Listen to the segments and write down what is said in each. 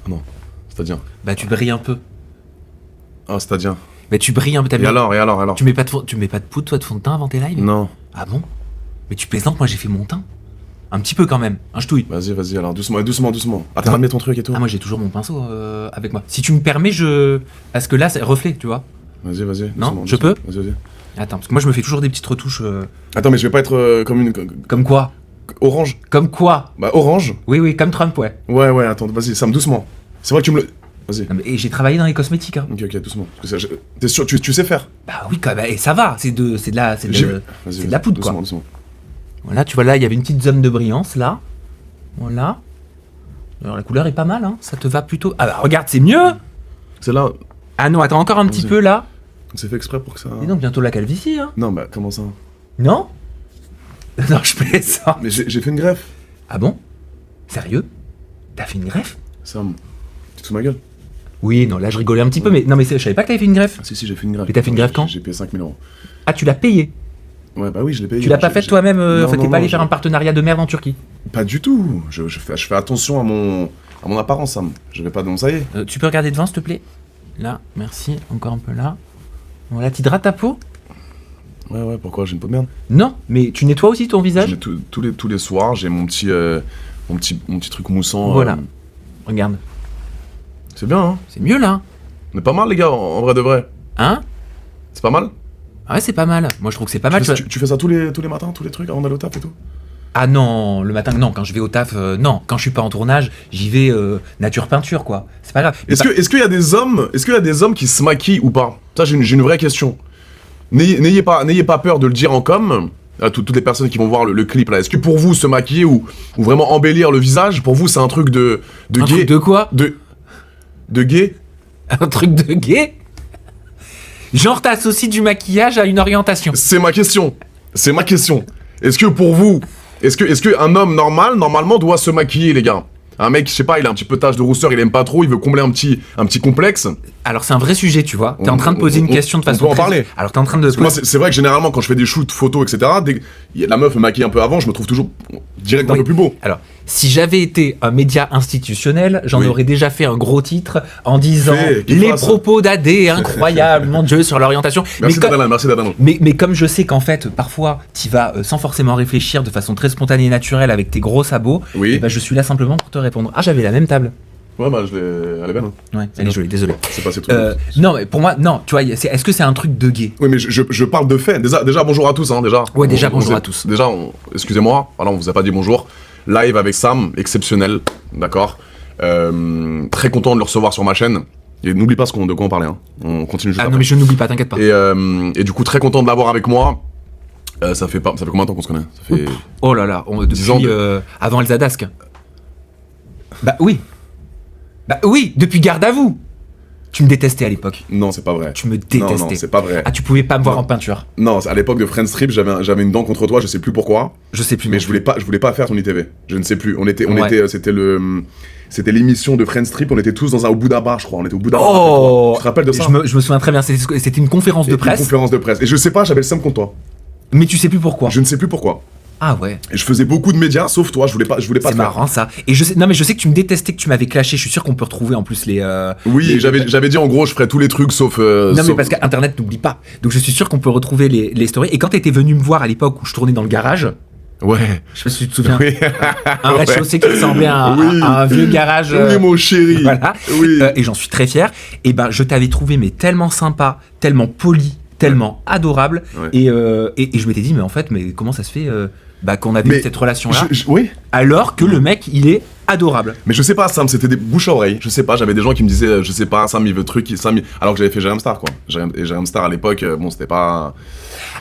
Non, c'est-à-dire. Bah tu brilles un peu. Ah, c'est-à-dire. Mais tu brilles un peu. Et alors Tu mets pas de poudre, toi, de fond de teint avant tes lives? Non. Ah bon? Mais tu plaisantes, moi j'ai fait mon teint. Un petit peu quand même, un ch'touille. Vas-y, alors doucement. Ah, t'as ramené ton truc et tout. Ah, moi j'ai toujours mon pinceau avec moi. Si tu me permets, parce que là, c'est reflet, tu vois. Vas-y. Non, je peux? Vas-y. Attends, parce que moi je me fais toujours des petites retouches. Attends, mais je vais pas être comme une. Comme quoi? Orange. Comme quoi? Bah, orange. Oui, comme Trump, ouais. Ouais, attends, vas-y, Sam, doucement. C'est vrai que tu me le. Vas-y. Non, mais, et j'ai travaillé dans les cosmétiques, hein. Ok, doucement. T'es sûr, tu sais faire? Bah oui, et ça va, c'est de la poudre, quoi. Doucement. Voilà, tu vois là, il y avait une petite zone de brillance, là. Voilà. Alors la couleur est pas mal, hein. Ça te va plutôt. Ah bah regarde, c'est mieux. C'est là. Ah non, attends encore un petit peu là. C'est fait exprès pour que ça. Et donc bientôt la calvitie, hein. Non, bah comment ça? Non. Non, je plaisante. Mais j'ai fait une greffe. Ah bon? Sérieux? T'as fait une greffe? Sam, tu te fous de ma gueule? Oui, non, là je rigolais un petit peu, mais non, mais je savais pas que t'avais fait une greffe. Ah, si, j'ai fait une greffe. Mais t'as fait une greffe quand? J'ai payé 5 000 €. Ah, tu l'as payé? Ouais, bah oui, je l'ai payé. Tu l'as pas fait toi-même? En fait, t'es pas allé faire j'ai- un partenariat de merde en Turquie? Pas du tout. Je fais attention à mon apparence, Sam. Je vais pas donc ça y est. Tu peux regarder devant, s'il te plaît? Là, merci. Encore un peu là. Voilà, t'hydrates ta peau? Ouais, pourquoi j'ai une peau de merde? Non, mais tu nettoies aussi ton visage? Tous les soirs, j'ai mon petit truc moussant. Voilà. Regarde. C'est bien, hein? C'est mieux là. On est pas mal, les gars, en vrai de vrai. Hein? C'est pas mal? Ah ouais, c'est pas mal. Moi, je trouve que c'est pas mal. Tu fais ça tous les matins, tous les trucs avant d'aller au taf et tout? Ah non, le matin, non. Quand je vais au taf, non. Quand je suis pas en tournage, j'y vais nature peinture, quoi. C'est pas grave. Est-ce qu'il y a des hommes qui se maquillent ou pas? Ça, j'ai une vraie question. N'ayez pas peur de le dire en com. À toutes les personnes qui vont voir le clip là. Est-ce que pour vous se maquiller ou vraiment embellir le visage, pour vous c'est un truc de un gay? truc de quoi? De gay? Un truc de gay? Genre t'associes du maquillage à une orientation. C'est ma question. Est-ce que pour vous, est-ce que un homme normalement doit se maquiller, les gars? Un mec, je sais pas, il a un petit peu de tache de rousseur, il aime pas trop, il veut combler un petit complexe. Alors c'est un vrai sujet, tu vois. T'es en train de poser une question de façon on peut en parler. Alors t'es en train de... Parce que moi, c'est vrai que généralement, quand je fais des shoots, photos, etc., la meuf me maquille un peu avant, je me trouve toujours direct un Oui. peu plus beau. Alors, si j'avais été un média institutionnel, j'en Oui. aurais déjà fait un gros titre en disant qu'il les fasse. propos d'AD incroyables, mon Dieu, sur l'orientation. Merci Mais Dadana, merci Dadana. Mais comme je sais qu'en fait, parfois, tu vas sans forcément réfléchir de façon très spontanée et naturelle avec tes gros sabots, Oui. eh ben, je suis là simplement pour te répondre. Ah, j'avais la même table. Ouais, bah, elle est belle, hein. Ouais, elle est jolie, désolé. C'est passé tout. Non, mais pour moi, non, tu vois, est-ce que c'est un truc de gay? Oui, mais je parle de fait. Déjà bonjour à tous, hein, déjà. Ouais, déjà, bonjour à tous. Déjà, excusez-moi, voilà, on vous a pas dit bonjour. Live avec Sam, exceptionnel, d'accord. Très content de le recevoir sur ma chaîne. Et n'oublie pas de quoi on parlait, hein. On continue juste Ah après. non, mais je n'oublie pas, t'inquiète pas. Et du coup, très content de l'avoir avec moi. Ça fait combien de temps qu'on se connaît? Ça fait... Oh là là, depuis 10 ans avant Elsa Dask. Bah oui, depuis Garde à vous. Tu me détestais à l'époque. Non, c'est pas vrai. Tu me détestais. Non, c'est pas vrai. Ah, tu pouvais pas me voir Non. en peinture. Non, à l'époque de Friends Strip, j'avais une dent contre toi, je sais plus pourquoi. Je sais plus. Mais non je voulais pas faire ton ITV. Je ne sais plus. Ouais. C'était l'émission de Friends Strip, on était tous dans un au Bouddha-Bar, je crois. On était au Bouddha-Bar. Oh, Tu te rappelles de ça? Je me souviens très bien. C'était une conférence de Une presse. conférence de presse. Et je sais pas, j'avais le seum contre toi. Mais tu sais plus pourquoi. Je ne sais plus pourquoi. Ah ouais. Et je faisais beaucoup de médias, sauf toi, je voulais pas C'est le faire. marrant ça. Et je sais que tu me détestais, que tu m'avais clashé. Je suis sûr qu'on peut retrouver en plus les. Oui, et j'avais dit en gros, je ferais tous les trucs sauf. Non mais sauf- parce qu'Internet n'oublie pas. Donc je suis sûr qu'on peut retrouver les stories. Et quand t'étais venu me voir à l'époque où je tournais dans le garage, Ouais. je sais pas si tu te souviens, Oui. un rez-de-chaussée qui ressemblait à Oui. un vieux garage. Oui, mon chéri. Voilà. Oui. Et j'en suis très fier. Et ben, je t'avais trouvé mais tellement sympa, tellement poli, tellement adorable. Ouais. Et je m'étais dit, mais en fait, mais comment ça se fait qu'on avait Mais eu cette relation-là, Oui. alors que le mec, il est adorable. Mais je sais pas, Sam, c'était des bouche à oreille. Je sais pas, j'avais des gens qui me disaient, je sais pas, Sam, il veut truc, alors que j'avais fait Jérém Star, quoi. Et Jérém Star, à l'époque, bon, c'était pas...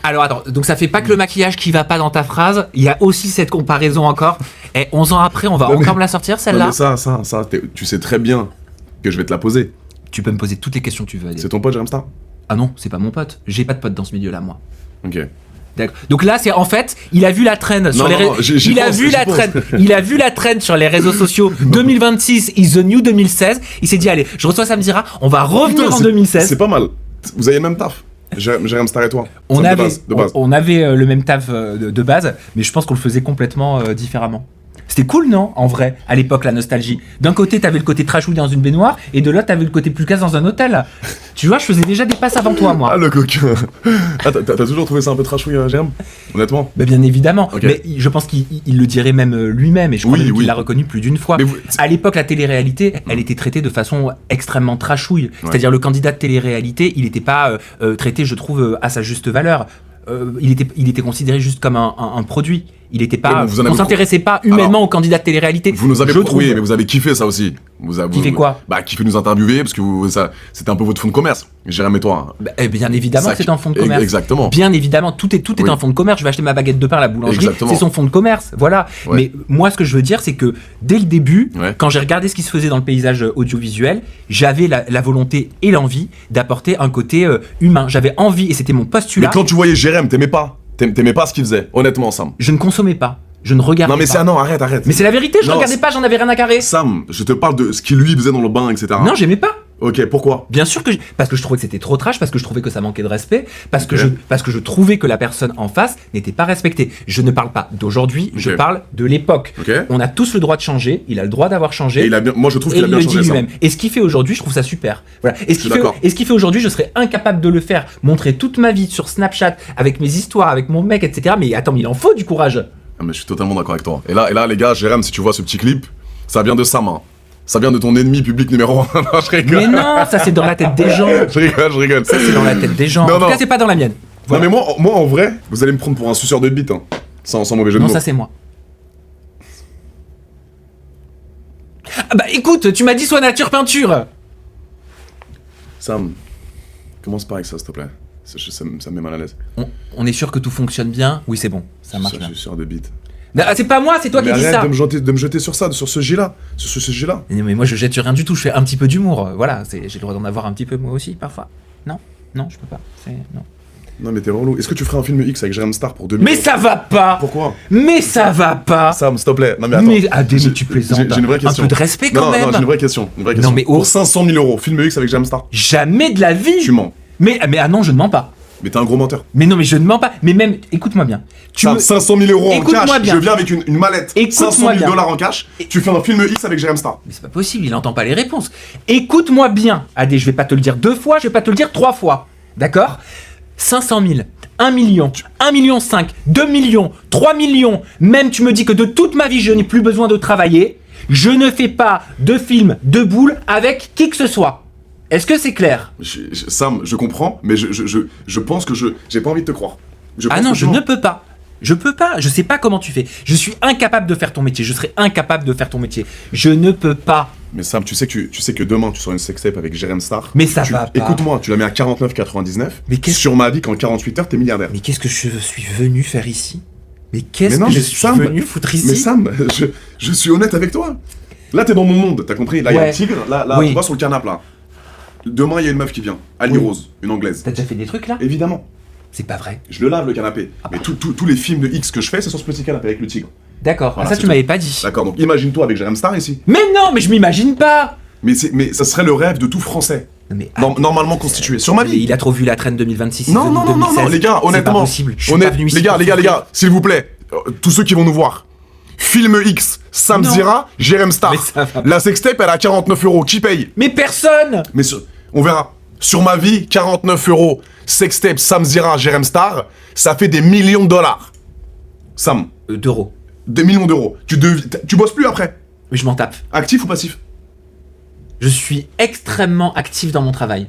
Alors attends, donc ça fait pas que le maquillage qui va pas dans ta phrase, il y a aussi cette comparaison encore. Et 11 ans après, on va Non, mais- encore me la sortir, Non, celle-là. mais ça, tu sais très bien que je vais te la poser. Tu peux me poser toutes les questions que tu veux, Adé. C'est ton pote, Jérém Star? Ah non, c'est pas mon pote. J'ai pas de pote dans ce milieu-là, moi. Ok. D'accord. Donc là, c'est en fait, il a vu la trend sur Non, les non, j'y il a pense, vu j'y la pense. trend. Il a vu la trend sur les réseaux sociaux. 2026 is the new 2016. Il s'est dit allez, je reçois Samdira, on va revenir Putain, en c'est 2016. pas mal. Vous avez le même taf, Jérém Star et toi. On Sam, avait de base. on avait le même taf de base, mais je pense qu'on le faisait complètement différemment. C'était cool, non? En vrai, à l'époque, la nostalgie. D'un côté, t'avais le côté trashouille dans une baignoire, et de l'autre, t'avais le côté plus classe dans un hôtel. Tu vois, je faisais déjà des passes avant toi, moi. Ah, le coquin. Ah, t'as toujours trouvé ça un peu trashouille, Jérôme? Honnêtement? Bah, bien évidemment. Ok. Mais je pense qu'il le dirait même lui-même, et je crois Oui, même qu'il oui. l'a reconnu plus d'une fois. Mais vous- À l'époque, la télé-réalité, elle était traitée de façon extrêmement trashouille. C'est-à-dire, le candidat de télé-réalité, il n'était pas traité, je trouve, à sa juste valeur. Il était considéré juste comme un produit. Il était Mais pas. vous en avez On s'intéressait pas humainement au candidat de télé-réalité. Vous nous avez je trouve. oui, mais vous avez kiffé ça aussi. Kiffé quoi? Bah, kiffé nous interviewer parce que c'était un peu votre fond de commerce. Jérôme et toi. Bah, bien évidemment, Ça, c'est un fonds de commerce. Exactement. Bien évidemment, tout est Oui. un fonds de commerce. Je vais acheter ma baguette de pain à la boulangerie, Exactement. c'est son fonds de commerce. Voilà. Ouais. Mais moi, ce que je veux dire, c'est que dès le début, Ouais. quand j'ai regardé ce qui se faisait dans le paysage audiovisuel, j'avais la volonté et l'envie d'apporter un côté humain. J'avais envie, et c'était mon Mais postulat. quand tu voyais Jérôme, t'aimais pas. T'aimais pas ce qu'il faisait. Honnêtement, Sam. Je ne consommais pas. Je ne regardais Non, mais pas. c'est non, arrête. Mais c'est la vérité, je Non, regardais pas, j'en avais rien à carrer. Sam, je te parle de ce qu'il lui faisait dans le bain, etc. Non, j'aimais pas. Ok, pourquoi? Bien sûr que parce que je trouvais que c'était trop trash, parce que je trouvais que ça manquait de respect, parce que Ok. je trouvais que la personne en face n'était pas respectée. Je ne parle pas d'aujourd'hui, je Ok. parle de l'époque. Ok. On a tous le droit de changer, il a le droit d'avoir changé. Et moi, je trouve Et qu'il a il bien le dit changé, Sam. lui-même. Et ce qu'il fait aujourd'hui, je trouve ça super. Voilà. Et suis d'accord. ce qu'il fait aujourd'hui, je serais incapable de le faire. Montrer toute ma vie sur Snapchat, avec mes histoires, avec mon mec, etc. Mais attends, mais il en faut du courage. Ah, mais je suis totalement d'accord avec toi. Et là, les gars, Jérôme, si tu vois ce petit clip, ça vient de Sam. Hein. Ça vient de ton ennemi public numéro 1. Non, je rigole. Mais non, ça c'est dans la tête des gens. Je rigole. Ça c'est dans la tête des gens. Non, En tout non. cas, c'est pas dans la mienne. Voilà. Non, mais moi, en vrai, vous allez me prendre pour un suceur de bite. Hein. Sans mauvais jeu de Non, mots. ça c'est moi. Ah bah écoute, tu m'as dit soit nature peinture. Sam, commence pas avec ça, s'il te plaît. Ça me met mal à l'aise. On est sûr que tout fonctionne bien. Oui, c'est bon, ça marche bien. Suceur de bite. Ah, c'est pas moi, c'est toi Mais qui dis arrête ça. de me jeter sur ça, sur ce J-là. Sur ce J-là. Mais moi je jette sur rien du tout, je fais un petit peu d'humour. Voilà, j'ai le droit d'en avoir un petit peu moi aussi parfois. Non, je peux pas. Non. Non, mais t'es relou. Est-ce que tu ferais un film X avec Jérôme Star pour 2000 Mais ça va pas. Pourquoi? Mais ça va pas. Sam, s'il te plaît. Non, mais attends. Mais Adé, mais tu plaisantes. J'ai une vraie question. Un peu de respect quand Non, même. j'ai une vraie question. Non, mais oh. Pour 500 000 euros, film X avec Jérôme Star. Jamais de la vie. Tu mens. Mais ah non, je ne mens pas. Mais t'es un gros menteur. Mais non, mais je ne mens pas. Mais même, écoute-moi bien. Sam, 500 000 euros en Écoute-moi cash. bien. Je viens avec une mallette. Écoute-moi 500 000 bien. dollars en cash. Tu fais un film X avec Jérôme Star. Mais c'est pas possible, il entend pas les réponses. Écoute-moi bien, Adé, je vais pas te le dire 2 fois, je vais pas te le dire 3 fois. D'accord? 500 000, 1 million, 1,5 million, 2 millions, 3 millions, même tu me dis que de toute ma vie je n'ai plus besoin de travailler, je ne fais pas de film de boule avec qui que ce soit. Est-ce que c'est clair? Sam, je comprends, mais je pense que j'ai pas envie de te croire. Ah non, je ne peux pas. Je peux pas, je sais pas comment tu fais. Je suis incapable de faire ton métier, je serais incapable de faire ton métier. Je ne peux pas. Mais Sam, tu sais que demain tu sors une sextape avec Jérôme Star. Mais ça va pas. Écoute-moi, tu la mets à 49,99. Mais qu'est-ce- Sur ma vie qu'en 48 heures t'es milliardaire. Mais qu'est-ce que je suis venu faire ici? Mais qu'est-ce Mais non, que je mais suis Sam, venu foutre ici? Mais Sam, je suis honnête avec toi. Là t'es dans mon monde, t'as compris? Là il y a Ouais. un tigre, là Oui. tu vois sur le canapé là. Demain il y a une meuf qui vient, Ali Oui. Rose, une anglaise. T'as déjà fait des trucs là? Évidemment, C'est pas vrai. je le lave le canapé. Mais tous les films de X que je fais, c'est sur ce petit canapé avec le tigre. D'accord, Voilà, ça c'est tu tout. m'avais pas dit. D'accord, donc imagine-toi avec Jérôme Star ici. Mais non, mais je m'imagine pas. Mais ça serait le rêve de tout Français, Non, mais, normalement constitué. Sur ma mais vie. il a trop vu la traîne 2026. Non, il est non, venu non, non, 2016. les gars, C'est honnêtement. pas possible. Je suis pas venu ici les pour gars, souffrir. s'il vous plaît, tous ceux qui vont nous voir. Film X, Sam Non. Zira, Jérém Star. Mais ça va pas. La sextape, elle est à 49 euros. Qui paye? Mais personne. Mais on verra. Sur ma vie, 49 euros. Sextape, Sam Zira, Jérém Star, ça fait des millions de dollars. Sam, D'euros. des millions d'euros. Tu bosses plus après. Mais je m'en tape. Actif ou passif? Je suis extrêmement actif dans mon travail.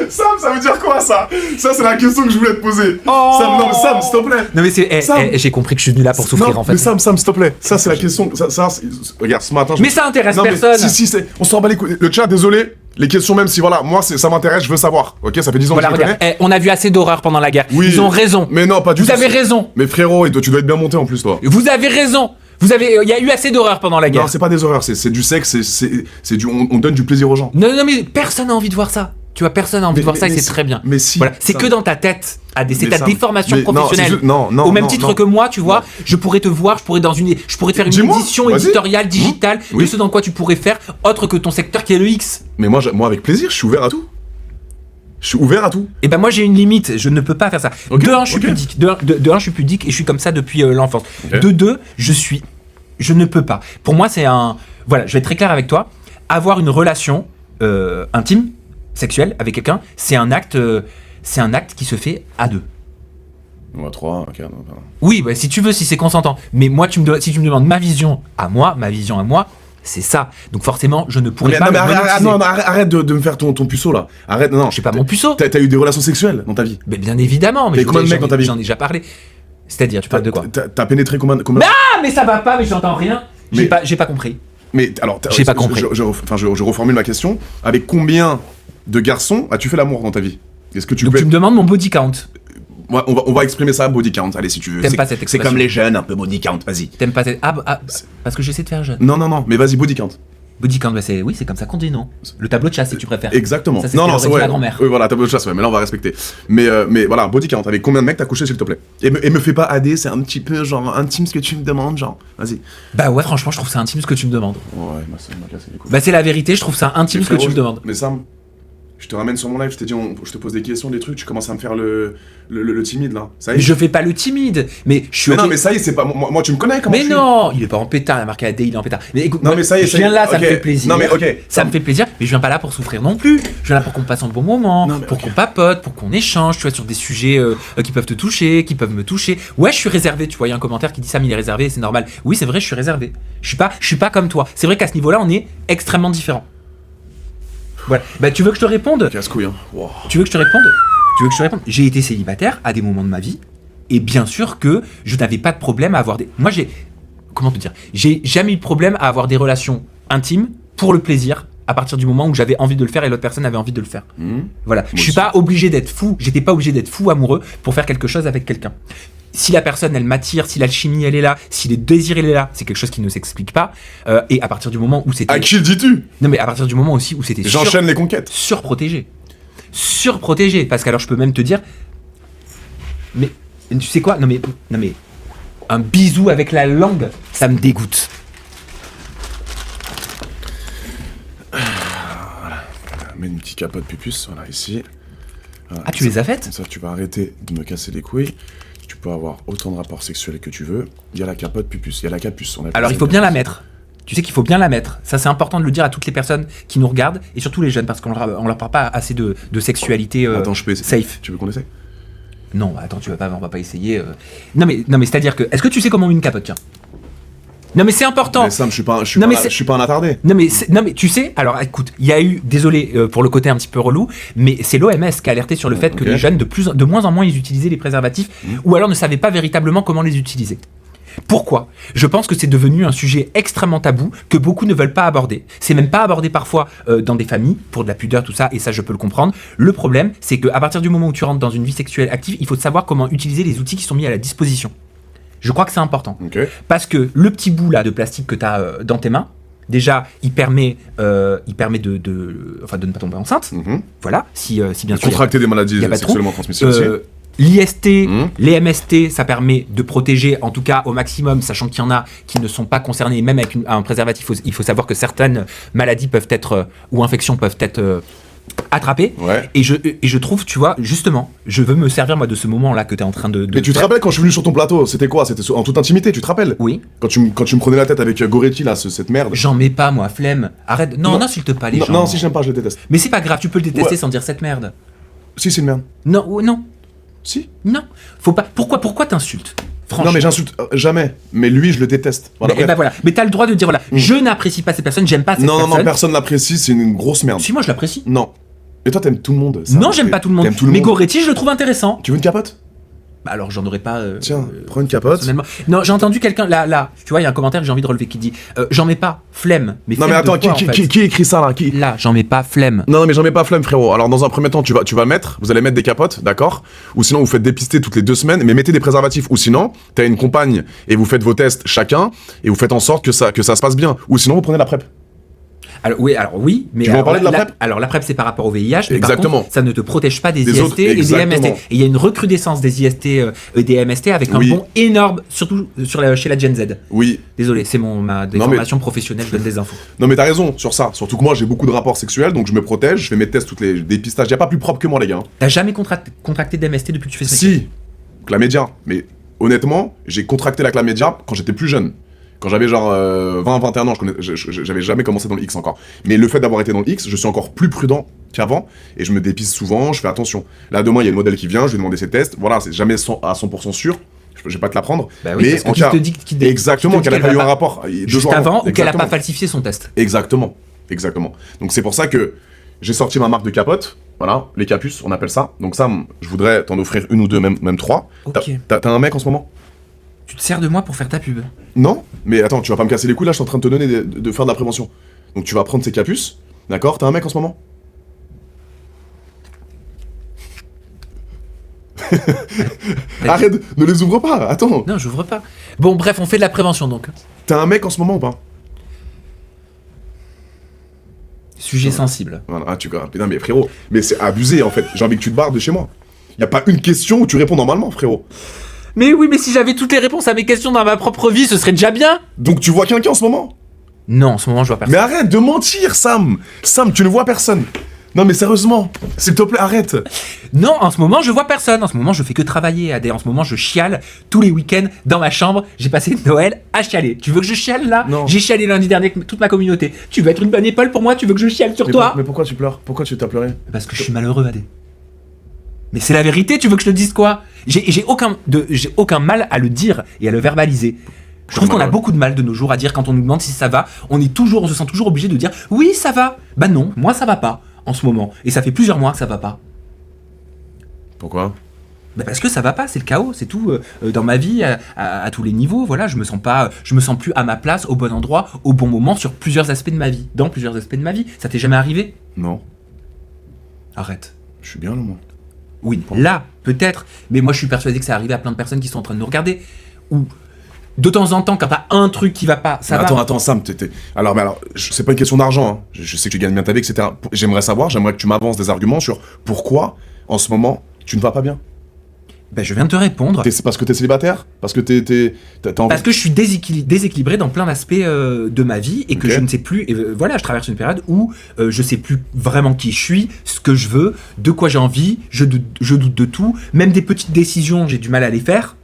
Sam, ça veut dire quoi ça? Ça, c'est la question que je voulais te poser. Oh. Sam, non, mais Sam, s'il te plaît. Non mais c'est, Sam. j'ai compris que je suis venu là pour souffrir Non, en fait. Mais Sam, s'il te plaît. Ça, c'est la question. Regarde, ce matin. Mais ça intéresse Non, mais personne. Si, on s'en bat les couilles. Le chat, désolé. Les questions, même si voilà, moi, ça m'intéresse, je veux savoir. Ok, ça fait 10 ans Voilà, que je les regarde. connais. On a vu assez d'horreur pendant la guerre. Oui. Ils ont raison. Mais non, pas du Vous tout. avez raison. Mais frérot, et toi, tu dois être bien monté en plus, toi. Vous avez raison. Il y a eu assez d'horreur pendant la guerre. Non, c'est pas des horreurs, c'est du sexe, on donne du plaisir aux gens. Non, mais personne n'a envie de voir ça. Tu vois, personne n'a envie de voir ça et c'est très bien. Mais si. Voilà, c'est Sam. que dans ta tête. C'est Mais ta Sam, déformation mais non, professionnelle. c'est juste- non, Au même non, titre non. que moi, tu vois, je pourrais te voir, je pourrais te faire une Dis-moi, édition vas-y. éditoriale, digitale, Oui. de ce dans quoi tu pourrais faire, autre que ton secteur qui est le X. Mais moi, avec plaisir, je suis ouvert à tout. Je suis ouvert à tout. Et ben moi j'ai une limite, je ne peux pas faire ça. Ok, De un, je suis ok. pudique. De un, je suis pudique et je suis comme ça depuis l'enfance. Ok. De deux, je ne peux pas. Pour moi, c'est un. Voilà, je vais être très clair avec toi. Avoir une relation intime, sexuelle avec quelqu'un, c'est un acte qui se fait à deux. On va 3, ok. Non, non. Oui, bah, si tu veux, si c'est consentant. Mais moi, si tu me demandes ma vision à moi, c'est ça. Donc forcément, je ne pourrais pas. Non, mais me arrête, monétiser. arrête de me faire ton puceau là. Arrête, non. Je suis pas mon puceau. T'as eu des relations sexuelles dans ta vie? Mais bien évidemment. Mais T'as eu combien de mecs dans ta vie? J'en ai déjà parlé. C'est-à-dire, tu parles de quoi? T'as pénétré combien? Ah, mais ça va pas, mais j'entends rien. J'ai pas compris. Mais alors, J'ai pas compris. Je reformule ma question. Avec combien de garçons as-tu fait l'amour dans ta vie? Est-ce que tu Donc peux... tu me demandes mon body count. Ouais, on va exprimer ça body count, allez, si tu veux. T'aimes C'est- pas cette C'est expression. comme les jeunes, un peu body count, vas-y. T'aimes pas cette... parce que j'essaie de faire jeune. Non, mais vas-y, body count. Body count, bah oui, c'est comme ça qu'on dit, non? Le tableau de chasse, si tu préfères. Exactement. Ça, c'est ce qu'aurait dit ouais. ma grand-mère. Oui, voilà, tableau de chasse, ouais, mais là on va respecter. Mais voilà, body count, avec combien de mecs t'as couché, s'il te plaît? Et me fais pas AD, c'est un petit peu genre intime ce que tu me demandes, genre, vas-y. Bah ouais, franchement, je trouve ça intime ce que tu me demandes. Ouais, ça m'a cassé les couilles. Bah c'est la vérité, je trouve ça intime ce que tu me demandes. Mais Sam, je te ramène sur mon live, je t'ai dit, je te pose des questions, des trucs, tu commences à me faire le timide là. Ça y Mais est. je fais pas le timide, mais je suis Mais ok. non, mais ça y est, c'est pas. Moi, tu me connais comment Mais je suis. non, il est pas en pétard, il a marqué AD, il est en pétard. Mais écoute, Non, moi, mais ça y est, je viens là, ça me ok. fait plaisir. Non, mais ok. Ça me fait plaisir, mais je viens pas là pour souffrir non plus. Je viens là pour qu'on passe un bon moment, Non, mais pour ok. qu'on papote, pour qu'on échange, tu vois, sur des sujets qui peuvent te toucher, qui peuvent me toucher. Ouais, je suis réservé, tu vois, il y a un commentaire qui dit Sam, il est réservé, c'est normal. Oui, c'est vrai, je suis réservé. Je suis pas comme toi. C'est vrai qu'à ce niveau-là, on est extrêmement différents. Voilà. Bah, tu veux que je te réponde? Casse-couille, hein. Wow. Tu veux que je te réponde? J'ai été célibataire à des moments de ma vie, et bien sûr que je n'avais pas de problème à avoir des... Moi, comment te dire? J'ai jamais eu de problème à avoir des relations intimes pour le plaisir, à partir du moment où j'avais envie de le faire et l'autre personne avait envie de le faire. Voilà. Je suis aussi. pas obligé d'être fou, j'étais pas obligé d'être fou amoureux pour faire quelque chose avec quelqu'un. Si la personne, elle m'attire, si l'alchimie, elle est là, si le désir, il est là, c'est quelque chose qui ne s'explique pas. Et à partir du moment où c'était... À qui le dis-tu? Non, mais à partir du moment aussi où c'était J'enchaîne les conquêtes. surprotégé, parce qu'alors je peux même te dire, mais tu sais quoi, non mais un bisou avec la langue, ça me dégoûte. Mets une petite capote pupus, voilà, ici. Voilà, Ah, tu comme les as ça- faites? Comme ça, tu vas arrêter de me casser les couilles. Tu peux avoir autant de rapports sexuels que tu veux. Il y a la capote pupus, il y a la capuce. on appelle Alors ça il faut une bien la capuce. mettre. Tu sais qu'il faut bien la mettre. Ça c'est important de le dire à toutes les personnes qui nous regardent et surtout les jeunes parce qu'on leur parle pas assez de sexualité Attends, je peux essayer. safe. Tu veux qu'on essaie? Non, attends, on va pas essayer. Non mais c'est-à-dire que est-ce que tu sais comment on met une capote, tiens? Non mais c'est important. Mais Sam, je suis pas Non, mais je suis pas un attardé. Non mais tu sais, alors écoute, il y a eu, désolé pour le côté un petit peu relou, mais c'est l'OMS qui a alerté sur le fait que Ok. les jeunes de moins en moins ils utilisaient les préservatifs ou alors ne savaient pas véritablement comment les utiliser. Pourquoi? Je pense que c'est devenu un sujet extrêmement tabou que beaucoup ne veulent pas aborder. C'est même pas abordé parfois dans des familles pour de la pudeur, tout ça, et ça je peux le comprendre. Le problème, c'est qu'à partir du moment où tu rentres dans une vie sexuelle active, il faut savoir comment utiliser les outils qui sont mis à la disposition. Je crois que c'est important. Ok. Parce que le petit bout là de plastique que tu as dans tes mains, déjà, il permet de ne pas tomber enceinte. Voilà, si bien sûr. il y a- Contracter des maladies y a pas de sexuellement trou. transmissibles aussi. L'IST, les MST, ça permet de protéger, en tout cas au maximum, sachant qu'il y en a qui ne sont pas concernés, même avec un préservatif. Il faut savoir que certaines maladies peuvent être, ou infections peuvent être attrapées. Ouais. Et je trouve, tu vois, justement, je veux me servir moi de ce moment-là que tu es en train de Mais tu te faire. rappelles quand je suis venu sur ton plateau, c'était quoi? C'était en toute intimité, tu te rappelles? Oui. Quand tu me prenais la tête avec Goretti, là, cette merde. J'en mets pas, moi, flemme. Arrête. Non, s'il te plaît, les Non, gens. non, si j'aime pas, je le déteste. Mais c'est pas grave, tu peux le détester Ouais. sans dire cette merde. Si, c'est une merde. Non, non, Si. non. Faut pas. Pourquoi t'insultes? Franchement. Non, mais j'insulte jamais. Mais lui, je le déteste. Voilà, Mais, bref. voilà. Mais t'as le droit de dire voilà, je n'apprécie pas cette personne, j'aime pas cette Non, personne. personne l'apprécie, c'est une grosse merde. Si moi je l'apprécie. Non. Et toi, t'aimes tout le monde. ça. Non, j'aime pas tout le monde. T'aimes tout le Mais monde. Goretti, je le trouve intéressant. Tu veux une capote? Bah alors j'en aurais pas. Tiens, prends une capote. Personnellement. Non, j'ai entendu quelqu'un là, tu vois, il y a un commentaire que j'ai envie de relever qui dit j'en mets pas, flemme. Mais Non, flemme mais attends, de quoi, en fait qui écrit ça là? Qui... Là, j'en mets pas, flemme. Non, mais j'en mets pas flemme, frérot. Alors, dans un premier temps, tu vas mettre, vous allez mettre des capotes, d'accord? Ou sinon, vous faites dépister toutes les 2 semaines, mais mettez des préservatifs. Ou sinon, t'as une compagne et vous faites vos tests chacun et vous faites en sorte que ça se passe bien. Ou sinon, vous prenez la PrEP. Alors oui, mais Tu veux en parler de la PrEP ? Alors la PrEP c'est par rapport au VIH, mais Exactement. par contre, ça ne te protège pas des Des IST autres, et des exactement. MST. Et il y a une recrudescence des IST et des MST avec un Oui. bond énorme, surtout chez la Gen Z. Oui. Désolé, c'est ma déformation professionnelle, je donne des infos. Non mais t'as raison sur ça. Surtout que moi j'ai beaucoup de rapports sexuels, donc je me protège, je fais mes tests, toutes les dépistages. Y a pas plus propre que moi les gars. T'as jamais contracté d'MST depuis que tu fais ça? Si, chlamydia. Mais honnêtement, j'ai contracté la chlamydia quand j'étais plus jeune. Quand j'avais genre 20-21 ans, j'avais jamais commencé dans le X encore. Mais le fait d'avoir été dans le X, je suis encore plus prudent qu'avant, et je me dépiste souvent, je fais attention. Là demain, il y a une modèle qui vient, je vais demander ses tests, voilà, c'est jamais à 100% sûr, je vais pas te l'apprendre. Bah oui, mais parce que en qui cas, te dit qu'il exactement, qu'elle a pas eu un rapport. 2 juste jours avant, ou qu'elle a Exactement. pas falsifié son test. Exactement, exactement. Donc c'est pour ça que j'ai sorti ma marque de capote, voilà, les Capus, on appelle ça. Donc ça, je voudrais t'en offrir 1 ou 2, même 3. Ok. T'as un mec en ce moment ? Tu te sers de moi pour faire ta pub. Non, mais attends, tu vas pas me casser les couilles, là je suis en train de te donner de faire de la prévention. Donc tu vas prendre ces Capus, d'accord ? T'as un mec en ce moment ? Arrête, ne les ouvre pas, attends. Non, j'ouvre pas. Bon, bref, on fait de la prévention donc. T'as un mec en ce moment ou pas ? Sujet sensible. Voilà, ah, putain, mais frérot, mais c'est abusé en fait. J'ai envie que tu te barres de chez moi. Y a pas une question où tu réponds normalement, frérot. Mais oui, mais si j'avais toutes les réponses à mes questions dans ma propre vie, ce serait déjà bien. Donc tu vois quelqu'un en ce moment ? Non, en ce moment, je vois personne. Mais arrête de mentir, Sam. Sam, tu ne vois personne. Non mais sérieusement, s'il te plaît, arrête. Non, en ce moment, je vois personne. En ce moment, je fais que travailler, Adé. En ce moment, je chiale tous les week-ends dans ma chambre. J'ai passé Noël à chialer. Tu veux que je chiale là ? Non. J'ai chialé lundi dernier avec toute ma communauté. Tu veux être une bonne épaule pour moi ? Tu veux que je chiale sur Mais toi ? mais pourquoi tu pleures ? Pourquoi tu t'as pleuré ? Parce que je suis malheureux, Adé. Mais c'est la vérité, tu veux que je te dise quoi ? J'ai aucun mal à le dire et à le verbaliser. Je trouve qu'on a beaucoup de mal de nos jours à dire quand on nous demande si ça va, on se sent toujours obligé de dire oui ça va. Bah non, moi ça va pas en ce moment. Et ça fait plusieurs mois que ça va pas. Pourquoi ? Bah parce que ça va pas, c'est le chaos, c'est tout. Dans ma vie, à tous les niveaux, voilà, je me sens plus à ma place, au bon endroit, au bon moment, sur plusieurs aspects de ma vie. Dans plusieurs aspects de ma vie. Ça t'est jamais arrivé ? Non, Arrête. je suis bien là, moi. Oui, là, peut-être, mais moi je suis persuadé que ça arrive à plein de personnes qui sont en train de nous regarder. Ou de temps en temps, quand t'as un truc qui va pas, ça Mais va. attends, Sam, alors, c'est pas une question d'argent, hein. Je sais que tu gagnes bien ta vie, etc. J'aimerais que tu m'avances des arguments sur pourquoi, en ce moment, tu ne vas pas bien. Ben, je viens de te répondre. C'est parce que t'es célibataire ? Parce que t'as envie... Parce que je suis déséquilibré dans plein d'aspects de ma vie et que Ok. je ne sais plus. Voilà, je traverse une période où je sais plus vraiment qui je suis, ce que je veux, de quoi j'ai envie, je doute de tout. Même des petites décisions, j'ai du mal à les faire.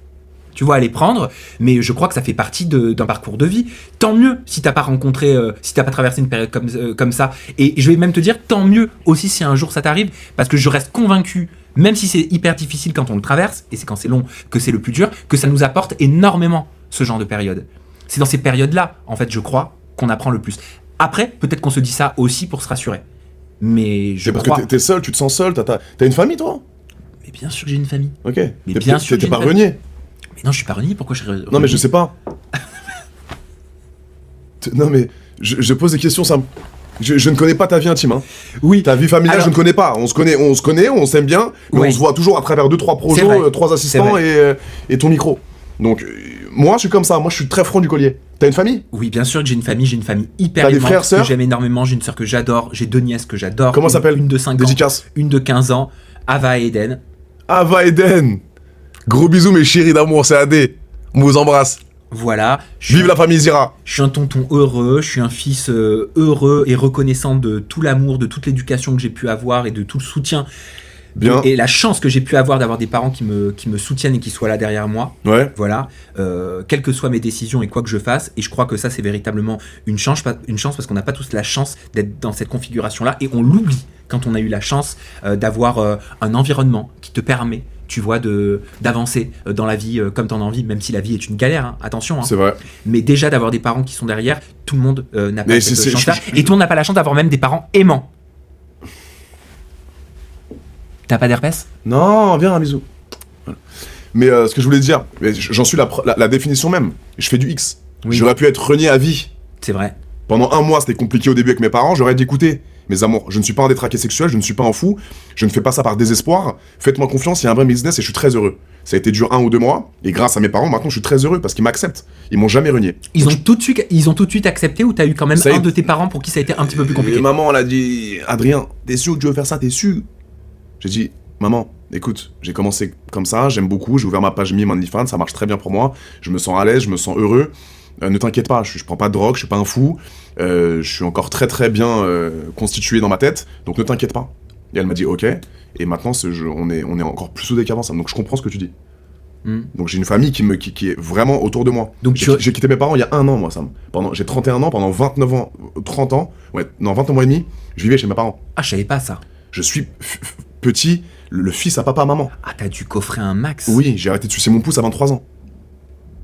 Tu vois, à les prendre, mais je crois que ça fait partie d'un parcours de vie. Tant mieux si t'as pas rencontré, si t'as pas traversé une période comme ça. Et je vais même te dire, tant mieux aussi si un jour ça t'arrive, parce que je reste convaincu, même si c'est hyper difficile quand on le traverse, et c'est quand c'est long que c'est le plus dur, que ça nous apporte énormément ce genre de période. C'est dans ces périodes-là, en fait, je crois, qu'on apprend le plus. Après, peut-être qu'on se dit ça aussi pour se rassurer. Mais je C'est parce crois... que t'es seul, tu te sens seul, t'as une famille, toi ? Mais bien sûr que j'ai une famille. Ok. Mais bien sûr que T'es j'ai pas une famille. renié. Mais non, je suis pas renié, pourquoi je serais Non, mais je sais pas. Non, mais je pose des questions, Sam. Je ne connais pas ta vie intime, hein. Oui. Ta vie familiale, Alors- je ne connais pas. On se connaît, on s'aime bien, mais Oui. on se voit toujours à travers 2-3 C'est projets, vrai. 3 assistants et ton micro. Donc, moi, je suis comme ça. Moi, je suis très franc du collier. T'as une famille ? Oui, bien sûr que j'ai une famille hyper T'as des aimante, frères, sœurs que j'aime énormément, j'ai une sœur que j'adore, j'ai 2 nièces que j'adore. Comment ça s'appelle ? Une de 5 ans, Dédicace. une de 15 ans, Ava et Eden. Ava Eden. Gros bisous, mes chéris d'amour, c'est AD. On vous embrasse. Voilà. Je Vive la famille Zira. suis un tonton heureux, je suis un fils heureux et reconnaissant de tout l'amour, de toute l'éducation que j'ai pu avoir et de tout le soutien. Bien. Et la chance que j'ai pu avoir d'avoir des parents qui me soutiennent et qui soient là derrière moi. Ouais. Voilà, quelles que soient mes décisions et quoi que je fasse, et je crois que ça c'est véritablement une chance parce qu'on n'a pas tous la chance d'être dans cette configuration-là, et on l'oublie quand on a eu la chance d'avoir un environnement qui te permet, tu vois, d'avancer dans la vie comme t'en as envie, même si la vie est une galère, hein, attention. Hein. C'est vrai. Mais déjà d'avoir des parents qui sont derrière, tout le monde n'a pas Mais cette c'est- chance-là, je- et tout le monde n'a pas la chance d'avoir même des parents aimants. T'as pas d'herpès ? Non, viens, un bisou. Voilà. Mais ce que je voulais dire, mais j'en suis la définition même. Je fais du X. Oui. J'aurais pu être renié à vie. C'est vrai. Pendant 1 mois, c'était compliqué au début avec mes parents. J'aurais dit, écoutez, mes amours. Je ne suis pas un détraqué sexuel, je ne suis pas un fou, je ne fais pas ça par désespoir. Faites-moi confiance, il y a un vrai business et je suis très heureux. Ça a été dur 1 ou 2 mois, et grâce à mes parents, maintenant je suis très heureux parce qu'ils m'acceptent. Ils m'ont jamais renié. Ils ont tout de suite accepté, ou t'as eu quand même un de tes parents pour qui ça a été un petit peu plus compliqué? Maman, elle a dit, Adrien, t'es sûr que tu veux faire ça, t'es sûr? J'ai dit, maman, écoute, j'ai commencé comme ça, j'aime beaucoup, j'ai ouvert ma page Mime OnlyFans, ça marche très bien pour moi, je me sens à l'aise, je me sens heureux. Ne t'inquiète pas, je prends pas de drogue, je suis pas un fou, je suis encore très très bien constitué dans ma tête, donc ne t'inquiète pas. Et elle m'a dit ok, et maintenant on est encore plus soudés qu'avant, ça. Donc je comprends ce que tu dis. Donc j'ai une famille qui est vraiment autour de moi. Donc j'ai quitté mes parents il y a 1 an, moi, Sam. J'ai 31 ans, pendant 29 ans, 30 ans, 20 ans et demi, je vivais chez mes parents. Ah, je savais pas ça. Je suis petit, le fils à papa, maman. Ah, t'as dû coffrer un max. Oui, j'ai arrêté de sucer mon pouce à 23 ans.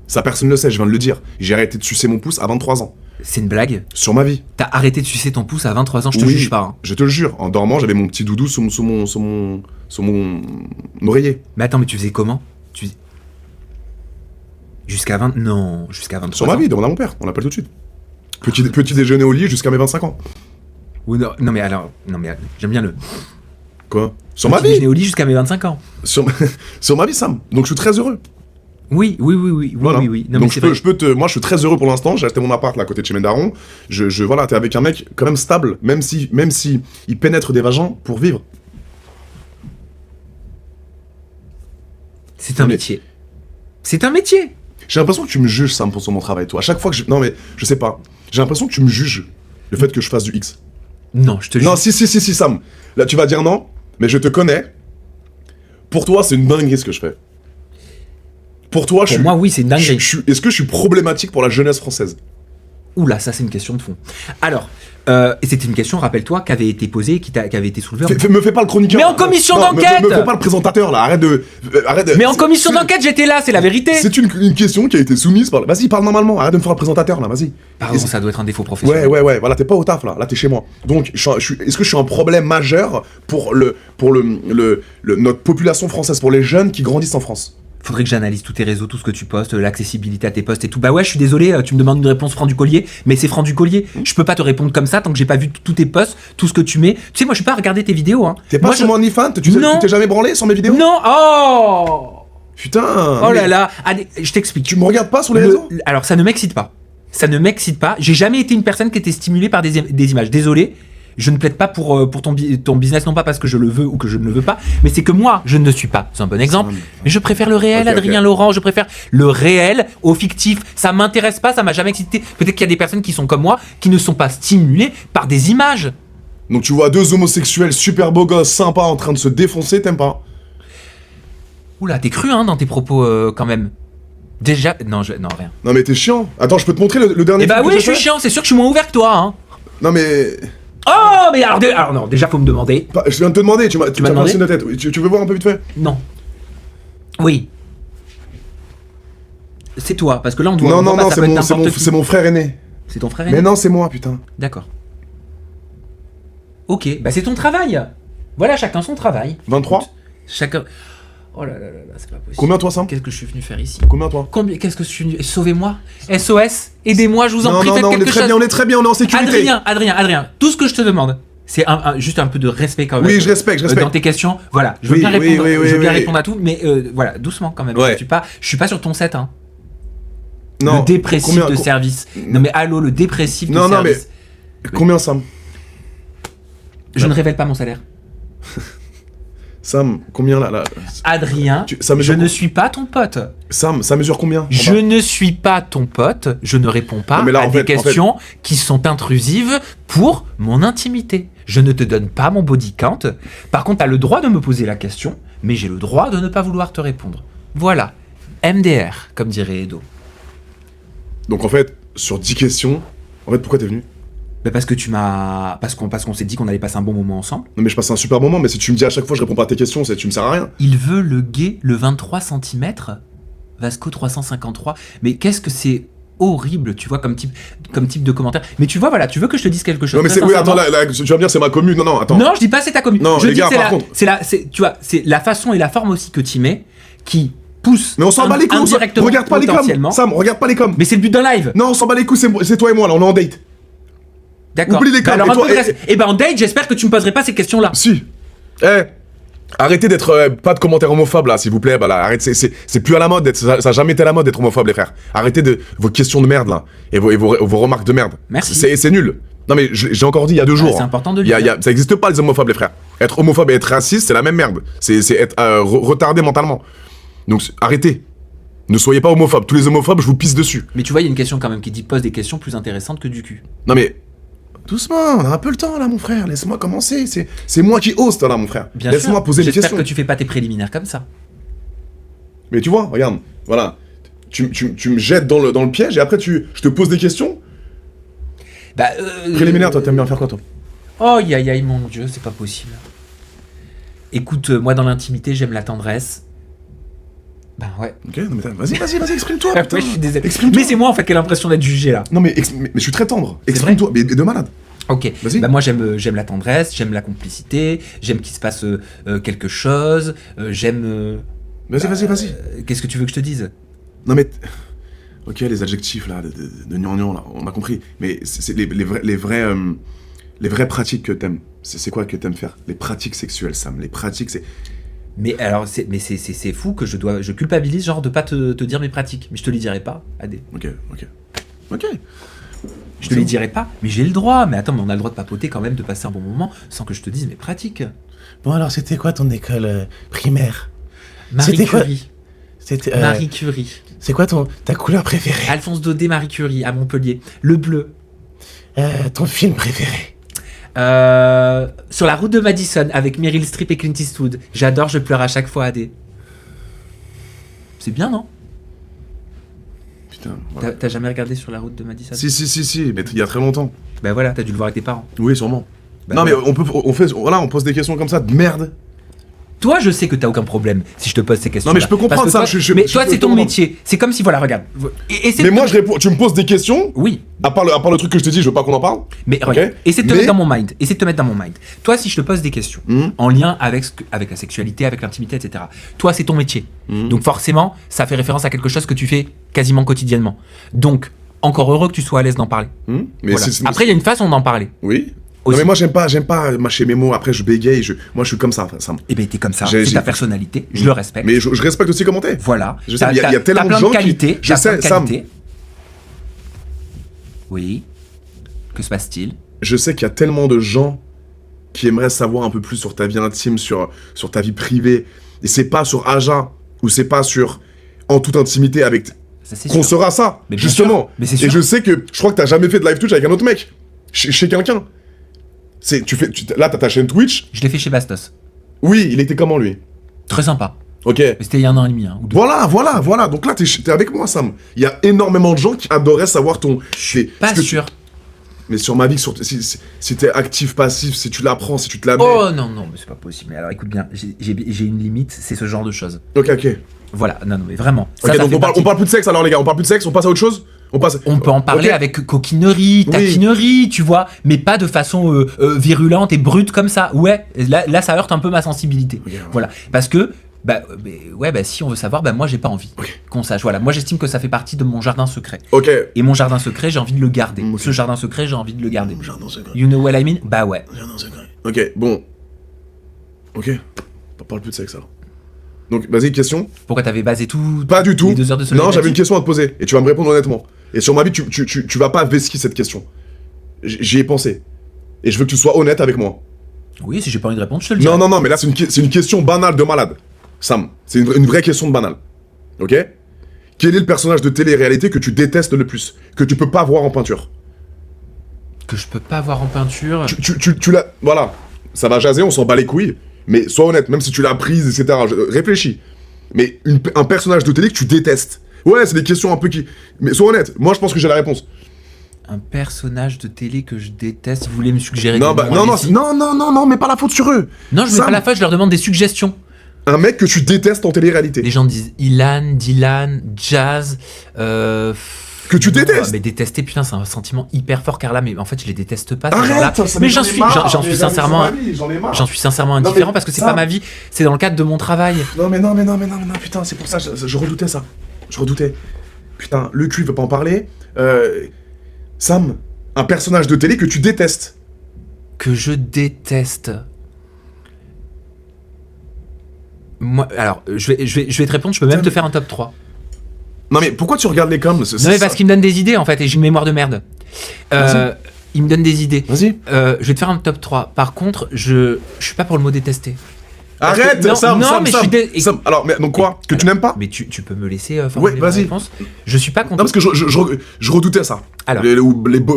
Ça, personne ne le sait, je viens de le dire. J'ai arrêté de sucer mon pouce à 23 ans. C'est une blague? Sur ma vie. T'as arrêté de sucer ton pouce à 23 ans, je te juge pas. Hein. Je te le jure. En dormant, j'avais mon petit doudou sous mon oreiller. Mais attends, mais tu faisais comment? Jusqu'à 20... Non, jusqu'à 23 Sur ma vie, demande à mon père, on l'appelle tout de suite. Petit déjeuner au lit jusqu'à mes 25 ans. Ou non mais alors... Non mais j'aime bien le... Quoi? Sur ma vie? Déjeuner au lit jusqu'à mes 25 ans. Sur ma vie, Sam. Donc je suis très heureux. Oui. Voilà. Oui. Non, donc moi je suis très heureux pour l'instant, j'ai acheté mon appart là à côté de chez mes darons. Voilà, t'es avec un mec quand même stable, même si il pénètre des vagins pour vivre. C'est un métier. C'est un métier. J'ai l'impression que tu me juges, Sam, pour mon travail, toi. À chaque fois que non mais, je sais pas. J'ai l'impression que tu me juges le fait que je fasse du X. Non, je te jure. Non, si, Sam. Là, tu vas dire non, mais je te connais. Pour toi, c'est une dinguerie ce que je fais. Pour toi, moi, oui, c'est une dinguerie. Est-ce que je suis problématique pour la jeunesse française? Oula, ça c'est une question de fond. Alors, et c'était une question, rappelle-toi, qui avait été posée, qui avait été soulevée. Me fais pas le chroniqueur. Mais en commission d'enquête. Me fais pas le présentateur là, arrête de. Mais en commission d'enquête, j'étais là, c'est la vérité. C'est une question qui a été soumise par. Vas-y, parle normalement, arrête de me faire le présentateur là, vas-y. Pardon, ça doit être un défaut professionnel. Ouais, voilà, t'es pas au taf là t'es chez moi. Donc, est-ce que je suis un problème majeur pour notre population française, pour les jeunes qui grandissent en France? Faudrait que j'analyse tous tes réseaux, tout ce que tu postes, l'accessibilité à tes posts et tout. Bah ouais, je suis désolé, tu me demandes une réponse franc du collier, mais c'est franc du collier. Je peux pas te répondre comme ça tant que j'ai pas vu tous tes posts, tout ce que tu mets. Tu sais, moi je suis pas à regarder tes vidéos, hein. T'es pas sur mon OnlyFans? Tu t'es jamais branlé sur mes vidéos? Non. Oh putain. Oh là là. Allez, je t'explique. Tu me regardes pas sur les réseaux? Alors ça ne m'excite pas. Ça ne m'excite pas. J'ai jamais été une personne qui était stimulée par des images. Désolé. Je ne plaide pas pour ton business, non pas parce que je le veux ou que je ne le veux pas, mais c'est que moi, je ne suis pas un bon exemple. Mais je préfère le réel, Adrien Laurent, je préfère le réel au fictif. Ça m'intéresse pas, ça m'a jamais excité. Peut-être qu'il y a des personnes qui sont comme moi, qui ne sont pas stimulées par des images. Donc tu vois 2 homosexuels super beaux gosses, sympas, en train de se défoncer, t'aimes pas? Oula, t'es cru hein, dans tes propos quand même. Déjà, non, rien. Non mais t'es chiant. Attends, je peux te montrer le dernier. Eh bah oui, je suis chiant, c'est sûr que je suis moins ouvert que toi, hein. Non mais... Oh, mais alors non, déjà faut me demander. Je viens de te demander, tu m'as demandé la tête. Tu veux voir un peu vite fait? Non. Oui. C'est toi, parce que là on doit... Non, c'est mon frère aîné. C'est ton frère aîné? Mais non, c'est moi, putain. D'accord. Ok, bah c'est ton travail. Voilà, chacun son travail. 23? Chacun... Oh là, c'est pas possible. Combien toi, Sam? Qu'est-ce que je suis venu faire ici? Combien toi? Qu'est-ce que je suis venu... Sauvez-moi. SOS, aidez-moi, je vous en prie, faites quelque chose. On est très bien, on est en sécurité. Adrien, tout ce que je te demande, c'est juste un peu de respect quand même. Oui, je respecte. Dans tes questions, voilà, je veux bien répondre à tout, mais voilà, doucement quand même. Ouais. Je suis pas sur ton set, hein. Non. Le dépressif de service. Non mais allô, le dépressif de service. Non mais... Combien, Sam? Je ne révèle pas mon salaire. Sam, combien là Adrien, je ne suis pas ton pote. Sam, ça mesure combien? Je ne suis pas ton pote, je ne réponds pas à des questions qui sont intrusives pour mon intimité. Je ne te donne pas mon body count. Par contre, tu as le droit de me poser la question, mais j'ai le droit de ne pas vouloir te répondre. Voilà, MDR, comme dirait Edo. Donc en fait, sur 10 questions, en fait, pourquoi t'es venu? Bah parce qu'on s'est dit qu'on allait passer un bon moment ensemble. Non mais je passe un super moment, mais si tu me dis à chaque fois je réponds pas à tes questions, tu me sers à rien. Il veut le gay, le 23 cm, Vasco 353. Mais qu'est-ce que c'est horrible, tu vois, comme type de commentaire. Mais tu vois, voilà, tu veux que je te dise quelque chose? Non mais c'est... Oui, attends, tu vas me dire c'est ma commune. Non, attends. Non, je dis pas c'est ta commune. Non, je les dis gars, que par contre... tu vois, c'est la façon et la forme aussi que tu mets qui pousse. Mais on s'en bat les couilles, regarde pas les coms. Sam, regarde pas les coms. Mais c'est le but d'un live. Non, on s'en bat les couilles, c'est toi et moi là, on est en date. D'accord. Oublie les coms. alors Et un toi, peu de et ben en date, j'espère que tu me poserais pas ces questions-là. Si. Arrêtez d'être pas de commentaires homophobes là, s'il vous plaît. Bah là, arrête, c'est plus à la mode. Ça a jamais été à la mode d'être homophobe, les frères. Arrêtez vos questions de merde là et vos remarques de merde. Merci. C'est nul. Non mais j'ai encore dit il y a 2 jours. c'est important de le dire. dire. Ça existe pas les homophobes, les frères. Être homophobe et être raciste, c'est la même merde. C'est être retardé mentalement. Donc arrêtez. Ne soyez pas homophobe. Tous les homophobes, je vous pisse dessus. Mais tu vois, il y a une question quand même qui dit pose des questions plus intéressantes que du cul. Non mais doucement, on a un peu le temps là, mon frère. Laisse-moi commencer. C'est moi qui hoste là, mon frère. Bien sûr. Laisse-moi poser des questions. J'espère que tu fais pas tes préliminaires comme ça. Mais tu vois, regarde, voilà. Tu me jettes dans le piège et après je te pose des questions. Bah. Préliminaire, toi, t'aimes bien faire quoi, toi? Oh, aïe, mon Dieu, c'est pas possible. Écoute, moi dans l'intimité, j'aime la tendresse. Ben ouais. Ok, non mais vas-y, exprime-toi. Ouais, putain. je suis désolé. Exprime-toi. Mais c'est moi en fait qui ai l'impression d'être jugé là. Non mais je suis très tendre. Exprime-toi, mais de malade. Ok. Vas-y. Bah moi j'aime la tendresse, j'aime la complicité, j'aime qu'il se passe quelque chose, j'aime. Vas-y. Qu'est-ce que tu veux que je te dise? Non mais. Ok, les adjectifs là, de gnangnan là, on a compris. Mais c'est les vraies pratiques que t'aimes. C'est quoi que t'aimes faire? Les pratiques sexuelles, Sam. Les pratiques, c'est. Mais alors, c'est fou que je culpabilise genre de pas te dire mes pratiques. Mais je te les dirai pas, Adé. Ok. Je te les dirai pas, mais j'ai le droit. Mais attends, mais on a le droit de papoter quand même, de passer un bon moment sans que je te dise mes pratiques. Bon, alors, c'était quoi ton école primaire? Marie C'était quoi Curie. C'était. Marie Curie. C'est quoi ta couleur préférée? Alphonse Daudet, Marie Curie, à Montpellier. Le bleu. Ton film préféré? Sur la route de Madison avec Meryl Streep et Clint Eastwood. J'adore, je pleure à chaque fois, Adé. C'est bien, non? Putain. Voilà. T'as jamais regardé Sur la route de Madison? Si, mais il y a très longtemps. Bah voilà, t'as dû le voir avec tes parents. Oui, sûrement. Bah non voilà. mais on pose des questions comme ça de merde. Toi, je sais que t'as aucun problème si je te pose ces questions. Non mais je peux comprendre ça. Mais toi, c'est ton métier. C'est comme si, voilà, regarde. Mais moi je réponds. Tu me poses des questions. Oui. À part le truc que je te dis, je veux pas qu'on en parle. Mais regarde, Ok. essaie de te Mais- mettre dans mon mind. Essaie de te mettre dans mon mind. Toi, si je te pose des questions en lien avec la sexualité, avec l'intimité, etc. Toi, c'est ton métier. Donc forcément, ça fait référence à quelque chose que tu fais quasiment quotidiennement. Donc, encore heureux que tu sois à l'aise d'en parler. Mais Voilà. c'est- Après, il y a une façon d'en parler. Oui. Aussi. Non mais moi j'aime pas mâcher mes mots. Après je bégaye. Moi je suis comme ça. Eh ben, t'es comme ça. J'ai- C'est ta j'ai- personnalité. Je le respecte. Mais je respecte aussi comment t'es. Voilà. Je sais, il y a tellement t'as plein de gens qui- qualités. je t'as sais, plein de Sam. qualités. Oui. Que se passe-t-il? Je sais qu'il y a tellement de gens qui aimeraient savoir un peu plus sur ta vie intime, sur ta vie privée. Et c'est pas sur Aja ou c'est pas sur en toute intimité avec Ça, c'est qu'on sûr. saura ça. Mais bien justement. sûr. Mais c'est Et sûr. je sais que je crois que t'as jamais fait de live Twitch avec un autre mec. Chez quelqu'un. Là t'as ta chaîne Twitch. Je l'ai fait chez Bastos. Oui, il était comment lui? Très sympa. Ok. Mais c'était il y a 1 an et demi. Ou 2. Voilà. Donc là, t'es avec moi, Sam. Il y a énormément de gens qui adoraient savoir ton. Pas sûr. Mais sur ma vie, si t'es actif, passif, si tu l'apprends, si tu te la mets. Oh non, mais c'est pas possible. Mais alors écoute bien, j'ai une limite, c'est ce genre de choses. Ok. Voilà, non, mais vraiment. Ok, Ça donc fait on partie. parle plus de sexe alors, les gars. On parle plus de sexe, on passe à autre chose. On peut en parler Ok. avec coquinerie, Oui. taquinerie, tu vois, mais pas de façon virulente et brute comme ça. Ouais, là ça heurte un peu ma sensibilité. Ok. Voilà, parce que si on veut savoir, moi j'ai pas envie qu'on sache. Voilà, moi j'estime que ça fait partie de mon jardin secret. Ok. Et mon jardin secret, j'ai envie de le garder. Ok. Ce jardin secret, j'ai envie de le garder. Jardin secret. You know what I mean? Bah ouais. Jardin secret. Ok, bon. Ok. On parle plus de sexe alors. Donc, vas-y, question. Pourquoi t'avais basé tout Pas du tout. les 2 heures de soleil Non, j'avais une là-dessus question à te poser et tu vas me répondre honnêtement. Et sur ma vie, tu vas pas vesquer cette question. J'y ai pensé. Et je veux que tu sois honnête avec moi. Oui, si j'ai pas envie de répondre, je te le dis. Non, mais là, c'est une question banale de malade. Sam, c'est une vraie question de banale. Ok? Quel est le personnage de télé-réalité que tu détestes le plus? Que tu peux pas voir en peinture? Que je peux pas voir en peinture. Tu l'as... Voilà. Ça va jaser, on s'en bat les couilles. Mais sois honnête, même si tu l'as prise, etc. Réfléchis. Mais un personnage de télé que tu détestes. Ouais, c'est des questions un peu qui... Mais sois honnête, moi je pense que j'ai la réponse. Un personnage de télé que je déteste, vous voulez me suggérer Non, des noms indécis non, mais pas la faute sur eux. Non, je mets Sam, pas la faute, je leur demande des suggestions. Un mec que tu détestes en télé-réalité. Les gens disent Ilan, Dylan, Jazz, Que tu détestes. Mais détester, putain, c'est un sentiment hyper fort, Carla, mais en fait, je les déteste pas. ces Arrête, gens-là. ça Mais m'en j'en est suis, marre, j'en suis j'ai jamais sincèrement, sur ma vie, j'en ai marre. j'en suis sincèrement Non, indifférent mais parce que c'est ça- pas ma vie, c'est dans le cadre de mon travail. Non, putain, c'est pour ça, je redoutais ça. Je redoutais. Putain, le cul veut pas en parler. Sam, un personnage de télé que tu détestes. Que je déteste. Moi, alors, je vais te répondre, je peux même te faire un top 3. Non mais pourquoi tu regardes les coms? Non mais parce qu'il me donne des idées en fait, et j'ai une mémoire de merde. Vas-y. Il me donne des idées. Vas-y. Je vais te faire un top 3. Par contre, je suis pas pour le mot détester. Parce que- Arrête, non, Sam, non, Sam, mais Sam, je suis Sam. Alors, mais donc quoi? Que tu n'aimes pas? Mais tu peux me laisser formuler ma vas-y. réponse. Je suis pas Non, content. parce que je redoutais ça. Alors. les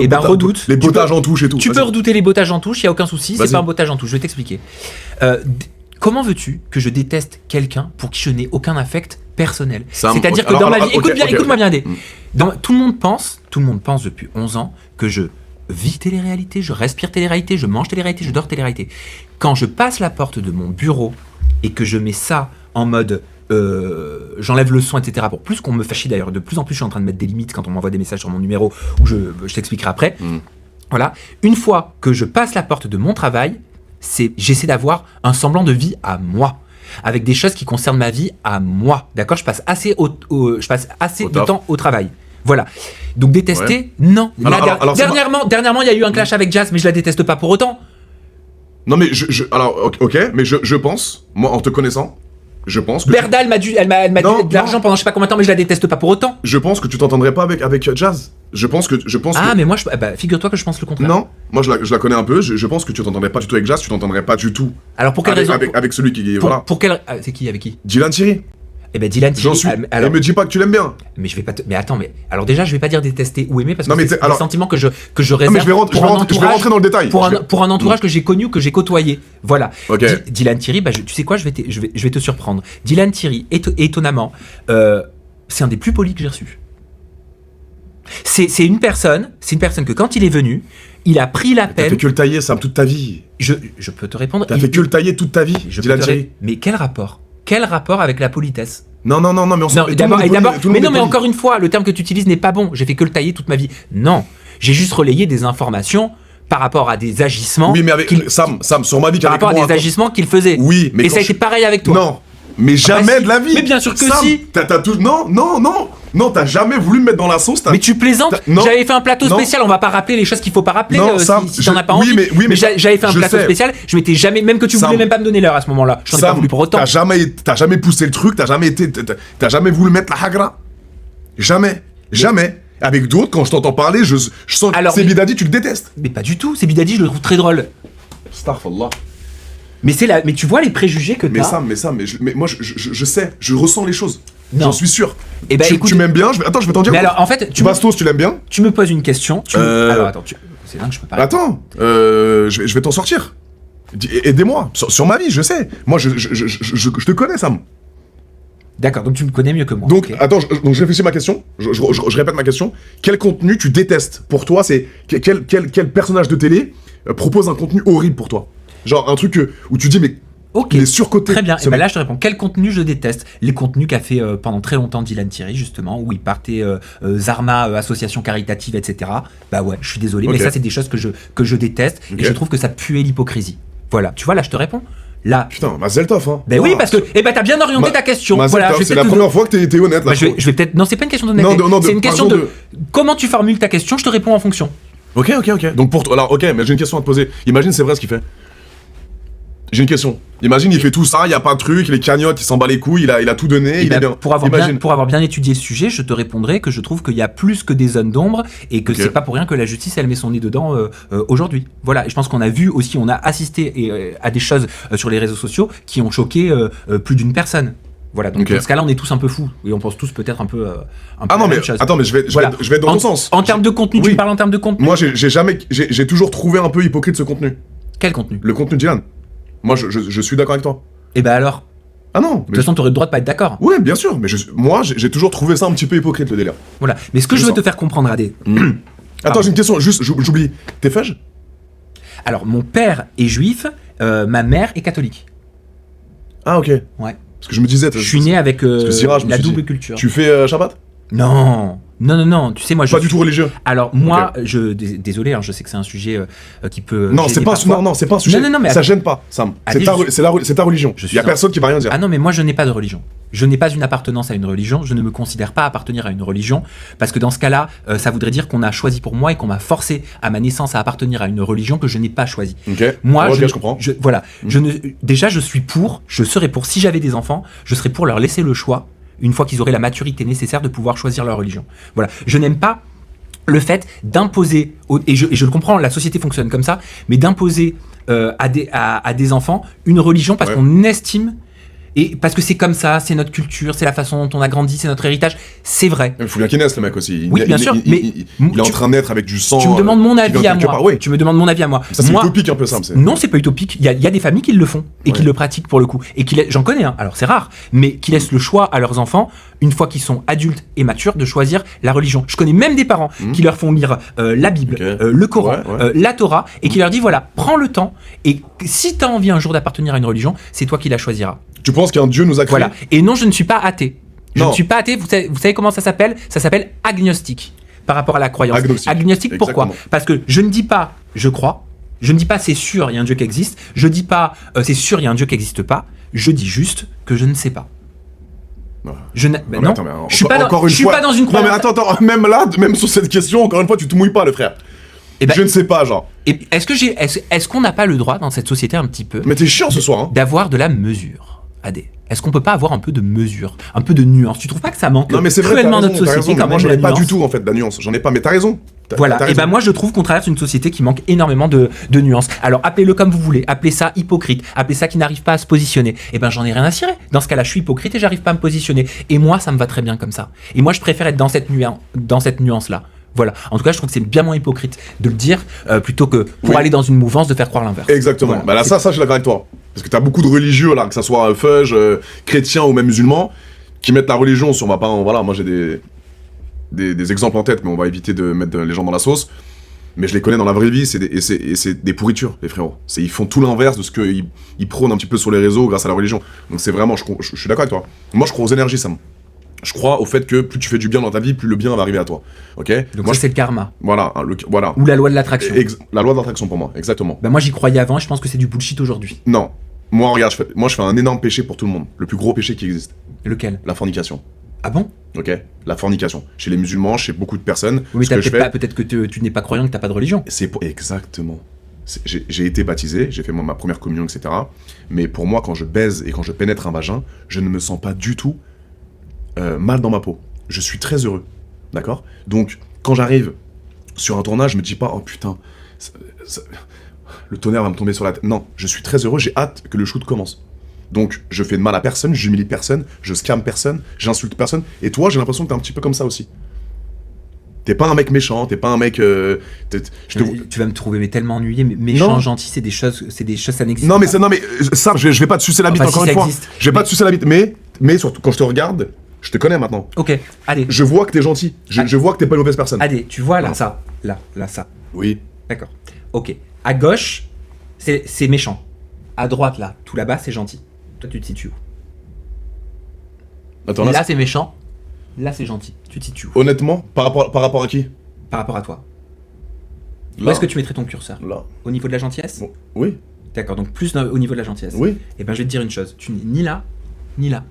Eh ben, redoute. Les Tu bottages peux- en touche et tout. Tu peux Vas-y. redouter les bottages en touche, il y a aucun souci, c'est Vas-y. pas un bottage en touche, je vais t'expliquer. Comment veux-tu que je déteste quelqu'un pour qui je n'ai aucun affect personnel? Sam, C'est-à-dire ok, que dans alors, ma vie, ok, ok, écoute-moi ok. bien, Dé. Tout le monde pense depuis 11 ans que je vis télé-réalité, je respire télé-réalité, je mange télé-réalité, je dors télé-réalité. Quand je passe la porte de mon bureau et que je mets ça en mode j'enlève le son, etc. Pour plus qu'on me fâche d'ailleurs, de plus en plus je suis en train de mettre des limites quand on m'envoie des messages sur mon numéro où je t'expliquerai après. Voilà, une fois que je passe la porte de mon travail, j'essaie d'avoir un semblant de vie à moi, avec des choses qui concernent ma vie à moi. D'accord, je passe assez de taf. temps au travail. Voilà. Donc détester, non. Alors, Dernièrement, il y a eu un clash avec Jazz, mais je la déteste pas pour autant. Non mais alors ok, mais je pense, moi en te connaissant, je pense que Berda, elle m'a dû Non, de l'argent non. pendant je sais pas combien de temps, mais je la déteste pas pour autant. je pense que tu t'entendrais pas avec Jazz. Je pense que Mais moi, figure-toi que je pense le contraire. non, moi je la connais un peu. Je pense que tu t'entendrais pas du tout avec Jazz. Tu t'entendrais pas du tout Alors pour quelle raison avec celui qui pour, voilà. pour quelle c'est qui avec qui? Dylan Thierry. Eh ben Dylan J'en Thierry. suis. Alors, Et me dis pas que tu l'aimes bien. mais je vais pas mais attends, mais alors déjà je vais pas dire détester ou aimer parce que Non, mais c'est t'es- alors- des sentiments que je Non réserve mais je vais rentrer dans le détail. pour un entourage que j'ai connu, que j'ai côtoyé. Voilà. Ok. Dylan Thierry, tu sais quoi, je vais te surprendre. Dylan Thierry, étonnamment, c'est un des plus polis que j'ai reçus. C'est une personne que quand il est venu, il a pris la T'as peine. fait que le tailler, Sam, toute ta vie. Je peux te répondre. T'as fait que le tailler toute ta vie, Je peux Dylan te Thierry. Mais quel rapport? Quel rapport avec la politesse? Non, mais on Non, tout le monde est d'abord, poli, tout le mais monde non, est mais poli. encore une fois, le terme que tu utilises n'est pas bon. J'ai fait que le tailler toute ma vie. Non, j'ai juste relayé des informations par rapport à des agissements. Oui, mais avec Sam, sur ma vie, par rapport à des agissements qu'il faisait. Oui, mais et quand ça a été pareil avec toi. Non, mais jamais si. de la vie. Mais bien sûr que Sam, si. T'as tout. Non, t'as jamais voulu me mettre dans la sauce. Mais tu plaisantes. Non. J'avais fait un plateau Non. spécial. On va pas rappeler les choses qu'il faut pas rappeler. Non, Sam, si t'en as pas oui, envie. mais j'avais fait un je plateau sais. spécial. Je m'étais jamais, même que tu Sam. voulais même pas me donner l'heure à ce moment-là. Je t'en ai pas Sam, voulu pour autant. t'as jamais poussé le truc, t'as jamais voulu mettre la hagra. Jamais. Avec d'autres, quand je t'entends parler, je sens que Alors, c'est mais- Bidadi, tu le détestes. Mais pas du tout. C'est Bidadi, je le trouve très drôle. Astaghfirullah. Mais tu vois les préjugés que Mais t'as. mais moi je sais, je ressens les choses. Non. J'en suis sûr. Eh ben, tu écoute- m'aimes bien, je vais t'en dire. Mais alors, en fait, Bastos, tu l'aimes bien? tu me poses une question. Alors attends, c'est là que je peux pas. Attends, je vais t'en sortir. Aidez-moi, sur ma vie, je sais. Moi, je te connais, Sam. D'accord, donc tu me connais mieux que moi. Donc, ok. attends, je réfléchis à ma question. Je répète ma question. Quel contenu tu détestes? Pour toi, c'est quel personnage de télé propose un contenu horrible pour toi? Genre un truc où tu dis, mais Ok. il est surcoté. Très bien. ce Et ben mec. là, je te réponds. Quel contenu je déteste? Les contenus qu'a fait pendant très longtemps Dylan Thierry, justement, où il partait Zarma, association caritative, etc. Bah ouais, je suis désolé, mais Ok. ça, c'est des choses que je déteste Ok. et je trouve que ça puait l'hypocrisie. Voilà. Tu vois, là, je te réponds. Là. Putain, Mazel Tov, hein. Ben oui, parce que t'as bien orienté ta question. Mazel Voilà, Tov, je vais c'est la peut-être te- première fois que t'es honnête, là. Bah, je vais peut-être. Non, c'est pas une question d'honnêteté. Non, c'est une question pardon, de comment tu formules ta question. Je te réponds en fonction. Ok. Donc pour toi, alors ok, mais j'ai une question à te poser. Imagine c'est vrai ce qu'il fait. J'ai une question. Imagine il fait tout ça, il y a pas de truc, il est cagnotte, il s'en bat les couilles, il a tout donné, Eh il ben, est bien. pour avoir Imagine. bien étudié ce sujet, je te répondrai que je trouve qu'il y a plus que des zones d'ombre et que Ok. c'est pas pour rien que la justice elle met son nez dedans aujourd'hui. Voilà, et je pense qu'on a vu aussi, on a assisté à des choses sur les réseaux sociaux qui ont choqué plus d'une personne. Voilà, donc Ok. dans ce cas-là, on est tous un peu fous et on pense tous peut-être un peu Ah à non la mais même chose. attends mais je vais être dans ton sens. En termes de contenu, tu Oui. me parles en termes de contenu. Moi j'ai toujours trouvé un peu hypocrite ce contenu. Quel contenu? Le contenu de Dylan. Moi je suis d'accord avec toi. Et ben alors, Ah non. de toute façon, t'aurais le droit de pas être d'accord. Ouais bien sûr, mais moi j'ai toujours trouvé ça un petit peu hypocrite le délire. Voilà. Mais ce que Je je veux sens. te faire comprendre, Adé. Attends j'ai une question, juste j'oublie. T'es fège? Alors, mon père est juif, ma mère est catholique. Ah ok. Ouais. Parce que je me disais. Je suis né avec que Syrah, je me la suis double dit, culture. Tu fais Shabbat? Non, Non, tu sais, moi, Pas du tout religieux. Alors, moi, désolé, hein, je sais que c'est un sujet qui peut. Non, c'est gêner pas, parfois. non, c'est pas un sujet. Non, mais ça gêne pas, Sam. Allez, C'est ta religion. je Il y a suis personne qui va rien dire. Ah non, mais moi, je n'ai pas de religion. Je n'ai pas une appartenance à une religion. Je ne me considère pas appartenir à une religion. Parce que dans ce cas-là, ça voudrait dire qu'on a choisi pour moi et qu'on m'a forcé à ma naissance à appartenir à une religion que je n'ai pas choisie. Ok. Moi, Ok, je comprends. Voilà. Déjà, je serais pour, si j'avais des enfants, je serais pour leur laisser le choix, une fois qu'ils auraient la maturité nécessaire de pouvoir choisir leur religion. Voilà. Je n'aime pas le fait d'imposer, et je le comprends, la société fonctionne comme ça, mais d'imposer à des enfants une religion parce qu'on estime, et parce que c'est comme ça, c'est notre culture, c'est la façon dont on a grandi, c'est notre héritage, c'est vrai. Il faut bien qu'il naisse, le mec aussi. Oui, bien sûr, mais il est en train de naître avec du sang. Tu me demandes mon avis à moi. Part, ouais. Tu me demandes mon avis à moi. Ça, c'est moi, utopique un peu, Sam. Non, c'est pas utopique. Il y a des familles qui le font et qui le pratiquent pour le coup. Et j'en connais, hein. Alors c'est rare, mais qui laissent le choix à leurs enfants, une fois qu'ils sont adultes et matures, de choisir la religion. Je connais même des parents qui leur font lire la Bible, le Coran, la Torah, et qui leur dit voilà, prends le temps, et si tu as envie un jour d'appartenir à une religion, c'est toi qui la choisiras. Tu penses qu'un Dieu nous a créé? Voilà. Et non, je ne suis pas athée. Je ne suis pas athée. Vous savez comment ça s'appelle? Ça s'appelle agnostique par rapport à la croyance. Agnostique pourquoi? Parce que je ne dis pas je crois. Je ne dis pas c'est sûr, il y a un Dieu qui existe. Je dis pas c'est sûr, il y a un Dieu qui n'existe pas. Je dis juste que je ne sais pas. Je ne suis pas dans une croyance. Non mais attends, même là, même sur cette question, encore une fois, tu te mouilles pas, le frère. Je ne sais pas, genre. Et est-ce qu'on n'a pas le droit dans cette société un petit peu? Mais t'es chiant ce soir, hein. D'avoir de la mesure. Adé. Est-ce qu'on peut pas avoir un peu de mesure, un peu de nuance? Tu trouves pas que ça manque cruellement notre société quand moi j'en ai pas du tout en fait de la nuance, j'en ai pas, mais t'as raison. Voilà, et ben moi je trouve qu'on traverse une société qui manque énormément de nuances. Alors appelez-le comme vous voulez, appelez ça hypocrite, appelez ça qui n'arrive pas à se positionner. Et ben j'en ai rien à cirer. Dans ce cas-là, je suis hypocrite et j'arrive pas à me positionner. Et moi ça me va très bien comme ça. Et moi je préfère être dans cette nuance-là. Voilà. En tout cas, je trouve que c'est bien moins hypocrite de le dire plutôt que pour aller dans une mouvance de faire croire l'inverse. Exactement. Voilà. Bah là, ça, je suis d'accord avec toi. Parce que t'as beaucoup de religieux, là, que ça soit feuge, chrétiens ou même musulmans, qui mettent la religion sur ma part. Voilà, moi j'ai des exemples en tête, mais on va éviter de mettre les gens dans la sauce. Mais je les connais dans la vraie vie, c'est des pourritures, les frérots. Ils font tout l'inverse de ce qu'ils prônent un petit peu sur les réseaux grâce à la religion. Donc c'est vraiment, je suis d'accord avec toi. Moi, je crois aux énergies, Sam. Je crois au fait que plus tu fais du bien dans ta vie, plus le bien va arriver à toi. Ok? Donc moi, c'est le karma. Voilà, voilà. Ou la loi de l'attraction. La loi de l'attraction pour moi, exactement. Bah moi j'y croyais avant, et je pense que c'est du bullshit aujourd'hui. Non. Moi, regarde, je fais un énorme péché pour tout le monde. Le plus gros péché qui existe. Lequel? La fornication. Ah bon? Ok? La fornication. Chez les musulmans, chez beaucoup de personnes. Oui, mais peut-être que tu n'es pas croyant, que t'as pas de religion. Exactement. J'ai été baptisé, j'ai fait ma première communion, etc. Mais pour moi, quand je baise et quand je pénètre un vagin, je ne me sens pas du tout mal dans ma peau. Je suis très heureux, d'accord? Donc, quand j'arrive sur un tournage, je me dis pas, oh putain, le tonnerre va me tomber sur la tête. Non, je suis très heureux, j'ai hâte que le shoot commence. Donc, je fais de mal à personne, j'humilie personne, je scam personne, j'insulte personne. Et toi, j'ai l'impression que t'es un petit peu comme ça aussi. T'es pas un mec méchant, t'es pas un mec... Tu vas me trouver mais tellement ennuyé, mais méchant, gentil, c'est des choses, ça n'existe pas. Non mais ça, je vais pas te sucer la bite encore une fois. Je vais pas te sucer la bite, mais surtout, quand je te regarde... Je te connais maintenant. Ok, allez. Je vois que t'es gentil. Je vois que t'es pas une mauvaise personne. Allez, tu vois là, ça. Là, ça. Oui. D'accord. Ok. À gauche, c'est méchant. À droite, là, tout là-bas, c'est gentil. Toi, tu te situes où? Attends, là c'est méchant. Là, c'est gentil. Tu te situes où? Honnêtement, par rapport à qui? Par rapport à toi. Là. Où est-ce que tu mettrais ton curseur? Là. Au niveau de la gentillesse? Bon, oui. D'accord, donc plus au niveau de la gentillesse. Oui. Eh ben, je vais te dire une chose. Tu n'es ni là, ni là.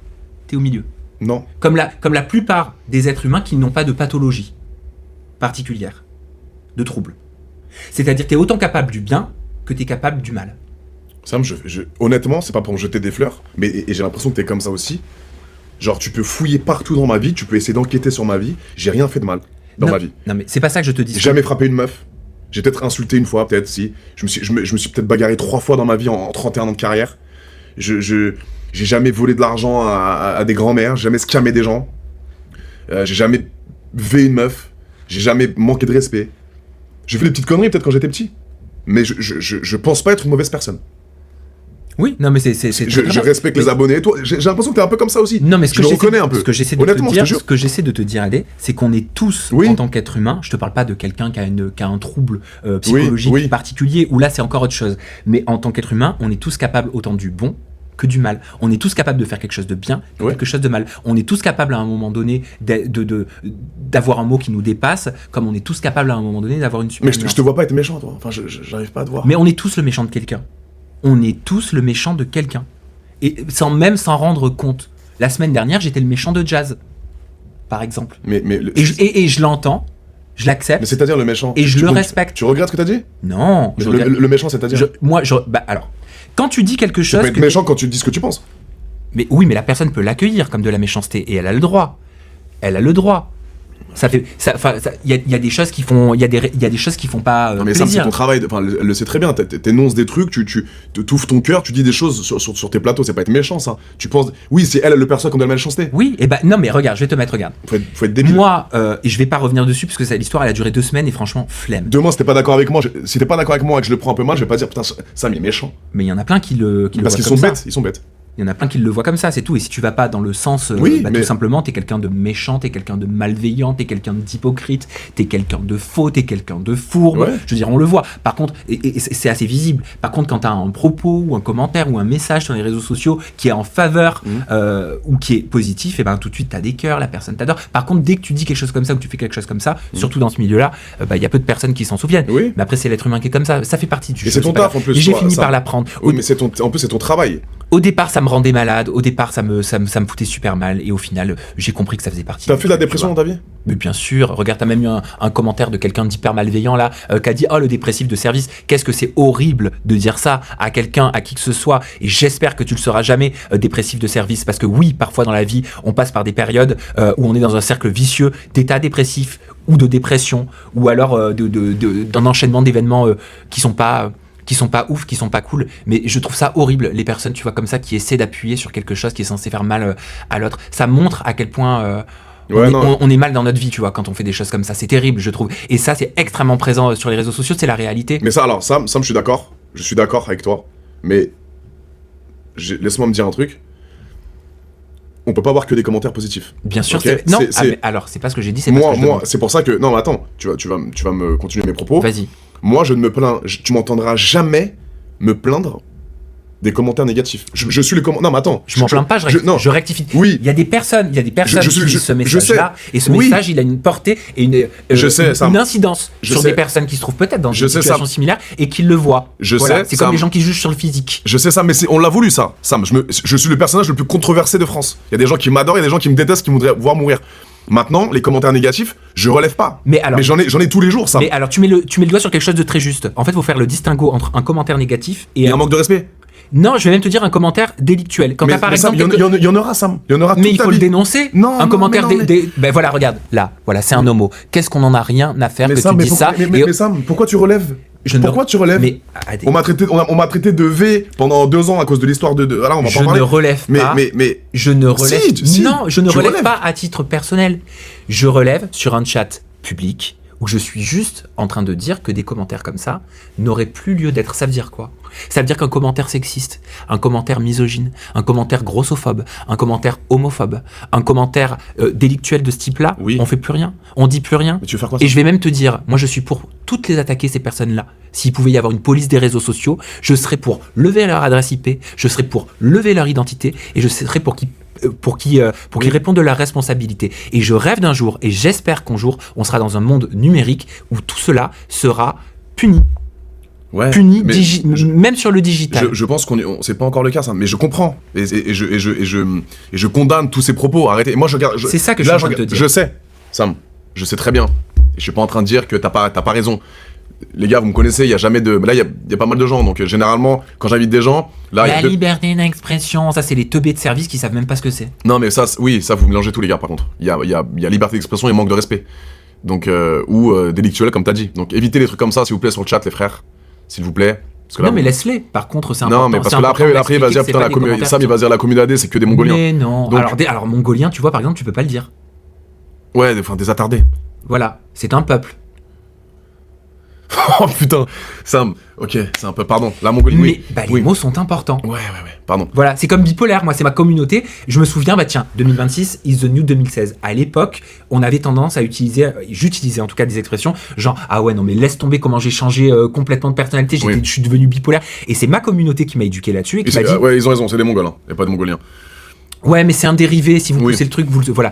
T'es au milieu. Non. Comme la plupart des êtres humains qui n'ont pas de pathologie particulière, de troubles. C'est-à-dire que tu es autant capable du bien que tu es capable du mal. Sam, honnêtement, c'est pas pour me jeter des fleurs, mais et j'ai l'impression que t'es comme ça aussi. Genre, tu peux fouiller partout dans ma vie, tu peux essayer d'enquêter sur ma vie, j'ai rien fait de mal dans ma vie. Non, mais c'est pas ça que je te dis. J'ai jamais frappé une meuf. J'ai peut-être insulté une fois, peut-être, si. Je me suis peut-être bagarré 3 fois dans ma vie en 31 ans de carrière. J'ai jamais volé de l'argent à des grands-mères, j'ai jamais scammé des gens, j'ai jamais V une meuf, j'ai jamais manqué de respect. J'ai fait des petites conneries peut-être quand j'étais petit, mais je pense pas être une mauvaise personne. Oui, non mais c'est je respecte les abonnés et toi, j'ai l'impression que t'es un peu comme ça aussi. Non mais ce que je reconnais un peu. Ce que j'essaie de te dire, Adé, c'est qu'on est tous en tant qu'être humain. Je te parle pas de quelqu'un qui a un trouble psychologique particulier, où là c'est encore autre chose. Mais en tant qu'être humain, on est tous capables autant du bon que du mal. On est tous capables de faire quelque chose de bien, quelque chose de mal. On est tous capables à un moment donné d'avoir un mot qui nous dépasse, comme on est tous capables à un moment donné d'avoir une super. Mais je te vois pas être méchant, toi. Enfin, j'arrive pas à te voir. Mais on est tous le méchant de quelqu'un. On est tous le méchant de quelqu'un. Et sans s'en rendre compte. La semaine dernière, j'étais le méchant de Jazz, par exemple. Et je l'entends, je l'accepte. Mais c'est-à-dire le méchant. Et je le respecte. Tu regrettes ce que t'as dit? Non. Le méchant, c'est-à-dire? Alors, quand tu dis quelque chose. Tu peux être méchant quand tu dis ce que tu penses. Mais oui, mais la personne peut l'accueillir comme de la méchanceté. Et elle a le droit. Elle a le droit. Il y a des choses qui font, il y a des choses qui font pas non mais plaisir. ça c'est ton travail, enfin elle le sait très bien, t'énonces des trucs, tu t'ouvres ton cœur, tu dis des choses sur tes plateaux, c'est pas être méchant ça. Tu penses, oui c'est elle le perçoit comme de la méchanceté. Oui, et non mais regarde, je vais te mettre, regarde. Faut être débile. Moi, et je vais pas revenir dessus parce que l'histoire elle a duré 2 semaines et franchement flemme. Demain si t'es pas d'accord avec moi, si t'es pas d'accord avec moi et que je le prends un peu mal, je vais pas dire putain Sam il est méchant. Mais il y en a plein qui le parce qu'ils sont bêtes, ils sont bêtes. Il y en a plein qui le voient comme ça, c'est tout. Et si tu vas pas dans le sens, tout simplement, t'es quelqu'un de méchant, t'es quelqu'un de malveillant, t'es quelqu'un d'hypocrite, t'es quelqu'un de faux, t'es quelqu'un de fourbe. Ouais. Je veux dire, on le voit. Par contre, et c'est assez visible. Par contre, quand t'as un propos ou un commentaire ou un message sur les réseaux sociaux qui est en faveur ou qui est positif, et ben tout de suite t'as des cœurs, la personne t'adore. Par contre, dès que tu dis quelque chose comme ça ou que tu fais quelque chose comme ça, surtout dans ce milieu-là, il y a peu de personnes qui s'en souviennent. Oui. Mais après, c'est l'être humain qui est comme ça. Ça fait partie du jeu. Et c'est ton taf en plus. Et j'ai fini par l'apprendre. Oui, mais en plus c'est ton travail. Au départ, ça me rendait malade. Au départ, ça me foutait super mal. Et au final, j'ai compris que ça faisait partie. T'as fait de la dépression dans ta vie? Mais bien sûr. Regarde, t'as même eu un commentaire de quelqu'un d'hyper malveillant là, qui a dit oh le dépressif de service. Qu'est-ce que c'est horrible de dire ça à quelqu'un, à qui que ce soit. Et j'espère que tu le seras jamais dépressif de service, parce que oui, parfois dans la vie, on passe par des périodes où on est dans un cercle vicieux d'état dépressif ou de dépression, ou alors d'un enchaînement d'événements qui sont pas ouf, qui sont pas cool, mais je trouve ça horrible, les personnes, tu vois, comme ça, qui essaient d'appuyer sur quelque chose qui est censé faire mal à l'autre. Ça montre à quel point on est mal dans notre vie, tu vois, quand on fait des choses comme ça. C'est terrible, je trouve. Et ça, c'est extrêmement présent sur les réseaux sociaux, c'est la réalité. Mais ça, alors, Sam, je suis d'accord. Je suis d'accord avec toi. Mais laisse-moi me dire un truc. On peut pas avoir que des commentaires positifs. Bien sûr, okay, mais alors, c'est pas ce que j'ai dit, c'est moi, c'est pour ça que... Non, mais attends, tu vas me continuer mes propos. Vas-y. Moi, je ne me plains... Tu m'entendras jamais me plaindre des commentaires négatifs. Je suis le commentaire... Non, mais attends. Je m'en plains pas, je rectifie. Oui. Il y a des personnes qui disent ce message-là, et ce message, il a une portée et une incidence sur des personnes qui se trouvent peut-être dans une situation similaire et qui le voient. C'est comme les gens qui jugent sur le physique. Je sais ça, mais on l'a voulu, ça. Sam, je suis le personnage le plus controversé de France. Il y a des gens qui m'adorent, il y a des gens qui me détestent, qui me voudraient voir mourir. Maintenant, les commentaires négatifs, je relève pas. Mais j'en ai tous les jours, ça. Mais alors, tu mets le doigt sur quelque chose de très juste. En fait, il faut faire le distinguo entre un commentaire négatif et un manque de respect. Non, je vais même te dire un commentaire délictuel. Quand par exemple, il y en aura, Sam. Il y en aura. Mais il faut le dénoncer. Non. Un commentaire. Ben voilà, regarde, là, voilà, c'est un homo. Qu'est-ce qu'on en a rien à faire que tu dis ça? Mais Sam, pourquoi tu relèves? Pourquoi tu relèves? On m'a traité de V pendant 2 ans à cause de l'histoire de. Voilà, on va pas en parler. Je ne relève pas. Mais je ne relève. Non, je ne relève pas à titre personnel. Je relève sur un chat public où je suis juste en train de dire que des commentaires comme ça n'auraient plus lieu d'être. Ça veut dire quoi? Ça veut dire qu'un commentaire sexiste, un commentaire misogyne, un commentaire grossophobe, un commentaire homophobe, un commentaire délictuel de ce type-là, on fait plus rien, on dit plus rien. Mais tu veux faire quoi, ça? Et je vais même te dire, moi je suis pour toutes les attaquer, ces personnes-là. S'il pouvait y avoir une police des réseaux sociaux, je serais pour lever leur adresse IP, je serais pour lever leur identité, et je serais pour qu'ils répondent de leur responsabilité. Et je rêve d'un jour, et j'espère qu'un jour, on sera dans un monde numérique où tout cela sera puni. Puni, même sur le digital. Je pense c'est pas encore le cas, ça, mais je comprends. Et je condamne tous ces propos. Arrêtez. Moi, c'est ça que je suis en train de te dire. Je sais, Sam, je sais très bien. Et je suis pas en train de dire que t'as pas raison. Les gars, vous me connaissez, il y a jamais de... Là, il y a pas mal de gens, donc généralement, quand j'invite des gens... Là, la liberté d'expression, ça c'est les teubés de service qui savent même pas ce que c'est. Non, mais ça, oui, ça vous mélangez tous les gars, par contre. Il y a liberté d'expression et manque de respect. Donc, ou délictuel, comme t'as dit. Donc, évitez les trucs comme ça, s'il vous plaît, sur le chat, les frères. S'il vous plaît. Parce que là, non, mais laisse-les. Par contre, c'est important. Non, mais parce que là, après il va dire, putain, Sam, il va dire la communauté, c'est que des Mongoliens. Mais non. Donc, alors, Mongolien, tu vois, par exemple, tu peux pas le dire. Ouais, des attardés. Voilà, c'est un peuple. Oh putain, Sam, ok, c'est un peu, pardon, la Mongolie, mais les mots sont importants. Ouais. Pardon. Voilà, c'est comme bipolaire, moi c'est ma communauté. Je me souviens, bah tiens, 2026 is the new 2016. À l'époque, on avait tendance à utiliser, j'utilisais en tout cas des expressions genre ah ouais non mais laisse tomber comment j'ai changé complètement de personnalité, Oui. je suis devenu bipolaire. Et c'est ma communauté qui m'a éduqué là-dessus et qui m'a dit Ouais, ils ont raison, c'est des Mongols, hein. Y a pas de Mongoliens. ouais mais c'est un dérivé, si vous Oui. poussez le truc, vous le... Voilà.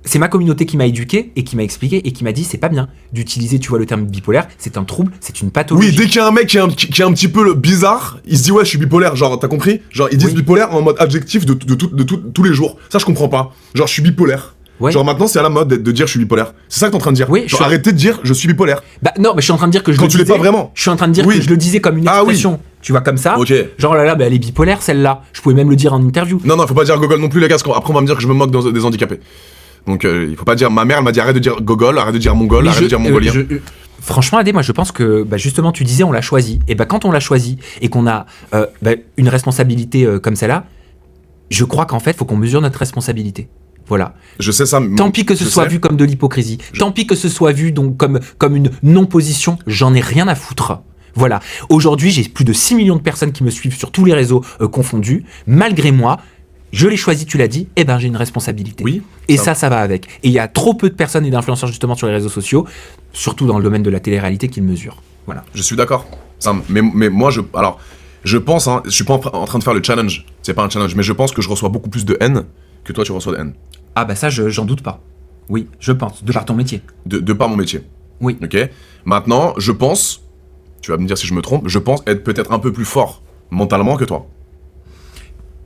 C'est ma communauté qui m'a éduqué et qui m'a expliqué et qui m'a dit c'est pas bien d'utiliser, tu vois, le terme bipolaire, c'est un trouble, c'est une pathologie. Oui, dès qu'il y a un mec qui est un petit peu bizarre, il se dit ouais, je suis bipolaire. Genre, t'as compris? Genre, ils disent Oui. bipolaire en mode adjectif de tous les jours. Ça, je comprends pas. Genre, je suis bipolaire. Ouais. Genre, maintenant, c'est à la mode de dire je suis bipolaire. C'est ça que t'es en train de dire? Oui, Genre, je suis- arrêtez de dire je suis bipolaire. Bah non, mais je suis en train de dire que je Quand le tu l'es disais. pas vraiment. Je suis en train de dire Oui. que je le disais comme une Ah oui. expression. Tu vois, comme ça. Ok. Genre là, bah, elle est bipolaire, celle-là. Je pouvais même le dire en interview. Non, faut pas dire gogol non plus, les gars, parce qu'après, on va me dire que je me moque des handicapés. Donc, il faut pas dire. Ma mère, elle m'a dit arrête de dire gogol, arrête de dire mongol, Mais arrête de dire mongolien. Franchement, Adé, moi je pense que bah, justement, tu disais on l'a choisi. Et bah quand on l'a choisi et qu'on a bah, une responsabilité comme celle-là, je crois qu'en fait, faut qu'on mesure notre responsabilité. Voilà. Je sais ça. Tant pis que ce je soit sais. vu comme de l'hypocrisie. Tant pis que ce soit vu donc comme une non-position. J'en ai rien à foutre. Voilà. Aujourd'hui, j'ai plus de 6 millions de personnes qui me suivent sur tous les réseaux confondus. Malgré moi, je l'ai choisi, tu l'as dit, eh ben j'ai une responsabilité. Oui. Et ça va avec. Et il y a trop peu de personnes et d'influenceurs justement sur les réseaux sociaux, surtout dans le domaine de la télé-réalité, qui le mesurent. Voilà. Je suis d'accord. Sam, mais moi, je pense, hein, je suis pas en train de faire le challenge. C'est pas un challenge, mais je pense que je reçois beaucoup plus de haine que toi, tu reçois de haine. Ah bah ça, j'en doute pas. Oui, je pense, de par ton métier. De par mon métier. Oui. Ok. Maintenant, je pense, tu vas me dire si je me trompe, je pense être peut-être un peu plus fort mentalement que toi.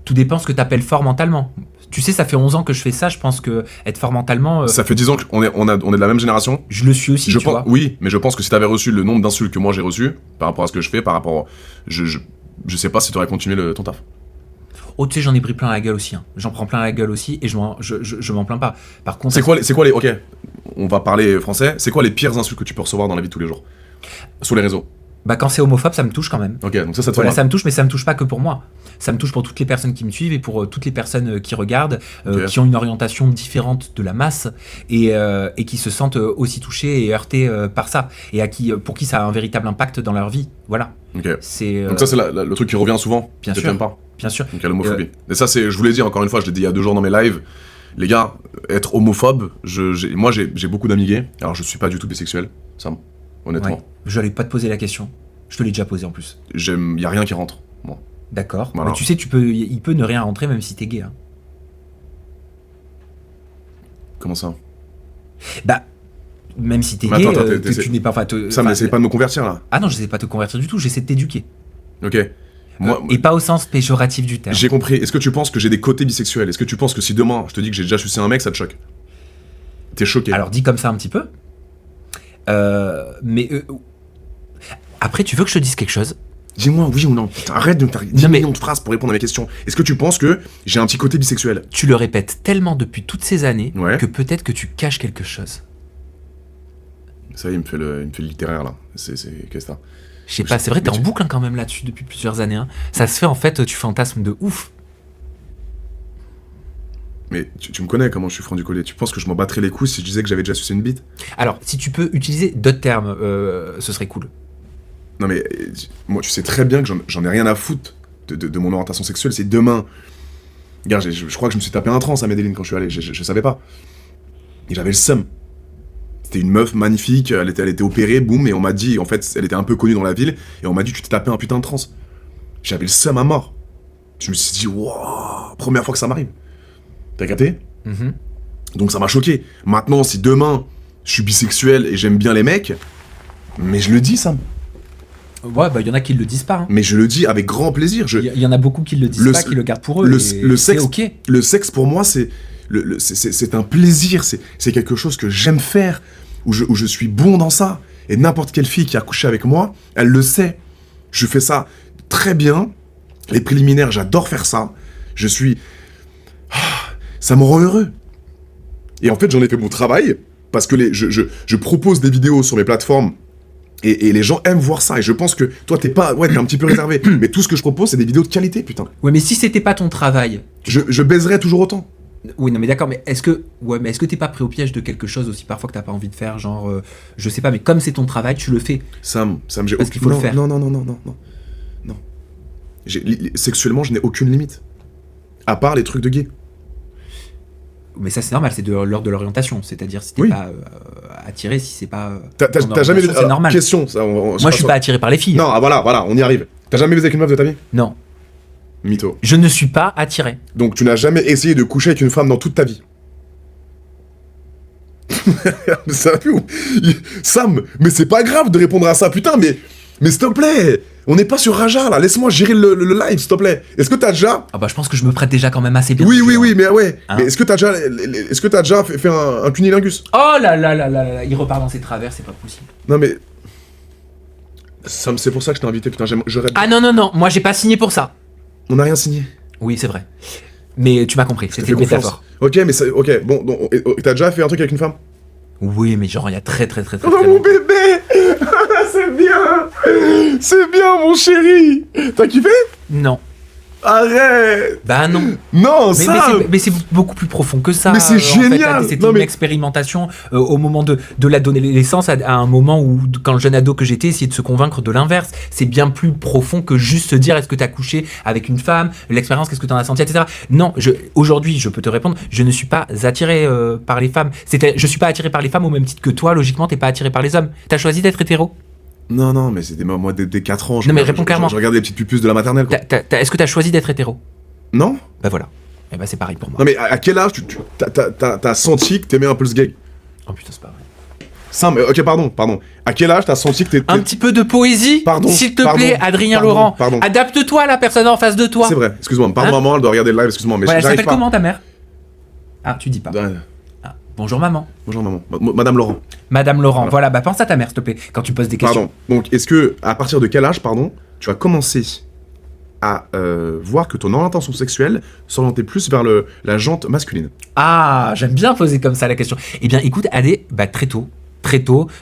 Tout dépend ce que tu appelles fort mentalement. Tu sais, ça fait 11 ans que je fais ça, je pense que être fort mentalement, Ça fait 10 ans qu'on est de la même génération. je le suis aussi, Je tu pense, vois. oui, mais je pense que si t'avais reçu le nombre d'insultes que moi j'ai reçu par rapport à ce que je fais, par rapport, je sais pas si t'aurais continué ton taf. Oh, tu sais, j'en ai pris plein la gueule aussi. Hein. J'en prends plein la gueule aussi et je m'en plains pas. Par contre, C'est quoi les, ok, on va parler français. C'est quoi les pires insultes que tu peux recevoir dans la vie de tous les jours, sur les réseaux? bah quand c'est homophobe, ça me touche quand même. Ok, donc ça te fait Voilà, mal. ça me touche, mais ça me touche pas que pour moi. Ça me touche pour toutes les personnes qui me suivent et pour toutes les personnes qui regardent, Ok. qui ont une orientation différente de la masse et qui se sentent aussi touchés et heurtés par ça. Et pour qui ça a un véritable impact dans leur vie. Voilà. Ok. C'est Donc ça c'est le truc qui revient souvent. bien que sûr. t'aimes pas. bien sûr. Donc il y a l'homophobie. Et ça c'est, je vous l'ai dit encore une fois, je l'ai dit il y a 2 jours dans mes lives. Les gars, être homophobe, moi j'ai beaucoup d'amis gays. Alors je suis pas du tout bisexuel, Sam, honnêtement. Ouais. Je n'allais pas te poser la question. Je te l'ai déjà posé en plus. Il y a rien qui rentre. Moi. D'accord. Voilà. Mais tu sais, il peut ne rien rentrer même si t'es gay. Hein. Comment ça? Bah, même si t'es Mais gay, attends, que tu n'es pas. Sam, n'essaie pas de me convertir là. Ah non, je sais pas te convertir du tout. J'essaie de t'éduquer. Ok. Moi, Et pas au sens péjoratif du terme. j'ai compris. Est-ce que tu penses que j'ai des côtés bisexuels? Est-ce que tu penses que si demain je te dis que j'ai déjà sucé un mec, ça te choque? T'es choqué? Alors dis comme ça un petit peu. Mais après, tu veux que je te dise quelque chose? Dis-moi oui ou non. Putain, arrête de me faire 10 Non, mais- millions de phrases pour répondre à mes questions. Est-ce que tu penses que j'ai un petit côté bisexuel? Tu le répètes tellement depuis toutes ces années Ouais. que peut-être que tu caches quelque chose. Ça y est, il me fait le littéraire là. Qu'est-ce que c'est ça? Je sais pas, c'est vrai, t'es Mais en boucle hein, quand même là-dessus depuis plusieurs années. Hein. Ça se fait en fait, tu fantasmes de ouf. Mais tu me connais comment je suis franc du collier. Tu penses que je m'en battrais les couilles si je disais que j'avais déjà sucé une bite? Alors, si tu peux utiliser d'autres termes, ce serait cool. Non mais moi tu sais très bien que j'en ai rien à foutre de mon orientation sexuelle. C'est demain. Regarde, je crois que je me suis tapé un trans à Medellin quand je suis allé. Je savais pas. Et j'avais le seum. C'était une meuf magnifique, elle était opérée, boum, et on m'a dit, en fait, elle était un peu connue dans la ville, et on m'a dit, tu t'es tapé un putain de trans. J'avais le seum à mort. Je me suis dit, waouh, première fois que ça m'arrive. T'as capté? Mhm. Donc ça m'a choqué. Maintenant, si demain, je suis bisexuel et j'aime bien les mecs, mais je le dis, Sam. Ouais, bah il y en a qui le disent pas. Hein. Mais je le dis avec grand plaisir. Il y en a beaucoup qui le disent Le- pas, qui le gardent pour eux. le et sexe- c'est ok. Le sexe, pour moi, c'est un plaisir, c'est quelque chose que j'aime faire, où je suis bon dans ça. Et n'importe quelle fille qui a couché avec moi, elle le sait. Je fais ça très bien. Les préliminaires, j'adore faire ça. Je suis... ça me rend heureux. Et en fait, j'en ai fait mon travail, parce que je propose des vidéos sur mes plateformes, et les gens aiment voir ça. Et je pense que toi, t'es un petit peu réservé. Mais tout ce que je propose, c'est des vidéos de qualité, putain. Ouais, mais si c'était pas ton travail. Je baiserais toujours autant. Oui, non, mais d'accord, mais est-ce que t'es pas pris au piège de quelque chose aussi parfois que t'as pas envie de faire, genre, je sais pas, mais comme c'est ton travail, tu le fais. Sam, j'ai Parce qu'il faut le non, faire. Non. Sexuellement, je n'ai aucune limite. À part les trucs de gay. Mais ça, c'est normal, c'est de l'ordre de l'orientation. C'est-à-dire, si t'es Oui. pas attiré, si c'est pas. T'as ton jamais... orientation, c'est normal. Question, ça, Moi, je suis pas attiré par les filles. Non, voilà, on y arrive. T'as jamais baisé avec une meuf de ta vie? Non. Mytho. Je ne suis pas attiré. Donc tu n'as jamais essayé de coucher avec une femme dans toute ta vie? Sam, mais c'est pas grave de répondre à ça, putain, mais s'il te plaît, on n'est pas sur Raja là, laisse-moi gérer le live, s'il te plaît. Est-ce que t'as déjà... Ah bah, je pense que je me prête déjà quand même assez bien. Oui, mais ouais. Hein? Mais est-ce que t'as déjà fait un cunilingus? Oh là là là là là, il repart dans ses travers, c'est pas possible. Non mais... Sam, c'est pour ça que je t'ai invité, putain, j'aurais... Ah non, moi j'ai pas signé pour ça. On n'a rien signé. Oui, c'est vrai. Mais tu m'as compris, Je te c'était fais une confiance. métaphore. Ok, mais ok, bon, t'as déjà fait un truc avec une femme? Oui, mais genre il y a très Oh longtemps. mon bébé. C'est bien mon chéri. T'as kiffé? Non. Arrête. Bah non. Non, Mais ça. mais c'est beaucoup plus profond que ça. Mais c'est En fait, génial. C'était Non, une mais- expérimentation au moment de l'adolescence, à un moment où, quand le jeune ado que j'étais, essayait de se convaincre de l'inverse. C'est bien plus profond que juste se dire est-ce que t'as couché avec une femme, l'expérience, qu'est-ce que t'en as senti, etc. Non, aujourd'hui, je peux te répondre, je ne suis pas attiré par les femmes. Je suis pas attiré par les femmes au même titre que toi, logiquement, t'es pas attiré par les hommes. T'as choisi d'être hétéro? Non, mais c'était moi dès 4 ans. Non, mais réponds clairement. Je regardais les petites pupus de la maternelle, quoi. Est-ce que t'as choisi d'être hétéro? Non? Bah voilà. Et bah c'est pareil pour moi. Non, mais à quel âge t'as senti que t'aimais un peu ce gay? Oh putain, c'est pas vrai. Sam, ok, pardon. À quel âge t'as senti que t'étais... Un petit peu de poésie, Pardon, s'il te pardon, plaît, Adrien pardon, Laurent. pardon. Adapte-toi à la personne en face de toi. C'est vrai, excuse-moi. Pardon, Hein? maman, elle doit regarder le live, excuse-moi, mais Voilà, elle j'arrive s'appelle pas. comment ta mère? Ah, tu dis pas. Ouais. Ah, bonjour maman. Bonjour, maman. Madame Laurent. Madame Laurent, Voilà. voilà, bah pense à ta mère, s'il te plaît, quand tu poses des questions. Pardon. Donc, est-ce que, à partir de quel âge, tu as commencé à voir que ton orientation sexuelle s'orientait plus vers la jante masculine? Ah, j'aime bien poser comme ça la question. Eh bien, écoute, Adé, bah très tôt.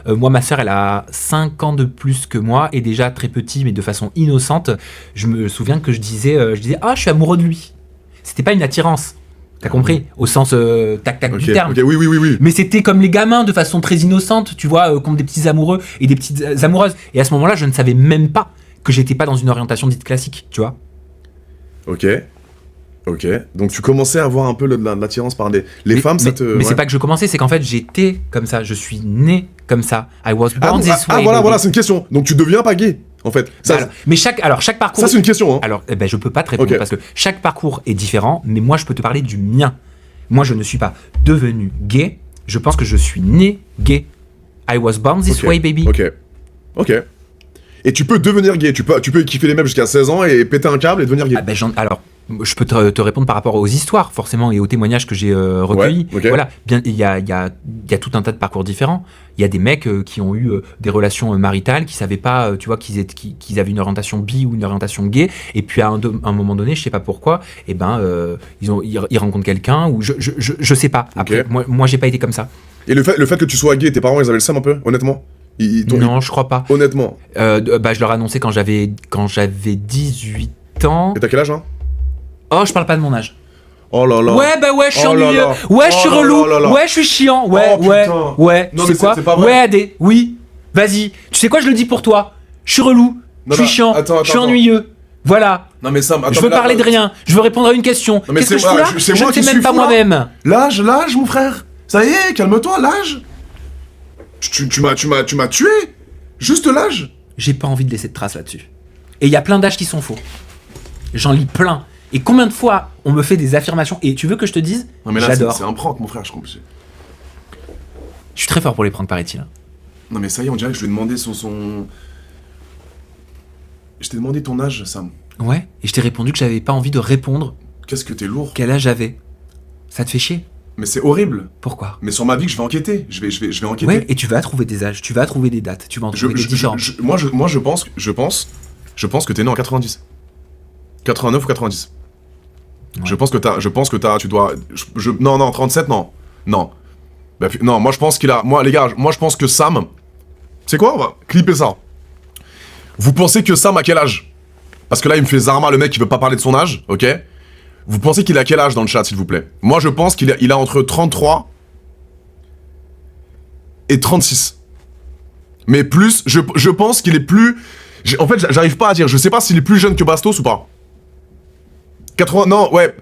Moi, ma sœur, elle a 5 ans de plus que moi, et déjà très petit, mais de façon innocente, je me souviens que je disais, ah, je suis amoureux de lui. C'était pas une attirance, t'as compris? Au sens tac-tac du terme. Ok, oui. Mais c'était comme les gamins, de façon très innocente, tu vois, comme des petits amoureux et des petites amoureuses. Et à ce moment-là, je ne savais même pas que j'étais pas dans une orientation dite classique, tu vois. Ok. Donc, tu commençais à avoir un peu de l'attirance par les femmes, ça te... Mais ouais. c'est pas que je commençais, c'est qu'en fait, j'étais comme ça. Je suis né comme ça. I was born this way. Voilà, baby. c'est une question. Donc, tu deviens pas gay, en fait. Ça, Mais chaque parcours. ça c'est une question, hein. Alors, je peux pas te répondre Ok. parce que chaque parcours est différent, mais moi, je peux te parler du mien. Moi, je ne suis pas devenu gay. Je pense que je suis né gay. I was born this Ok. way, baby. Ok. Et tu peux devenir gay. Tu peux kiffer les meufs jusqu'à 16 ans et péter un câble et devenir gay. Alors, je peux te répondre par rapport aux histoires, forcément, et aux témoignages que j'ai recueillis. Ouais, ok. Voilà, bien, il y a tout un tas de parcours différents. Il y a des mecs qui ont eu des relations maritales, qui savaient pas, tu vois, qu'ils avaient une orientation bi ou une orientation gay, et puis à un moment donné, je sais pas pourquoi, et ils rencontrent quelqu'un, ou je sais pas. Après, Ok. moi, j'ai pas été comme ça. Et le fait que tu sois gay, tes parents, ils avaient le seum un peu, honnêtement? Non, je crois pas. Honnêtement. Je leur ai annoncé quand j'avais 18 ans. Et t'as quel âge, hein? Oh, je parle pas de mon âge. Oh là là. Ouais, je suis Oh là ennuyeux. là. Ouais, je suis Oh là relou. là là. Ouais, je suis chiant. Ouais, Oh, ouais. putain. Ouais. Non, Tu mais sais quoi? c'est pas vrai. Ouais, Adé. Oui. Vas-y. Tu sais quoi, je le dis pour toi. Je suis relou. Non, Je suis non, chiant. attends, Je suis attends. ennuyeux. Voilà. Non, mais Sam, attends. Je veux mais là, parler de rien. Je veux répondre à une question. Non, mais Qu'est-ce que je c'est fous moi- là? c'est Je moi ne sais qui même suis pas fou, là. moi-même. L'âge, mon frère. Ça y est, calme-toi, l'âge. Tu m'as tué. Juste l'âge. J'ai pas envie de laisser de traces là-dessus. Et il y a plein d'âges qui sont faux. J'en lis plein. Et combien de fois on me fait des affirmations? Et tu veux que je te dise? Non, mais là, J'adore. c'est un prank, mon frère, je comprends. Je suis très fort pour les pranks, paraît-il. Non, mais ça y est, on dirait que je lui ai demandé son... Je t'ai demandé ton âge, Sam. Ouais. Et je t'ai répondu que j'avais pas envie de répondre Qu'est-ce que t'es lourd. quel âge j'avais. Ça te fait chier? Mais c'est horrible. Pourquoi? Mais sur ma vie, que je vais enquêter. Je vais enquêter. Ouais, et tu vas trouver des âges, tu vas trouver des dates, tu vas en trouver des différents. Moi, je pense que t'es né en 90. 89 ou 90. Ouais. Je pense que tu dois... Non, 37, non. Non. Bah, non, moi, je pense qu'il a... Moi, les gars, moi, je pense que Sam... C'est quoi? On va clipper ça. Vous pensez que Sam a quel âge? Parce que là, il me fait Zarma, le mec qui veut pas parler de son âge, ok? Vous pensez qu'il a quel âge dans le chat, s'il vous plaît? Moi, je pense qu'il a entre 33 et 36. Mais plus, je pense qu'il est plus... En fait, j'arrive pas à dire. Je sais pas s'il est plus jeune que Bastos ou pas. 80, non, ouais.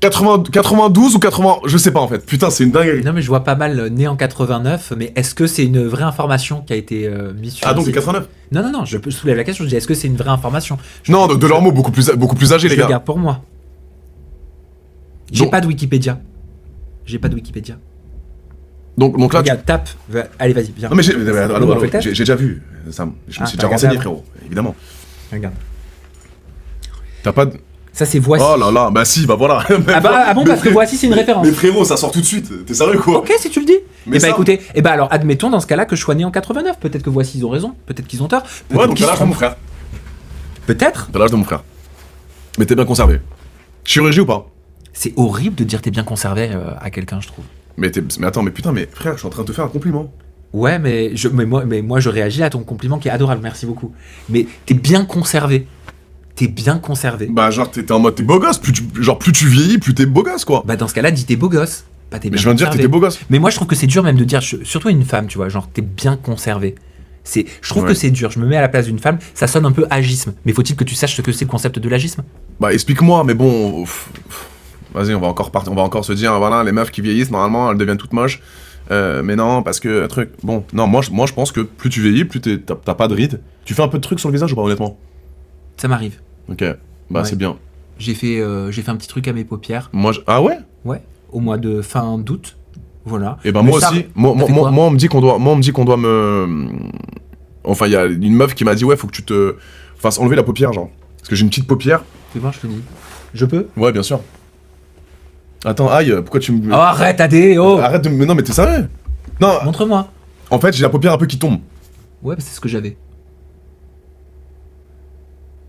92 ou 80, je sais pas en fait. Putain, c'est une dinguerie. Non mais je vois pas mal né en 89, mais est-ce que c'est une vraie information qui a été mise sur Ah un donc site? 89? Non, je soulève la question, je dis est-ce que c'est une vraie information? Non, de leurs mots beaucoup plus âgés, Je les le gars. garde pour moi. J'ai Donc- pas de Wikipédia. J'ai pas de Wikipédia. Donc là, Regarde, tape. Allez, vas-y, viens. non mais On fait le test. j'ai déjà vu, Sam. Je me Ah, suis t'as déjà renseigné, regardé frérot. Évidemment. Regarde. T'as pas de... Ça, c'est Voici. Oh là là, bah si, bah voilà. Ah bon, parce que Voici, c'est une référence. Mais frérot, ça sort tout de suite. T'es sérieux quoi? Ok, si tu le dis. Mais Et bah ça- écoutez, et bah alors admettons dans ce cas-là que je sois né en 89. Peut-être que Voici ils ont raison, peut-être qu'ils ont tort. Peut-être Ouais, donc qu'ils t'as se l'âge de mon trompent. frère. Peut-être. T'as l'âge de mon frère. Mais t'es bien conservé. Chirurgie ou pas? C'est horrible de dire t'es bien conservé à quelqu'un, je trouve. Mais attends, mais putain, mais frère, je suis en train de te faire un compliment. Ouais, mais moi je réagis à ton compliment qui est adorable, merci beaucoup. Mais t'es bien conservé. T'es bien conservé. Bah genre t'es en mode t'es beau gosse, plus tu vieillis, plus t'es beau gosse quoi. Bah dans ce cas-là, dis t'es beau gosse. Pas t'es Mais bien je viens de dire que conservé. t'étais beau gosse. Mais moi je trouve que c'est dur même de dire, surtout une femme, tu vois, genre t'es bien conservé. Je trouve Ouais. que c'est dur, je me mets à la place d'une femme, ça sonne un peu agisme. Mais faut-il que tu saches ce que c'est le concept de l'agisme? Bah explique-moi, mais bon, vas-y, on va encore se dire, voilà, les meufs qui vieillissent, normalement, elles deviennent toutes moches. Mais non, parce que truc. Bon, non, moi je pense que plus tu vieillis, plus t'as pas de rides. Tu fais un peu de trucs sur le visage ou pas, honnêtement? Ça m'arrive. Ok, bah Ouais. c'est bien. J'ai fait un petit truc à mes paupières, Ah ouais? ouais, au mois de fin d'août. Voilà. Et ben Mais moi ça- aussi, t'as fait quoi? moi on me dit qu'on doit me. Enfin, il y a une meuf qui m'a dit, ouais, faut que tu te fasses enlever la paupière, genre. Parce que j'ai une petite paupière. Fais voir, je te dis. Je peux? Ouais, bien sûr. Attends, aïe, pourquoi tu me. Oh, arrête, Adé, oh! Arrête de me. Non, mais t'es sérieux? Non, Montre-moi. en fait, j'ai la paupière un peu qui tombe. Ouais, bah, c'est ce que j'avais.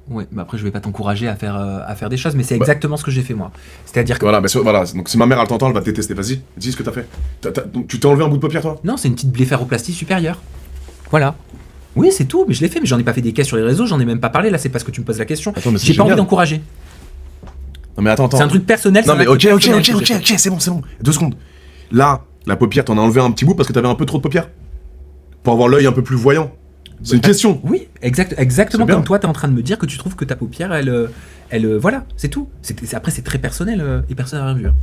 Ouais, mais après je vais pas t'encourager à faire des choses, mais c'est Bah. exactement ce que j'ai fait moi. C'est-à-dire que Voilà, voilà. Donc si ma mère elle t'entend, elle va te détester. Vas-y, dis ce que t'as fait. Donc, tu t'es enlevé un bout de paupière, toi? non, c'est une petite blépharoplastie supérieure. Voilà. Oui, c'est tout, mais je l'ai fait, mais j'en ai pas fait des caisses sur les réseaux, j'en ai même pas parlé, là c'est parce que tu me poses la question. Attends, mais c'est J'ai pas envie génial. d'encourager. Non, mais attends. C'est un truc personnel. Non, c'est mais un ok, truc personnel que j'ai fait. c'est bon. 2 secondes. Là, la paupière, t'en as enlevé un petit bout parce que t'avais un peu trop de paupière. Pour avoir l'œil un peu plus voyant. C'est une question. Oui, exactement C'est bien. comme toi, t'es en train de me dire que tu trouves que ta paupière, elle voilà, c'est tout. Après, c'est très personnel et personne n'a rien vu. Hein.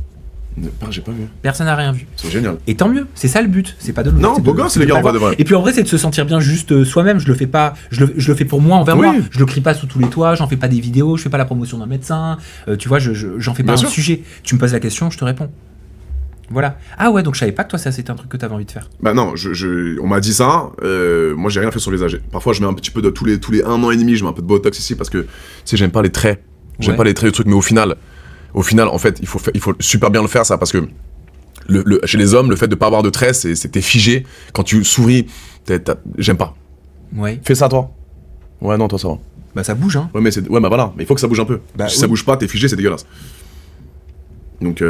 J'ai pas vu. Personne n'a rien vu. C'est génial. Et tant mieux, c'est ça le but. C'est pas de Non, c'est beau de- gosse, c'est les de gars, pas en vrai, le voir. de vrai. Et puis en vrai, c'est de se sentir bien juste soi-même. Je le fais pas, je le fais pour moi envers Oui. moi. Je le crie pas sous tous les toits. J'en fais pas des vidéos. Je fais pas la promotion d'un médecin. Tu vois, j'en fais pas Bien un sûr. sujet. Tu me poses la question, je te réponds. Voilà. Ah ouais, donc je savais pas que toi, ça c'était un truc que t'avais envie de faire. Bah non, on m'a dit ça. Moi, j'ai rien fait sur le visage. Parfois, je mets un petit peu de tous les 1 an et demi, je mets un peu de botox ici parce que tu sais, j'aime pas les traits. J'aime Ouais. pas les traits du truc, mais au final, en fait, il faut super bien le faire ça parce que chez les hommes, le fait de pas avoir de traits, t'es figé. Quand tu souris, j'aime pas. Ouais. Fais ça, toi. Ouais, non, toi, ça va. Bah ça bouge, hein. Ouais, bah voilà. Mais il faut que ça bouge un peu. Bah, si oui. ça bouge pas, t'es figé, c'est dégueulasse. Donc,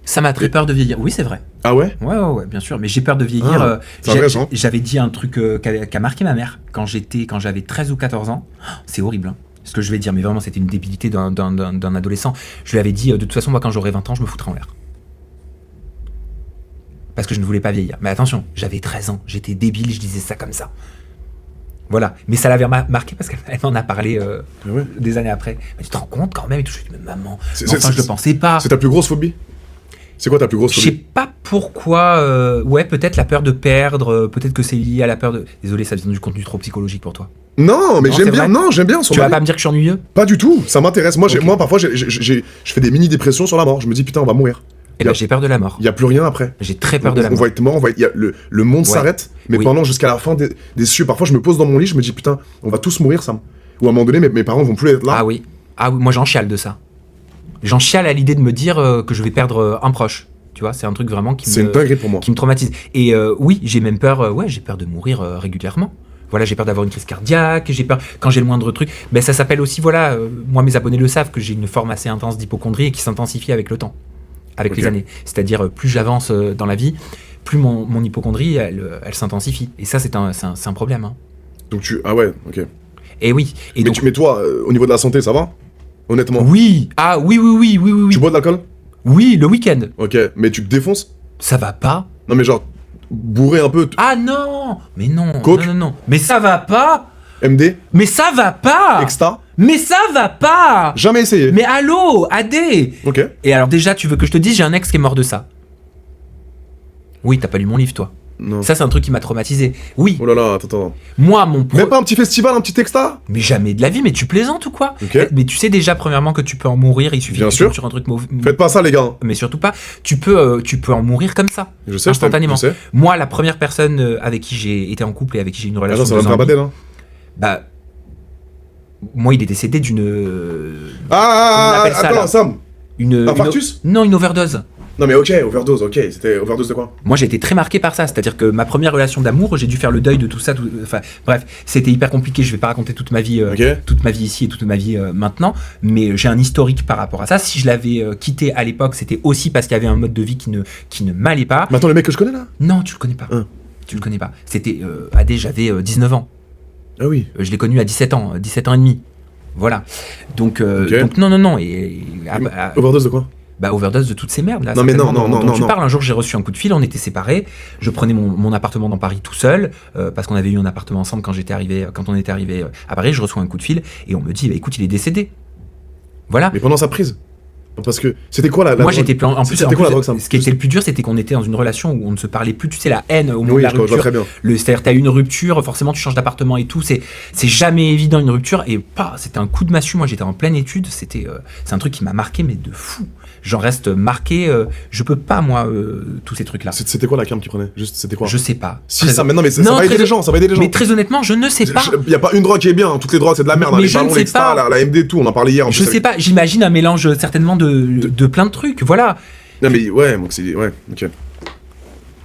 Ça m'a très peur de vieillir. Oui, c'est vrai. ah ouais? Ouais, bien sûr. Mais j'ai peur de vieillir. Ah, c'est intéressant. J'avais dit un truc qui a marqué ma mère quand j'avais 13 ou 14 ans. C'est horrible, hein. Ce que je vais dire, mais vraiment, c'était une débilité d'un adolescent. Je lui avais dit, de toute façon, moi, quand j'aurai 20 ans, je me foutrai en l'air. Parce que je ne voulais pas vieillir. Mais attention, j'avais 13 ans. J'étais débile, je disais ça comme ça. Voilà. Mais ça l'avait marqué parce qu'elle m'en a parlé Ah ouais. des années après. Elle m'a dit, tu te rends compte quand même et tout. Je lui ai dit, mais maman, C'est- enfin, c'est- je le pensais pas. C'est ta plus grosse phobie? C'est quoi ta plus grosse Je sais phobie? pas pourquoi. Ouais, peut-être la peur de perdre. Peut-être que c'est lié à la peur de. Désolé, ça devient du contenu trop psychologique pour toi. Non, mais Non, j'aime c'est bien. vrai. Non, j'aime bien sur Tu ma vas vie. pas me dire que je suis ennuyeux? Pas du tout, ça m'intéresse. Moi, Ok. moi parfois, je fais des mini-dépressions sur la mort. Je me dis, putain, on va mourir. Eh ben, j'ai peur de la mort. Il y a plus rien après. J'ai très peur de la On mort. va être mort, le monde Ouais. s'arrête, mais Oui. pendant jusqu'à la fin des cieux. Parfois, je me pose dans mon lit, je me dis, putain, on va tous mourir, Sam. Ou à un moment donné, mes parents vont plus être là. Ah oui. Ah oui, moi j'en chiale de ça. J'en chiale à l'idée de me dire que je vais perdre un proche. Tu vois, c'est un truc vraiment C'est une dinguerie pour moi. qui me traumatise. Et oui, j'ai même peur. J'ai peur de mourir régulièrement. Voilà, j'ai peur d'avoir une crise cardiaque. J'ai peur quand j'ai le moindre truc. Ben ça s'appelle aussi, voilà. Moi, mes abonnés le savent que j'ai une forme assez intense d'hypocondrie et qui s'intensifie avec le temps, avec Ok. les années. C'est-à-dire plus j'avance dans la vie, plus mon hypocondrie elle s'intensifie. Et ça, c'est un problème. Hein. Donc ah ouais, ok. Et oui. Et Mais, donc mais toi, au niveau de la santé, ça va? Honnêtement. oui. Ah oui. Tu bois de l'alcool? Oui, le week-end. Ok, mais tu te défonces? Ça va pas. Non, mais genre, bourré un peu, Ah non. Mais non. Coke Non. Mais ça va pas. MD, Mais ça va pas. Exta? Mais ça va pas. Jamais essayé. Mais allô, Adé. Ok. Et alors déjà, tu veux que je te dise, j'ai un ex qui est mort de ça. Oui, t'as pas lu mon livre, toi. Non. Ça, c'est un truc qui m'a traumatisé. Oui, Oh là là, attends. moi, mon... Même pas un petit festival, un petit texta? Mais jamais de la vie, mais tu plaisantes ou quoi? Ok. Mais tu sais déjà, premièrement, que tu peux en mourir, il suffit Bien que tu sûr. tombes sur un truc mauvais. Faites pas ça, les gars. Mais surtout pas, tu peux en mourir comme ça. Je sais, Instantanément. je sais. Moi, la première personne avec qui j'ai été en couple et avec qui j'ai eu une relation Attends, ça va me de 2 ans faire et demi, bader, là. bah, moi, il est décédé d'une... on Ah, appelle ça, attends, là. Sam. une Infarctus? Non, une overdose. Non, mais ok, overdose, ok. C'était overdose de quoi? Moi, j'ai été très marqué par ça. C'est-à-dire que ma première relation d'amour, j'ai dû faire le deuil de tout ça. Enfin, bref, c'était hyper compliqué. Je vais pas raconter toute ma vie, toute ma vie ici et toute ma vie maintenant. Mais j'ai un historique par rapport à ça. Si je l'avais quitté à l'époque, c'était aussi parce qu'il y avait un mode de vie qui ne m'allait pas. Mais attends, le mec que je connais là? Non, tu le connais pas. Hein. Tu le connais pas. C'était Adé, j'avais 19 ans. Ah oui. Je l'ai connu à 17 ans, 17 ans et demi. Voilà. Donc, Ok. donc non. Overdose de quoi? Bah, overdose de toutes ces merdes là. Non, mais certainement, non, dont tu non. parles. Un jour, j'ai reçu un coup de fil, on était séparés. Je prenais mon appartement dans Paris tout seul, parce qu'on avait eu un appartement ensemble quand on était arrivé à Paris. Je reçois un coup de fil et on me dit, bah, écoute, il est décédé. Voilà. Mais pendant sa prise? Parce que c'était quoi la Moi, drogue? j'étais en plus, C'était quoi la drogue, Sam? ce qui était le plus dur, c'était qu'on était dans une relation où on ne se parlait plus. Tu sais, la haine au moment Oui, de la je vois rupture. très bien. C'est-à-dire, t'as eu une rupture, forcément, tu changes d'appartement et tout. C'est jamais évident une rupture. Et c'était un coup de massue. Moi, j'étais en pleine étude. C'est un truc qui m'a marqué, mais de fou. J'en reste marqué. Je peux pas, moi, tous ces trucs-là. C'était quoi la cam qu'il prenait? Juste, c'était quoi? Je sais pas. Si, ça, mais non, mais ça va aider les gens, ça va aider les gens. Mais très honnêtement, je ne sais pas. Il y a pas une drogue qui est bien, toutes les drogues c'est de la merde. Mais Les je ne ballons, sais les pas. stars, la MD, tout, on en parlait hier. Je sais pas. J'imagine un mélange certainement de plein de trucs. Voilà. Non, mais ouais, donc c'est. Ouais, ok.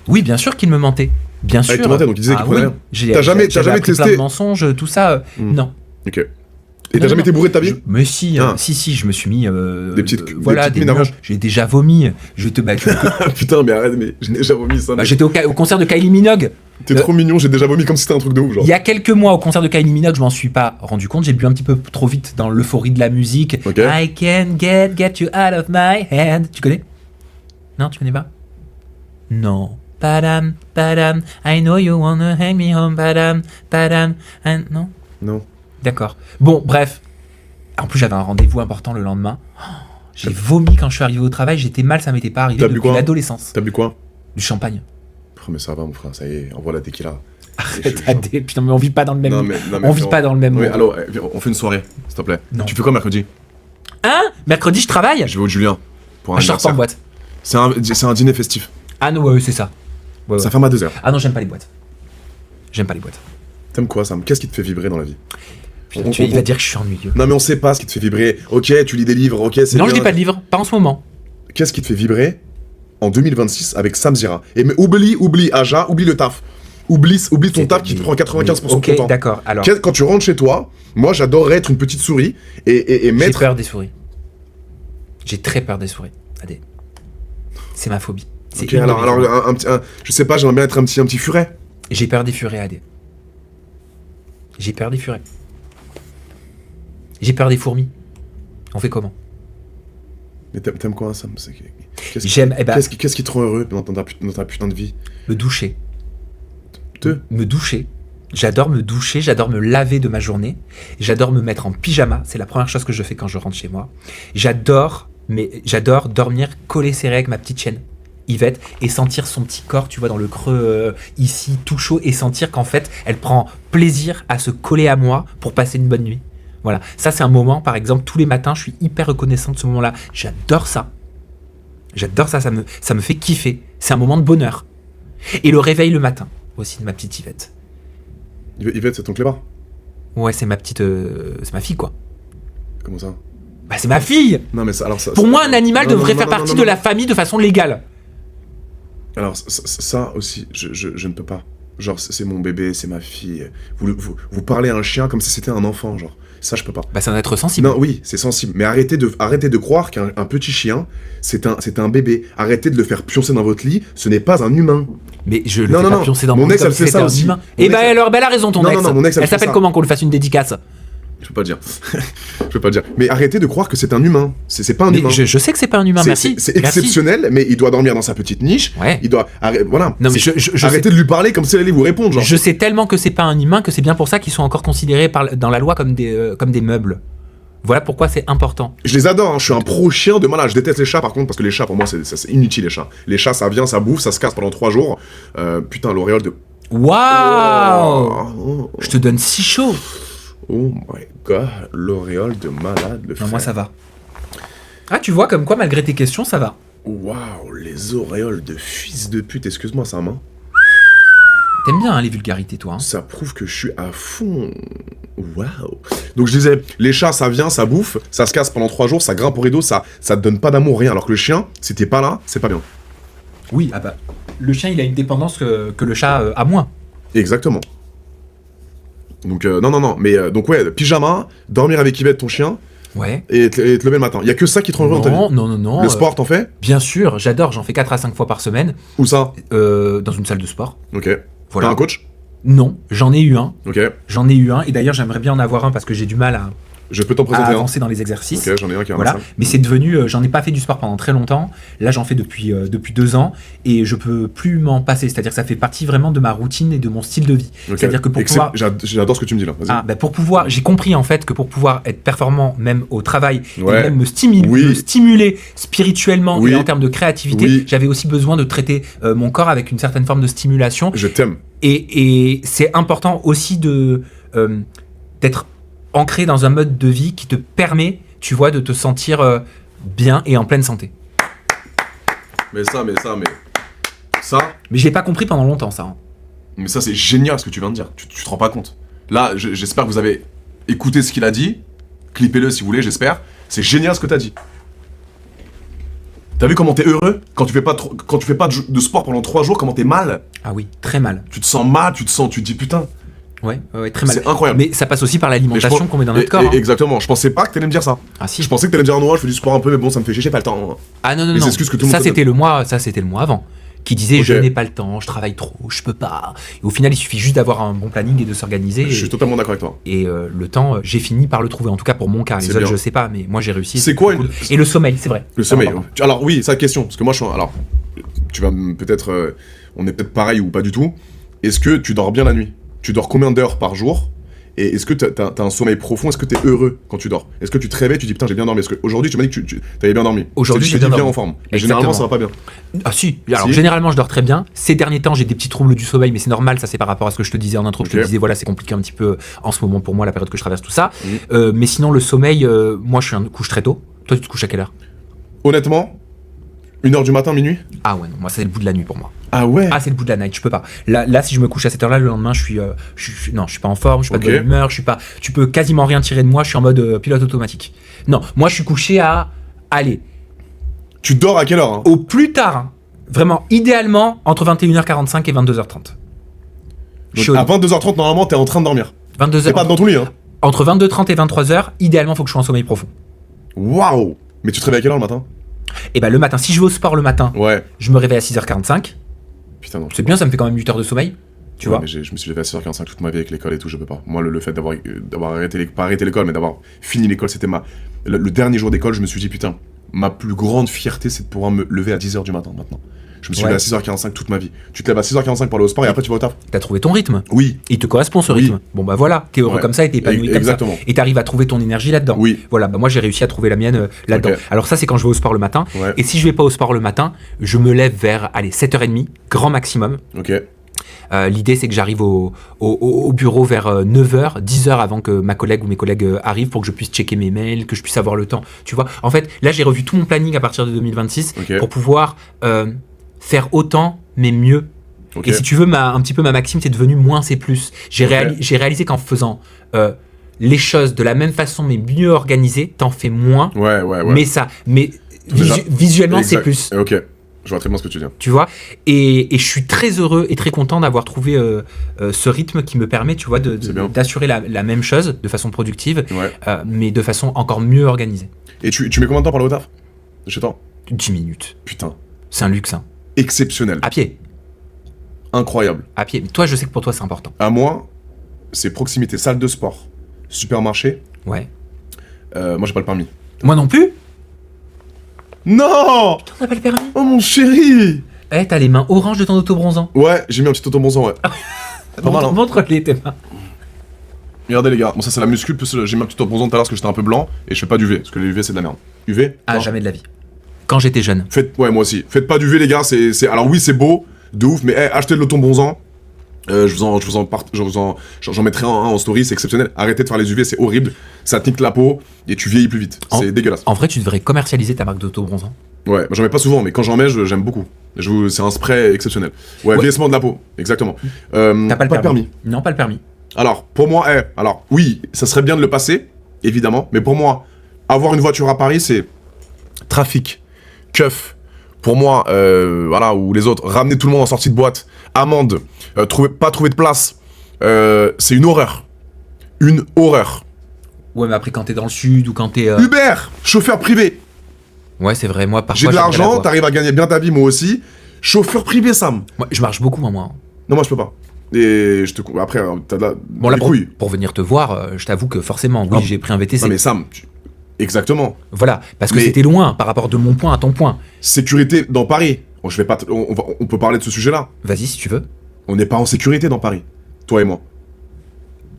Oui, bien sûr qu'il me mentait. Bien sûr. il te mentait, donc il disait qu'il prenait rien. T'as jamais appris testé- plein de mensonges, tout ça. Non. Ok. Et t'as jamais été bourré de ta vie? Mais si, Ah. si, je me suis mis. Des petites des mines avant. mélanges. J'ai déjà vomi. Je te bats. Putain, mais arrête, mais j'ai déjà vomi ça. Bah, mais j'étais au concert de Kylie Minogue. T'es trop mignon, j'ai déjà vomi comme si c'était un truc de ouf, genre. Il y a quelques mois, au concert de Kylie Minogue, je m'en suis pas rendu compte. J'ai bu un petit peu trop vite dans l'euphorie de la musique. Ok. I can't get you out of my hand. Tu connais? Non, tu connais pas? Non. Padam, padam, I know you wanna hang me home, padam, padam, non? Non. D'accord. Bon, bref. En plus, j'avais un rendez-vous important le lendemain. Oh, j'ai vomi quand je suis arrivé au travail, j'étais mal, ça m'était pas arrivé T'as bu depuis quoi l'adolescence. T'as bu quoi? Du champagne. Oh, mais ça va, mon frère, ça y est, envoie la tequila. Putain, mais on vit pas dans le même Non, monde. mais On vit frérot. pas dans le même Oui, monde. alors, viens, on fait une soirée, s'il te plaît. Non. Tu fais quoi mercredi? Hein? Mercredi, je travaille. Je vais au Julien. Pour un Je sors pas en anniversaire. boîte. C'est un dîner festif. Ah non, ouais, c'est ça. Ouais, ouais. Ça ferme à 2h. Ah non, j'aime pas les boîtes. J'aime pas les boîtes. T'aimes quoi, Sam? Qu'est-ce qui te fait vibrer dans la vie? Putain, il va dire que je suis ennuyeux. Non, mais on sait pas ce qui te fait vibrer. Ok, tu lis des livres, ok, c'est Non, bien. je lis pas de livre, pas en ce moment. Qu'est-ce qui te fait vibrer en 2026 avec Sam Zira? Et mais oublie Aja, oublie le taf. Oublie ton taf qui te prend 95% de ton temps. Ok, d'accord. Alors, Quand tu rentres chez toi, moi j'adorerais être une petite souris et j'ai mettre. peur des souris. J'ai très peur des souris. Adé. C'est ma phobie. C'est Ok, une de mes alors phobies. je sais pas, j'aimerais bien être un petit furet. J'ai peur des furets, Adé. J'ai peur des furets. J'ai peur des fourmis. On fait comment? Mais t'aimes quoi, Sam? Qu'est-ce qui- J'aime, eh ben, Qu'est-ce qui te rend heureux dans ta putain de vie? me doucher. Te Me doucher. J'adore me doucher, j'adore me laver de ma journée. J'adore me mettre en pyjama. C'est la première chose que je fais quand je rentre chez moi. J'adore dormir collé serré avec ma petite chienne, Yvette, et sentir son petit corps, tu vois, dans le creux ici, tout chaud, et sentir qu'en fait, elle prend plaisir à se coller à moi pour passer une bonne nuit. Voilà. Ça, c'est un moment, par exemple, tous les matins, je suis hyper reconnaissant de ce moment-là. J'adore ça. J'adore ça, ça me fait kiffer. C'est un moment de bonheur. Et le réveil le matin, aussi, de ma petite Yvette. Yvette, c'est ton clébard? Ouais, c'est ma petite... c'est ma fille, quoi. Comment ça? Bah, c'est ma fille! Non, mais ça, alors ça. Pour moi, un animal Non, non, devrait non, faire non, partie non, de non. la famille de façon légale. Alors, ça aussi, je ne peux pas. Genre, c'est mon bébé, c'est ma fille. Vous parlez à un chien comme si c'était un enfant, genre. Ça, je peux pas. Bah, c'est un être sensible. Non, oui, c'est sensible. Mais arrêtez de croire qu'un petit chien, c'est un bébé. Arrêtez de le faire pioncer dans votre lit. Ce n'est pas un humain. Mais je le Non, fais non, pas non. pioncer dans Mon mon ex, elle comme fait si ça c'était un aussi. humain. Mon Et ex, bah, alors, elle a raison, ton Non, ex. non, non, mon ex, elle fait s'appelle ça. comment qu'on lui fasse une dédicace? Je peux pas le dire. Je peux pas le dire. Mais arrêtez de croire que c'est un humain. C'est pas un Mais humain. je sais que c'est pas un humain, merci. C'est Merci. exceptionnel, mais il doit dormir dans sa petite niche. Ouais. Il doit. Voilà. Non, mais C'est- je arrêtez de lui parler comme si elle allait vous répondre, genre. Je sais tellement que c'est pas un humain que c'est bien pour ça qu'ils sont encore considérés dans la loi comme des meubles. Voilà pourquoi c'est important. Je les adore, hein. Je suis un pro chien de malade. Je déteste les chats par contre, parce que les chats pour moi c'est inutile les chats. Les chats ça vient, ça bouffe, ça se casse pendant 3 jours. Putain, l'auréole de... Waouh Oh, Je te donne si chaud. oh my god, l'auréole de malade, le Non, frère. moi ça va. Ah, tu vois, comme quoi, malgré tes questions, ça va. Waouh, les auréoles de fils de pute, excuse-moi Sam, hein. T'aimes bien hein, les vulgarités, toi. Hein. Ça prouve que je suis à fond. Waouh. Donc je disais, les chats, ça vient, ça bouffe, ça se casse pendant 3 jours, ça grimpe au rideau, ça te donne pas d'amour, rien. Alors que le chien, si t'es pas là, c'est pas bien. Oui, ah bah. Le chien, il a une dépendance que le chat a moins. Exactement. Donc non, mais donc ouais, pyjama, dormir avec Yvette, ton chien, Ouais. et te lever le matin. Y a que ça qui te rend heureux dans ta vie. Non. Le sport, t'en fais? Bien sûr, j'adore, j'en fais 4 à 5 fois par semaine Où ça? dans une salle de sport. Ok. Voilà. T'as un coach? Non, j'en ai eu un. Ok. Et d'ailleurs, j'aimerais bien en avoir un parce que j'ai du mal Je peux t'en à présenter un. avancer dans les exercices. Ok, j'en ai un qui est Voilà, ça. mais c'est devenu, j'en ai pas fait du sport pendant très longtemps. Là, j'en fais depuis 2 ans et je peux plus m'en passer. C'est-à-dire que ça fait partie vraiment de ma routine et de mon style de vie. Ok. C'est-à-dire que pour pouvoir, J'adore ce que tu me dis là. Vas-y. pour pouvoir, j'ai compris en fait que pour pouvoir être performant même au travail Ouais. et même me stimuler spirituellement Oui. et en termes de créativité, Oui. j'avais aussi besoin de traiter mon corps avec une certaine forme de stimulation. Je t'aime. Et c'est important aussi de d'être ancré dans un mode de vie qui te permet, tu vois, de te sentir bien et en pleine santé. Mais ça. Mais je l'ai pas compris pendant longtemps, ça. Hein. Mais ça, c'est génial ce que tu viens de dire. Tu te rends pas compte. Là, j'espère que vous avez écouté ce qu'il a dit. Clippez-le si vous voulez, j'espère. C'est génial ce que t'as dit. T'as vu comment t'es heureux quand tu fais pas de sport pendant 3 jours, comment t'es mal. Ah oui, très mal. Tu te sens mal, tu te dis putain. Ouais, très mal. C'est incroyable. Mais ça passe aussi par l'alimentation qu'on met dans notre corps. Hein. Exactement. Je pensais pas que t'allais me dire ça. Ah si. Je pensais que t'allais me dire non, je fais du sport un peu, mais bon, ça me fait chier, j'ai pas le temps. Ah non. Les excuses que tout le monde ça te c'était le mois avant. Qui disait Ok. je n'ai pas le temps, je travaille trop, je peux pas. Et au final, il suffit juste d'avoir un bon planning et de s'organiser. Je suis totalement d'accord avec toi. Et le temps, j'ai fini par le trouver. En tout cas pour mon cas. Les C'est autres, bien. je sais pas, mais moi j'ai réussi. C'est quoi cool. Et le sommeil, c'est vrai. Le sommeil. Pardon. Alors oui, ça question, parce que moi alors, tu vas peut-être, on est peut-être pareil ou pas du tout. Est-ce que tu dors bien la nuit? Tu dors combien d'heures par jour? Et est-ce que t'as un sommeil profond? Est-ce que t'es heureux quand tu dors? Est-ce que tu te réveilles, tu dis putain j'ai bien dormi? Parce qu'aujourd'hui tu m'as dit que tu t'avais bien dormi. Aujourd'hui, Tu j'ai t'es bien dit bien dormi. en forme. Mais Exactement. généralement ça va pas bien. Ah si, alors Si. généralement je dors très bien. Ces derniers temps j'ai des petits troubles du sommeil, mais c'est normal, ça c'est par rapport à ce que je te disais en intro. Je Ok. te disais voilà, c'est compliqué un petit peu en ce moment pour moi, la période que je traverse, tout ça. Mhm. Mais sinon le sommeil, moi je suis un couche très tôt. Toi tu te couches à quelle heure? Honnêtement, 1h du matin, minuit? Ah ouais, non, moi c'est le bout de la nuit pour moi. Ah ouais? Ah c'est le bout de la night, je peux pas. Là si je me couche à cette heure-là, le lendemain je suis pas en forme, je suis pas Ok. de bonne humeur, tu peux quasiment rien tirer de moi, je suis en mode pilote automatique. Non, moi je suis couché à, allez, Tu dors à quelle heure hein? au plus tard, hein, vraiment idéalement entre 21h45 et 22h30. Je suis Donc, à 22h30 normalement t'es en train de dormir. 22h. T'es pas dans ton lit hein? Entre 22h30 et 23h, idéalement, faut que je sois en sommeil profond. Waouh! Mais tu te réveilles à quelle heure le matin? Et bah, le matin, si je vais au sport le matin, Ouais. je me réveille à 6h45. Putain non. C'est bien, ça me fait quand même 8 heures de sommeil. Tu Ouais, vois mais je me suis levé à 6h45 toute ma vie avec l'école et tout, je peux pas. Moi, le fait d'avoir pas arrêté l'école, mais d'avoir fini l'école, c'était le dernier jour d'école, je me suis dit, putain, ma plus grande fierté, c'est de pouvoir me lever à 10h du matin maintenant. Je me suis Ouais. levé à 6h45 toute ma vie. Tu te lèves à 6h45 pour aller au sport et après tu vas au taf? T'as trouvé ton rythme. Oui. Il te correspond ce Oui. rythme. Bon bah voilà, t'es heureux Ouais. comme ça et t'es épanoui comme ça. Exactement. Et t'arrives à trouver ton énergie là-dedans. Oui. Voilà, bah moi j'ai réussi à trouver la mienne là-dedans. Ok. Alors ça c'est quand je vais au sport le matin. Ouais. Et si je vais pas au sport le matin, je me lève vers, allez, 7h30, grand maximum. Ok. L'idée, c'est que j'arrive au bureau vers 9h, 10h avant que ma collègue ou mes collègues arrivent pour que je puisse checker mes mails, que je puisse avoir le temps. Tu vois, en fait, là, j'ai revu tout mon planning à partir de 2026 Ok. pour pouvoir faire autant, mais mieux. Ok. Et si tu veux, un petit peu ma maxime, c'est devenu moins c'est plus. J'ai Ok. j'ai réalisé qu'en faisant les choses de la même façon, mais mieux organisées, t'en fais moins. Ouais. Mais Déjà, visuellement, c'est Exact. plus. Ok. Je vois très bien ce que tu dis. Tu vois, et je suis très heureux et très content d'avoir trouvé ce rythme qui me permet, tu vois, C'est bien. d'assurer la même chose de façon productive, Ouais. mais de façon encore mieux organisée. Et tu mets combien de temps pour aller au taf? De chez toi? 10 minutes. Putain. C'est un luxe, hein. Exceptionnel. À pied. Incroyable. À pied. Mais toi, je sais que pour toi, c'est important. À moi, c'est proximité salle de sport, supermarché. Ouais. Moi, j'ai pas le permis. Moi non plus. Non! On n'a pas le permis. Oh mon chéri! Eh, t'as les mains orange de ton autobronzant. Ouais, j'ai mis un petit autobronzant, ouais. Pas mal, hein. Montre-les tes mains. Regardez les gars, bon ça c'est la muscu, plus j'ai mis un petit bronzant tout à l'heure parce que j'étais un peu blanc et je fais pas d'UV, parce que l'UV c'est de la merde. UV Ah, non. jamais de la vie. Quand j'étais jeune. Ouais, moi aussi. Faites pas d'UV les gars, alors oui c'est beau, de ouf, mais achetez de l'auto-bronzant. J'en mettrai un en story, c'est exceptionnel. Arrêtez de faire les UV, c'est horrible. Ça te nique la peau et tu vieillis plus vite. C'est dégueulasse. En vrai, tu devrais commercialiser ta marque d'auto-bronzant. Ouais, j'en mets pas souvent, mais quand j'en mets, j'aime beaucoup. C'est un spray exceptionnel. Ouais, vieillissement de la peau, exactement. T'as pas le permis. Non, pas le permis. Alors, pour moi, alors oui, ça serait bien de le passer, évidemment, mais pour moi, avoir une voiture à Paris, c'est trafic, keuf. Pour moi, voilà, ou les autres, ramener tout le monde en sortie de boîte, amende, pas trouver de place, c'est une horreur. Une horreur. Ouais, mais après, quand t'es dans le sud ou quand t'es. Uber, chauffeur privé. Ouais, c'est vrai, moi, parfois. J'ai de l'argent, t'arrives à gagner bien ta vie, moi aussi. Chauffeur privé, Sam. Moi, je marche beaucoup, moi. Non, moi, je peux pas. Et je te. Après, t'as de la. Bon, là, des couilles. pour venir te voir, je t'avoue que forcément, oui, Ah. j'ai pris un VTC. Non, mais Sam, exactement. Voilà, parce que Mais- c'était loin par rapport de mon point à ton point. Sécurité dans Paris. Bon, je vais pas. On peut parler de ce sujet-là. Vas-y, si tu veux. On n'est pas en sécurité dans Paris. Toi et moi.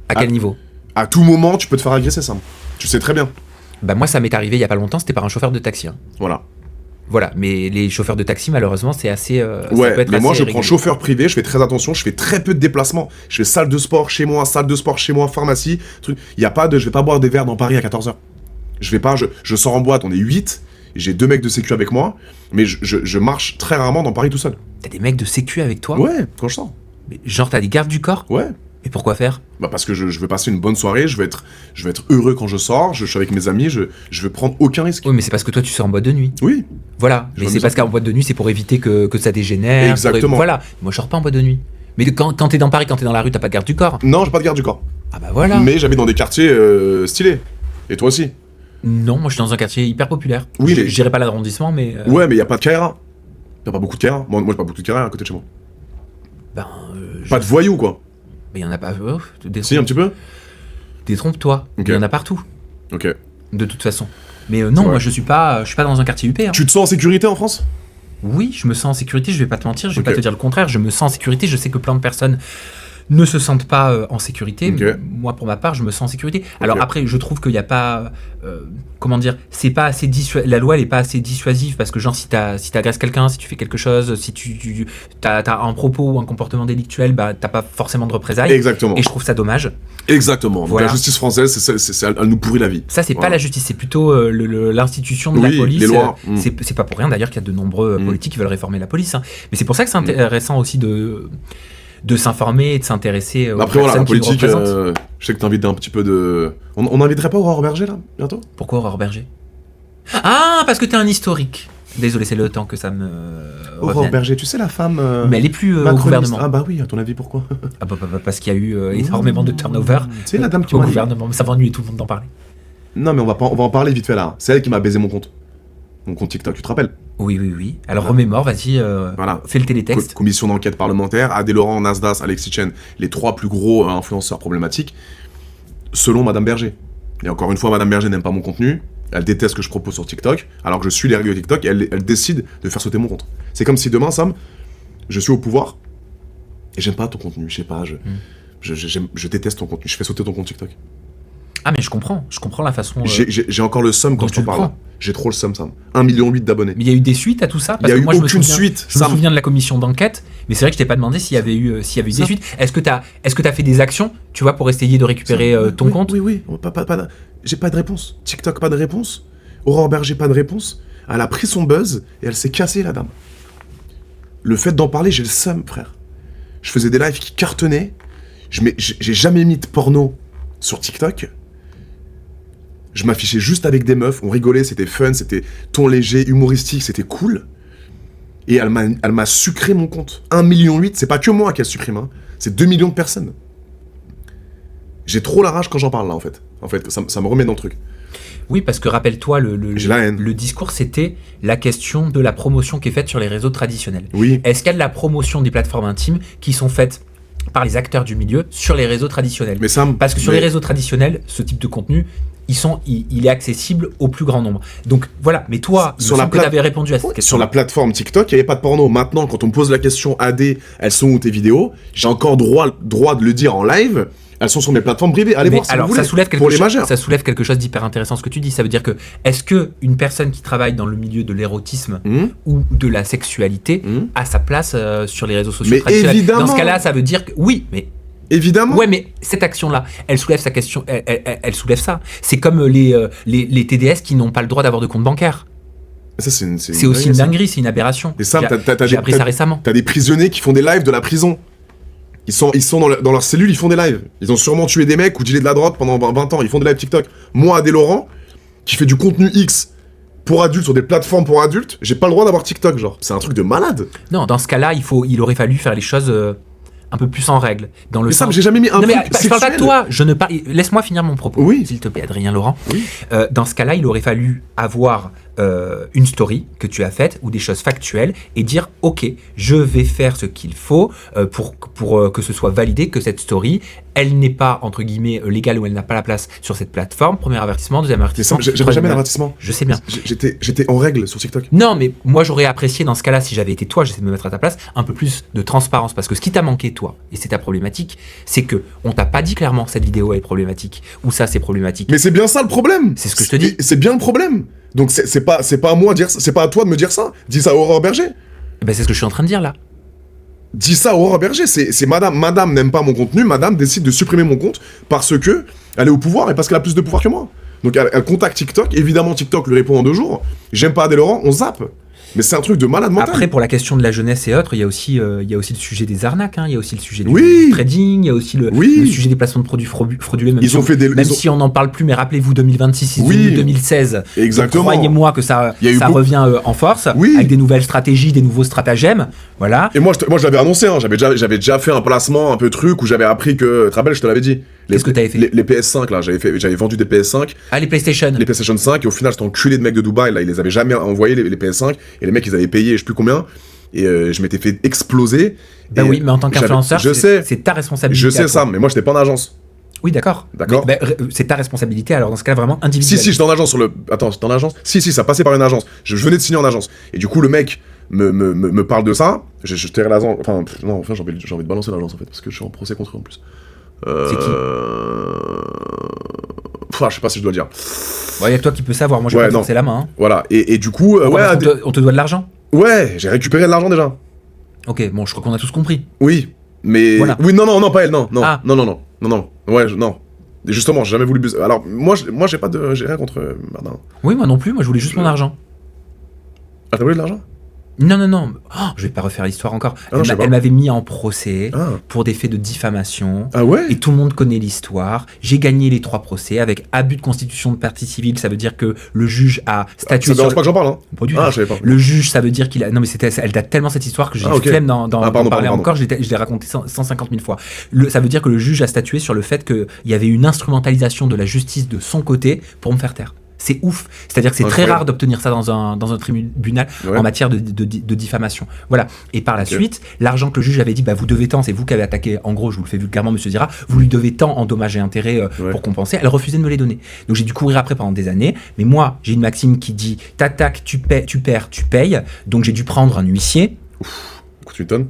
À quel niveau? À tout moment, tu peux te faire agresser, Sam. Tu sais très bien. Bah, moi, ça m'est arrivé il y a pas longtemps, c'était par un chauffeur de taxi. Hein. Voilà. Voilà, mais les chauffeurs de taxi, malheureusement, c'est assez. Ça Ouais, peut être mais moi, assez je prends régulier. chauffeur privé, je fais très attention, je fais très peu de déplacements. Je fais salle de sport chez moi, pharmacie, truc. Il y a pas de. Je vais pas boire des verres dans Paris à 14h. Je vais pas. Je sors en boîte, on est 8. J'ai 2 mecs de sécu avec moi, mais je marche très rarement dans Paris tout seul. T'as des mecs de sécu avec toi? Ouais, quand je sors. Mais genre, t'as des gardes du corps? Ouais. Et pourquoi faire? Bah parce que je veux passer une bonne soirée, je vais être heureux quand je sors, je suis avec mes amis, je veux prendre aucun risque. Oui, mais c'est parce que toi, tu sors en boîte de nuit. Oui. Voilà. Je Mais vois c'est bien parce ça. qu'en boîte de nuit, c'est pour éviter que ça dégénère. Exactement. Voilà. Moi, je sors pas en boîte de nuit. Mais quand t'es dans Paris, quand t'es dans la rue, t'as pas de garde du corps. Non, j'ai pas de garde du corps. Ah bah voilà. Mais j'habite dans des quartiers stylés. Et toi aussi. Non, moi, je suis dans un quartier hyper populaire. Oui, mais- Je dirais pas l'arrondissement, mais. Ouais, mais y a pas de KRA. Y a pas beaucoup de KRA. Moi j'ai pas beaucoup de KRA à côté de chez moi. Ben. Pas de voyous, quoi. Mais y en a pas. Si, un petit peu. Détrompe-toi. Ok. Il y en a partout. Ok. De toute façon. Mais non, C'est vrai. moi, je suis pas dans un quartier UP. Hein. Tu te sens en sécurité en France? Oui, je me sens en sécurité, je vais pas te mentir, je vais Ok. pas te dire le contraire, je me sens en sécurité, je sais que plein de personnes ne se sentent pas en sécurité. Ok. Moi, pour ma part, je me sens en sécurité. Alors Ok. après, je trouve qu'il n'y a pas... comment dire? C'est pas assez la loi, elle est pas assez dissuasive parce que genre, si t'agresses quelqu'un, si tu fais quelque chose, si t'as un propos ou un comportement délictuel, bah t'as pas forcément de représailles. Exactement. Et je trouve ça dommage. Exactement. Donc Voilà. la justice française, elle nous pourrit la vie. Ça, c'est pas Voilà. la justice, c'est plutôt l'institution de Oui, la police. les lois. C'est pas pour rien d'ailleurs qu'il y a de nombreux politiques qui veulent réformer la police. Hein. Mais c'est pour ça que c'est intéressant aussi de s'informer et de s'intéresser aux Après voilà, la personnes qui nous politique, représentent. je sais que t'invites un petit peu de... On inviterait pas Aurore Berger là, bientôt? Pourquoi Aurore Berger? Ah, parce que t'es un historique. Désolé, c'est le temps que ça me Aurore revienne. Berger, tu sais la femme... Mais elle est plus au macroniste. gouvernement. Ah bah oui, à ton avis pourquoi? Ah bah, parce qu'il y a eu énormément de turnover C'est la dame qui au m'a dit. gouvernement. Mais ça va ennuyer tout le monde d'en parler. Non mais on va en parler vite fait là. C'est elle qui m'a baisé mon compte. Mon compte TikTok, tu te rappelles? Oui. Alors remémore, vas-y, Voilà. fais le télétexte. Commission d'enquête parlementaire, Adé Laurent, Nasdaq, Alexis Chen, les 3 plus gros influenceurs problématiques, selon Madame Berger. Et encore une fois, Madame Berger n'aime pas mon contenu, elle déteste ce que je propose sur TikTok, alors que je suis les règles de TikTok, et elle décide de faire sauter mon compte. C'est comme si demain, Sam, je suis au pouvoir, et j'aime pas ton contenu, je sais pas, je déteste ton contenu, je fais sauter ton compte TikTok. Ah mais je comprends la façon... J'ai encore le seum quand dont je tu t'en le parle. prends. Là. J'ai trop le seum, Sam. 1,8 million d'abonnés. Mais il y a eu des suites à tout ça? Il y a que eu moi, je me aucune souviens- suite, Je me Sam. souviens de la commission d'enquête, mais c'est vrai que je t'ai pas demandé s'il y avait eu des Sam. suites. Est-ce que t'as fait des actions, tu vois, pour essayer de récupérer ton Oui, compte? Oui. J'ai pas de réponse. TikTok, pas de réponse. Aurore Berger, pas de réponse. Elle a pris son buzz et elle s'est cassée, la dame. Le fait d'en parler, j'ai le seum, frère. Je faisais des lives qui cartonnaient. J'ai jamais mis de porno sur TikTok. Je m'affichais juste avec des meufs. On rigolait, c'était fun, c'était ton léger, humoristique, c'était cool. Et elle m'a sucré mon compte. 1,8 million, c'est pas que moi qu'elle supprime, hein. C'est 2 millions de personnes. J'ai trop la rage quand j'en parle là, en fait. Ça me remet dans le truc. Oui, parce que rappelle-toi, J'ai la haine. le discours, c'était la question de la promotion qui est faite sur les réseaux traditionnels. Oui. Est-ce qu'il y a de la promotion des plateformes intimes qui sont faites par les acteurs du milieu sur les réseaux traditionnels? Mais Sam, Parce que sur les réseaux traditionnels, ce type de contenu, il est accessible au plus grand nombre. Donc voilà, mais toi, il me semble que tu avais répondu à cette question. Sur la plateforme TikTok, il n'y avait pas de porno. Maintenant, quand on me pose la question AD, elles sont où tes vidéos? J'ai encore droit de le dire en live. Elles sont sur mes plateformes privées. Allez Mais voir si alors, vous voulez. ça soulève quelque Pour les chose. majeurs. Ça soulève quelque chose d'hyper intéressant ce que tu dis. Ça veut dire que est-ce que une personne qui travaille dans le milieu de l'érotisme ou de la sexualité a sa place sur les réseaux sociaux Mais traditionnels? évidemment. Dans ce cas-là, ça veut dire que oui, mais Évidemment. ouais, mais cette action-là, elle soulève sa question. Elle soulève ça. C'est comme les TDS qui n'ont pas le droit d'avoir de compte bancaire. Ça, c'est C'est aussi une dinguerie, c'est une aberration. Et ça, J'ai appris ça récemment. T'as des prisonniers qui font des lives de la prison. Ils sont dans leur cellule, ils font des lives. Ils ont sûrement tué des mecs ou dealé de la drogue pendant 20 ans. Ils font des lives TikTok. Moi, Adé Laurent, qui fait du contenu X pour adultes sur des plateformes pour adultes, j'ai pas le droit d'avoir TikTok, genre. C'est un truc de malade. Non, dans ce cas-là, il aurait fallu faire les choses un peu plus en règle. Dans le Mais ça, sens- j'ai jamais mis un Non, mais truc je parle pas de sexuel. toi. Je ne parle. Laisse-moi finir mon propos. Oui. S'il te plaît, Adrien Laurent. Oui. Dans ce cas-là, il aurait fallu avoir une story que tu as faite ou des choses factuelles et dire ok, je vais faire ce qu'il faut pour que ce soit validé que cette story, elle n'est pas entre guillemets légale ou elle n'a pas la place sur cette plateforme. Premier avertissement, deuxième Mais avertissement. ça, j'avais jamais troisième d'avertissement. Je sais bien. J'étais en règle sur TikTok. Non, mais moi j'aurais apprécié dans ce cas-là, si j'avais été toi, j'essaie de me mettre à ta place, un peu plus de transparence. Parce que ce qui t'a manqué, toi, et c'est ta problématique, c'est que on t'a pas dit clairement cette vidéo est problématique, ou ça c'est problématique. Mais c'est bien ça le problème. C'est ce que je te dis. C'est bien le problème. Donc c'est pas à moi de dire ça, c'est pas à toi de me dire ça. Dis ça à Aurore Berger. Ben, c'est ce que je suis en train de dire là. Dis ça à Aurore Berger. C'est madame n'aime pas mon contenu, madame décide de supprimer mon compte parce que elle est au pouvoir et parce qu'elle a plus de pouvoir que moi. Donc elle contacte TikTok, évidemment TikTok lui répond en 2 jours. J'aime pas Adé Laurent, on zappe. Mais c'est un truc de malade mental. Après, pour la question de la jeunesse et autres, il y a aussi le sujet des arnaques, hein. Il y a aussi le sujet du Oui. trading, il y a aussi le sujet des placements de produits frauduleux. Même Ils ont fait des- même ils ont- si on n'en parle plus, mais rappelez-vous 2026, ils ont Oui. eu 2016. Exactement. Donc, croyez-moi que ça Il y a eu beaucoup- revient en force, Oui. avec des nouvelles stratégies, des nouveaux stratagèmes. Voilà. Et moi je l'avais annoncé, hein. J'avais déjà fait un placement un peu truc où j'avais appris que, tu te rappelles, je te l'avais dit. Qu'est-ce que t'avais fait les PS5 là, j'avais vendu des PS5, Ah, les PlayStation. les PlayStation 5 et au final j'étais enculé de mecs de Dubaï là, ils les avaient jamais envoyés les PS5 et les mecs ils avaient payé je sais plus combien et je m'étais fait exploser. Bah Et oui, mais en tant qu'influenceur, je sais, c'est ta responsabilité. je sais à ça, toi. mais moi j'étais pas en agence. Oui, d'accord. D'accord. Mais, c'est ta responsabilité, alors dans ce cas vraiment Si, individuelle. j'étais en agence sur le. Attends, j'étais en agence. Si, ça passait par une agence. Je venais de signer en agence. Et du coup, le mec me parle de ça. Je tairai l'agence. Enfin, non, j'ai envie de balancer l'agence en fait, parce que je suis en procès contre eux en plus. C'est qui Je sais pas si je dois le dire. Bon, il y a que toi qui peux savoir, moi je Ouais, vais pas non. forcer la main. Hein. Voilà. Et du coup, Pourquoi, parce qu'on te doit de l'argent. ouais, j'ai récupéré de l'argent déjà. Ok, bon, je crois qu'on a tous compris. Oui. Mais. Voilà. Oui, non, pas elle, non. Ah. Non. Ouais, non. Et justement, j'ai jamais voulu buzzer. Alors, moi, j'ai rien contre Mardin. Oui, moi non plus, moi je voulais juste mon argent. Ah, t'as voulu de l'argent? Non. Oh, je vais pas refaire l'histoire encore. Ah non, je sais pas. Elle m'avait mis en procès Ah. pour des faits de diffamation. Ah ouais? Et tout le monde connaît l'histoire. J'ai gagné les 3 procès avec abus de constitution de partie civile. Ça veut dire que le juge a statué Ça dérange pas que j'en parle, hein? Pas du Ah, tout. je savais pas. Le juge, ça veut dire qu'il a. Non, mais elle date tellement cette histoire que j'ai Ah, ok. flemme d'en Pardon, parler pardon. encore. Je l'ai raconté 150 000 fois. Ça veut dire que le juge a statué sur le fait qu'il y avait une instrumentalisation de la justice de son côté pour me faire taire. C'est ouf. C'est-à-dire que c'est très Incroyable. rare d'obtenir ça dans un tribunal Ouais. en matière de diffamation. Voilà. Et par la Ok. suite, l'argent que le juge avait dit, bah, vous devez tant, c'est vous qui avez attaqué, en gros, je vous le fais vulgairement, monsieur Dira, vous lui devez tant en dommages et intérêts Ouais. pour compenser. Elle refusait de me les donner. Donc j'ai dû courir après pendant des années. Mais moi, j'ai une maxime qui dit, t'attaques, tu perds, tu payes. Donc j'ai dû prendre un huissier. Écoute, tu m'étonnes.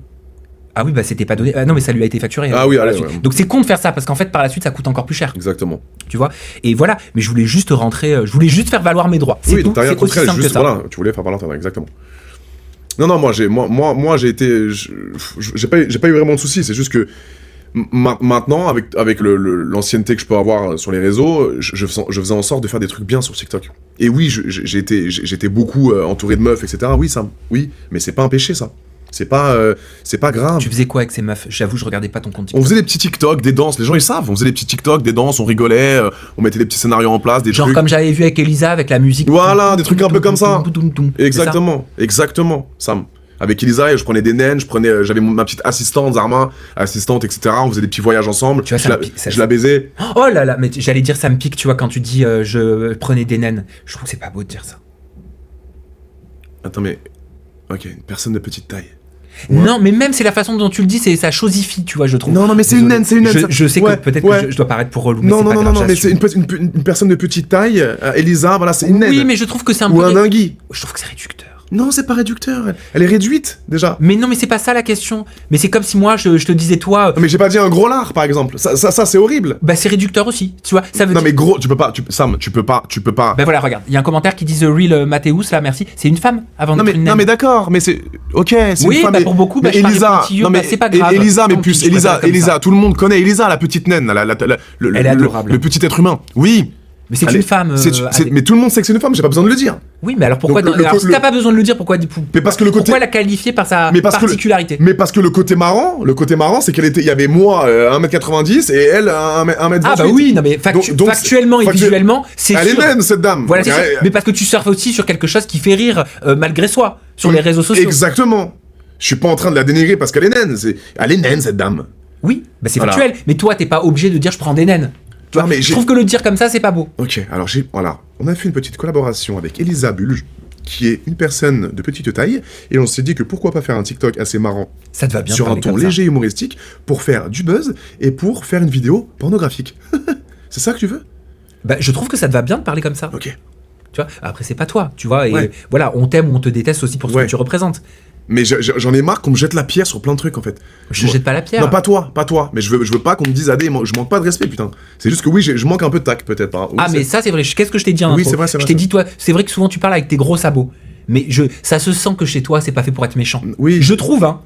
Ah oui, bah c'était pas donné. Ah non, mais ça lui a été facturé. Ah oui, par la allez, suite. ouais. Donc c'est con de faire ça parce qu'en fait, par la suite, ça coûte encore plus cher. Exactement. Tu vois. Et voilà. Mais je voulais juste rentrer. Je voulais juste faire valoir mes droits. C'est Oui, tout. donc t'as rien C'est contre aussi elle, simple juste que ça. voilà, tu voulais faire parler en exactement. Non, moi j'ai été, j'ai pas eu vraiment de soucis, c'est juste que maintenant avec l'ancienneté que je peux avoir sur les réseaux, je faisais en sorte de faire des trucs bien sur TikTok. Et oui, j'étais beaucoup entouré de meufs, etc. Oui, mais c'est pas un péché ça. C'est pas grave. Tu faisais quoi avec ces meufs? J'avoue, je regardais pas ton compte On TikTok. faisait des petits TikTok, des danses, les gens ils savent, on faisait des petits TikTok, des danses, on rigolait, on mettait des petits scénarios en place, des Genre trucs. comme j'avais vu avec Elisa, avec la musique. Voilà, des trucs un peu comme ça. C'est Exactement, Sam. Avec Elisa, je prenais des naines, j'avais ma petite assistante, Zarma, assistante, etc. On faisait des petits voyages ensemble. Tu vois, Je la baisais. ça. Oh là là, mais j'allais dire ça me pique, tu vois, quand tu dis je prenais des naines. Je trouve que c'est pas beau de dire ça. Attends, mais. Ok, une personne de petite taille. Ouais. Non, mais même c'est la façon dont tu le dis, ça chosifie, tu vois, je trouve. Non, mais c'est une naine, c'est une naine. Je sais Ouais, que peut-être ouais. que je dois paraître pour relou. Non, mais c'est pas grave, mais c'est j'assume. une personne de petite taille, Elisa, voilà, c'est une naine. Oui, mais je trouve que c'est un Ou peu. un dingui. Je trouve que c'est réducteur. Non, c'est pas réducteur. Elle est réduite, déjà. Mais non, mais c'est pas ça la question. Mais c'est comme si moi, je te disais, toi, Non, mais j'ai pas dit un gros lard, par exemple. Ça c'est horrible. bah c'est réducteur aussi, tu vois. Ça veut Non, dire... mais gros, Sam, tu peux pas. Bah voilà, regarde, il y a un commentaire qui dit The Real Mathéus, là, merci. C'est une femme avant Non d'être une mais, non naine. mais d'accord, mais c'est... Ok, c'est Oui, une femme, bah mais- pour beaucoup, bah, mais je parle Elisa, pointilleux, non bah, mais c'est pas grave. Elisa, mais Tant plus, pis, je préfère comme Elisa, ça. tout le monde connaît Elisa, la petite naine, Elle est adorable. le petit être humain. Oui. Mais c'est Elle une est- femme. mais tout le monde sait que c'est une femme, j'ai pas besoin de le dire. Oui, mais alors pourquoi... Donc, alors, si t'as pas besoin de le dire, pourquoi... Mais parce que le côté... Pourquoi la qualifier par sa Mais parce que particularité Mais parce que le côté marrant, c'est il y avait moi 1m90 et elle 1m28. Ah bah oui, non mais Donc, factuellement et visuellement, c'est Elle est sûr. naine, cette dame. Voilà, c'est sûr. Elle- Mais parce que tu surfes aussi sur quelque chose qui fait rire malgré soi, sur les réseaux sociaux. Exactement. Je suis pas en train de la dénigrer parce qu'elle est naine. Elle est naine, cette dame. Oui, bah c'est Voilà. factuel. Mais toi, t'es pas obligé de dire je prends des naines. Tu Non, vois, mais je trouve que le dire comme ça, c'est pas beau. Ok, alors voilà, on a fait une petite collaboration avec Elisa Bulge, qui est une personne de petite taille, et on s'est dit que pourquoi pas faire un TikTok assez marrant Ça te va bien sur un parler ton comme ça. léger et humoristique pour faire du buzz et pour faire une vidéo pornographique. C'est ça que tu veux? Bah, je trouve que ça te va bien de parler comme ça. Ok. Tu vois, après c'est pas toi, tu vois. Et Ouais. voilà, on t'aime ou on te déteste aussi pour ce Ouais. que tu représentes. Mais j'en ai marre qu'on me jette la pierre sur plein de trucs en fait. Je jette pas la pierre. Non, pas toi, mais je veux pas qu'on me dise Adé, je manque pas de respect, putain. C'est juste que oui, je manque un peu de tact peut-être. Hein. Oui, Ah mais ça c'est vrai. Qu'est-ce que je t'ai dit en Oui, intro c'est vrai, c'est Je vrai, t'ai c'est dit toi. C'est vrai que souvent tu parles avec tes gros sabots. Mais ça se sent que chez toi c'est pas fait pour être méchant. Oui. Je trouve hein.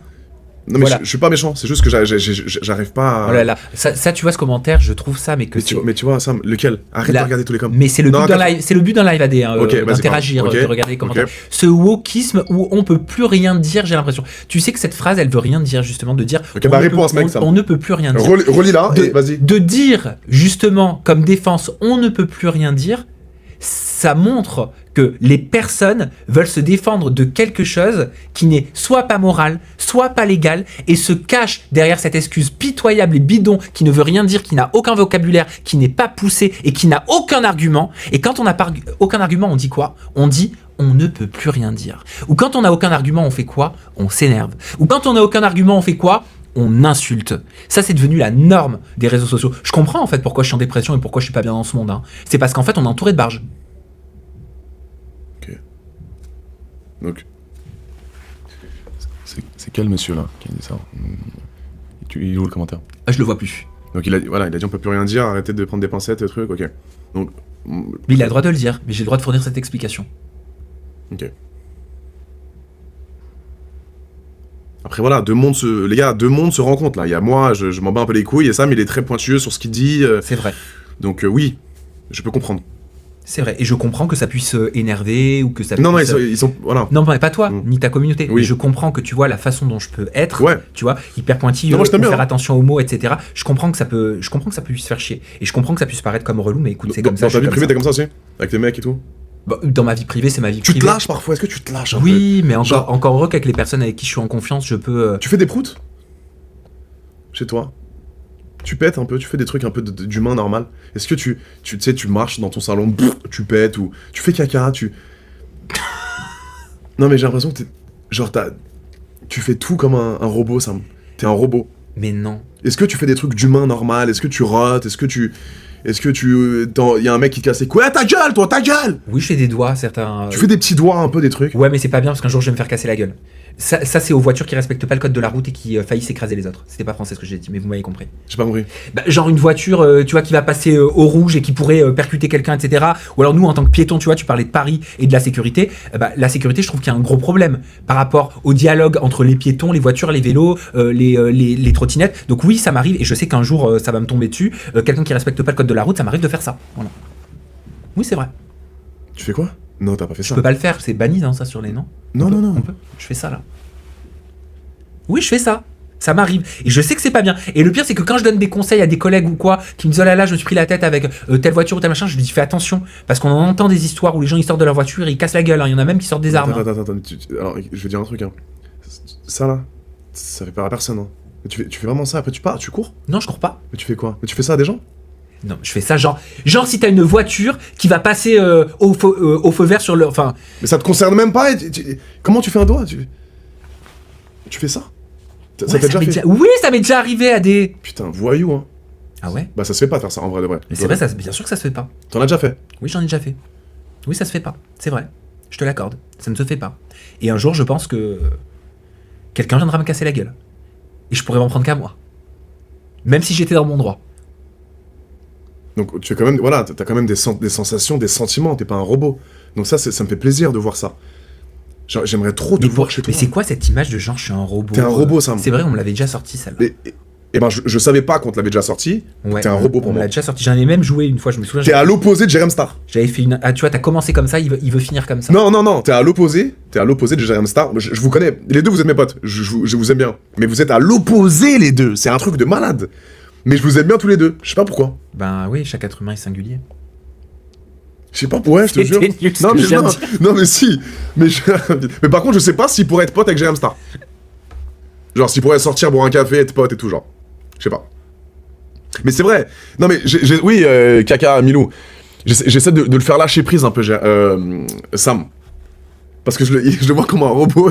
Non mais Voilà. je suis pas méchant, c'est juste que j'arrive pas à... Oh là là. Ça tu vois ce commentaire, je trouve ça mais que c'est. Mais tu vois, Sam, lequel? Arrête Là. de regarder tous les coms. Mais c'est le Non, but d'un attends. live, c'est le but d'un live AD, hein, Ok, vas-y, d'interagir, pardon. de Ok, regarder les commentaires. ok. Ce wokisme où on peut plus rien dire, j'ai l'impression. Tu sais que cette phrase, elle veut rien dire justement, de dire. Ok, bah, réponds à ce mec, Sam. on ne peut plus rien dire. Relis-la et vas-y. De dire justement comme défense, on ne peut plus rien dire. Ça montre que les personnes veulent se défendre de quelque chose qui n'est soit pas moral, soit pas légal, et se cachent derrière cette excuse pitoyable et bidon qui ne veut rien dire, qui n'a aucun vocabulaire, qui n'est pas poussé et qui n'a aucun argument. Et quand on n'a pas aucun argument, on dit quoi? On dit on ne peut plus rien dire. Ou quand on n'a aucun argument, on fait quoi? On s'énerve. Ou quand on n'a aucun argument, on fait quoi? On insulte. Ça, c'est devenu la norme des réseaux sociaux. Je comprends en fait pourquoi je suis en dépression et pourquoi je suis pas bien dans ce monde. Hein. C'est parce qu'en fait, on est entouré de barges. Donc... C'est quel monsieur là qui a dit ça? Il est où le commentaire? Ah, je le vois plus. Donc il a dit on peut plus rien dire, arrêtez de prendre des pincettes, des trucs, ok. Donc... Mais il a le droit de le dire, mais j'ai le droit de fournir cette explication. Ok. Après voilà, les gars, deux mondes se rencontrent là. Il y a moi, je m'en bats un peu les couilles, et Sam il est très pointueux sur ce qu'il dit. C'est vrai. Donc oui, je peux comprendre. C'est vrai. Et je comprends que ça puisse énerver ou que ça Non, puisse... ils sont voilà. Non, mais pas toi, Mm. ni ta communauté. Oui. Mais je comprends que tu vois la façon dont je peux être, Ouais. tu vois, hyper pointilleux, Non, moi, je t'aime bien, faire hein. attention aux mots, etc. Je comprends que ça puisse faire chier. Et je comprends que ça puisse paraître comme relou, mais écoute, c'est comme ça. Dans ta je suis vie privée, comme t'es comme ça aussi? Avec tes mecs et tout? ça. Bah, dans ma vie privée, c'est ma vie Tu privée. te lâches parfois, est-ce que tu te lâches un peu? Oui, mais Genre- encore heureux qu'avec les personnes avec qui je suis en confiance, je peux. Tu fais des proutes? Chez toi? Tu pètes un peu, tu fais des trucs un peu d'humain normal. Est-ce que tu sais, tu marches dans ton salon, tu pètes, ou tu fais caca, Non mais j'ai l'impression que tu fais tout comme un robot, Sam. T'es un robot. Mais non. Est-ce que tu fais des trucs d'humain normal? Est-ce que tu rotes? Est-ce que y a un mec qui te casse les couilles? Ah, ta gueule, toi, ta gueule! Oui, je fais des doigts, certains. Tu fais des petits doigts un peu, des trucs. Ouais, mais c'est pas bien parce qu'un jour je vais me faire casser la gueule. Ça c'est aux voitures qui respectent pas le code de la route et qui faillissent écraser les autres. C'était pas français ce que j'ai dit, mais vous m'avez compris. J'ai pas compris. Bah, genre une voiture, tu vois, qui va passer au rouge et qui pourrait percuter quelqu'un, etc. Ou alors nous, en tant que piétons, tu vois, tu parlais de Paris et de la sécurité. Bah, la sécurité, je trouve qu'il y a un gros problème par rapport au dialogue entre les piétons, les voitures, les vélos, les trottinettes. Donc oui, ça m'arrive et je sais qu'un jour ça va me tomber dessus. Quelqu'un qui respecte pas le code de la route, ça m'arrive de faire ça. Voilà. Oui, c'est vrai. Tu fais quoi? Non, t'as pas fait Je ça. peux pas le faire, c'est banni, non, ça sur les noms. Non, non, non. On peut. Je fais ça là. Oui, je fais ça. Ça m'arrive. Et je sais que c'est pas bien. Et le pire, c'est que quand je donne des conseils à des collègues ou quoi, qui me disent oh là là, je me suis pris la tête avec telle voiture ou tel machin, je lui dis fais attention. Parce qu'on en entend des histoires où les gens ils sortent de leur voiture et ils cassent la gueule. Hein. Il y en a même qui sortent des armes. hein. Attends. Alors, je vais dire un truc. Hein. Ça là, ça fait peur à personne. Hein. Mais tu fais vraiment ça, après tu pars, tu cours? Non, je cours pas. Mais tu fais quoi? Mais tu fais ça à des gens? Non, je fais ça genre si t'as une voiture qui va passer au feu vert sur le. Enfin. Mais ça te concerne même pas. Comment tu fais un doigt? Tu fais ça? Ça Ouais, t'est déjà m'est fait? Oui, ça m'est déjà arrivé à des. Putain, voyou, hein. Ah ouais? Bah, ça se fait pas de faire ça en vrai de vrai. Mais c'est vrai, bien sûr que ça se fait pas. T'en as déjà fait? Oui, j'en ai déjà fait. Oui, ça se fait pas. C'est vrai. Je te l'accorde. Ça ne se fait pas. Et un jour, je pense que quelqu'un viendra me casser la gueule. Et je pourrais m'en prendre qu'à moi. Même si j'étais dans mon droit. Donc tu es quand même, voilà, t'as quand même des sensations, des sentiments, t'es pas un robot. Donc ça me fait plaisir de voir ça. J'aimerais trop te voir chez toi. Mais c'est quoi cette image de genre je suis un robot? T'es un robot, Sam. C'est vrai, on me l'avait déjà sorti celle-là. Et ben je savais pas qu'on te l'avait déjà sorti. Ouais, T'es un robot pour on me moi. l'a déjà sorti. J'en ai même joué une fois, je me souviens. T'es à l'opposé de Jerem Star. J'avais fait une. Ah, tu vois, t'as commencé comme ça, il veut finir comme ça. Non, t'es à l'opposé de Jerem Star. Je vous connais, les deux vous êtes mes potes, je vous aime bien. Mais vous êtes à l'opposé les deux, c'est un truc de malade. Mais je vous aime bien tous les deux, je sais pas pourquoi. Ben oui, chaque être humain est singulier. Je sais pas pourquoi, je te C'était jure. nul, ce Non, que mais je viens de dire. non, mais si. Mais par contre, je sais pas s'il pourrait être pote avec Jerem Star. Genre, s'il pourrait sortir, boire un café, être pote et tout, genre. Je sais pas. Mais c'est vrai. Non, mais oui, Kaka, Milou. J'essaie de le faire lâcher prise un peu, Sam. Parce que je le vois comme un robot.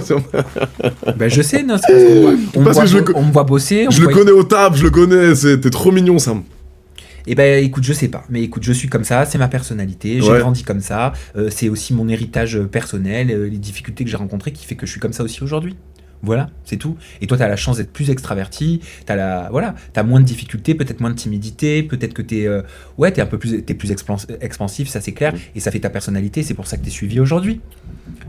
Ben je sais, non, c'est parce qu'on on me voit bosser. Je le connais au table, je le connais. T'es trop mignon, Sam. Eh ben écoute, je sais pas, mais écoute, je suis comme ça, c'est ma personnalité, j'ai grandi comme ça, c'est aussi mon héritage personnel, les difficultés que j'ai rencontrées qui fait que je suis comme ça aussi aujourd'hui. Voilà, c'est tout. Et toi, t'as la chance d'être plus extraverti, t'as moins de difficultés, peut-être moins de timidité, peut-être que t'es un peu plus, t'es plus expansif, ça c'est clair, et ça fait ta personnalité, c'est pour ça que t'es suivi aujourd'hui.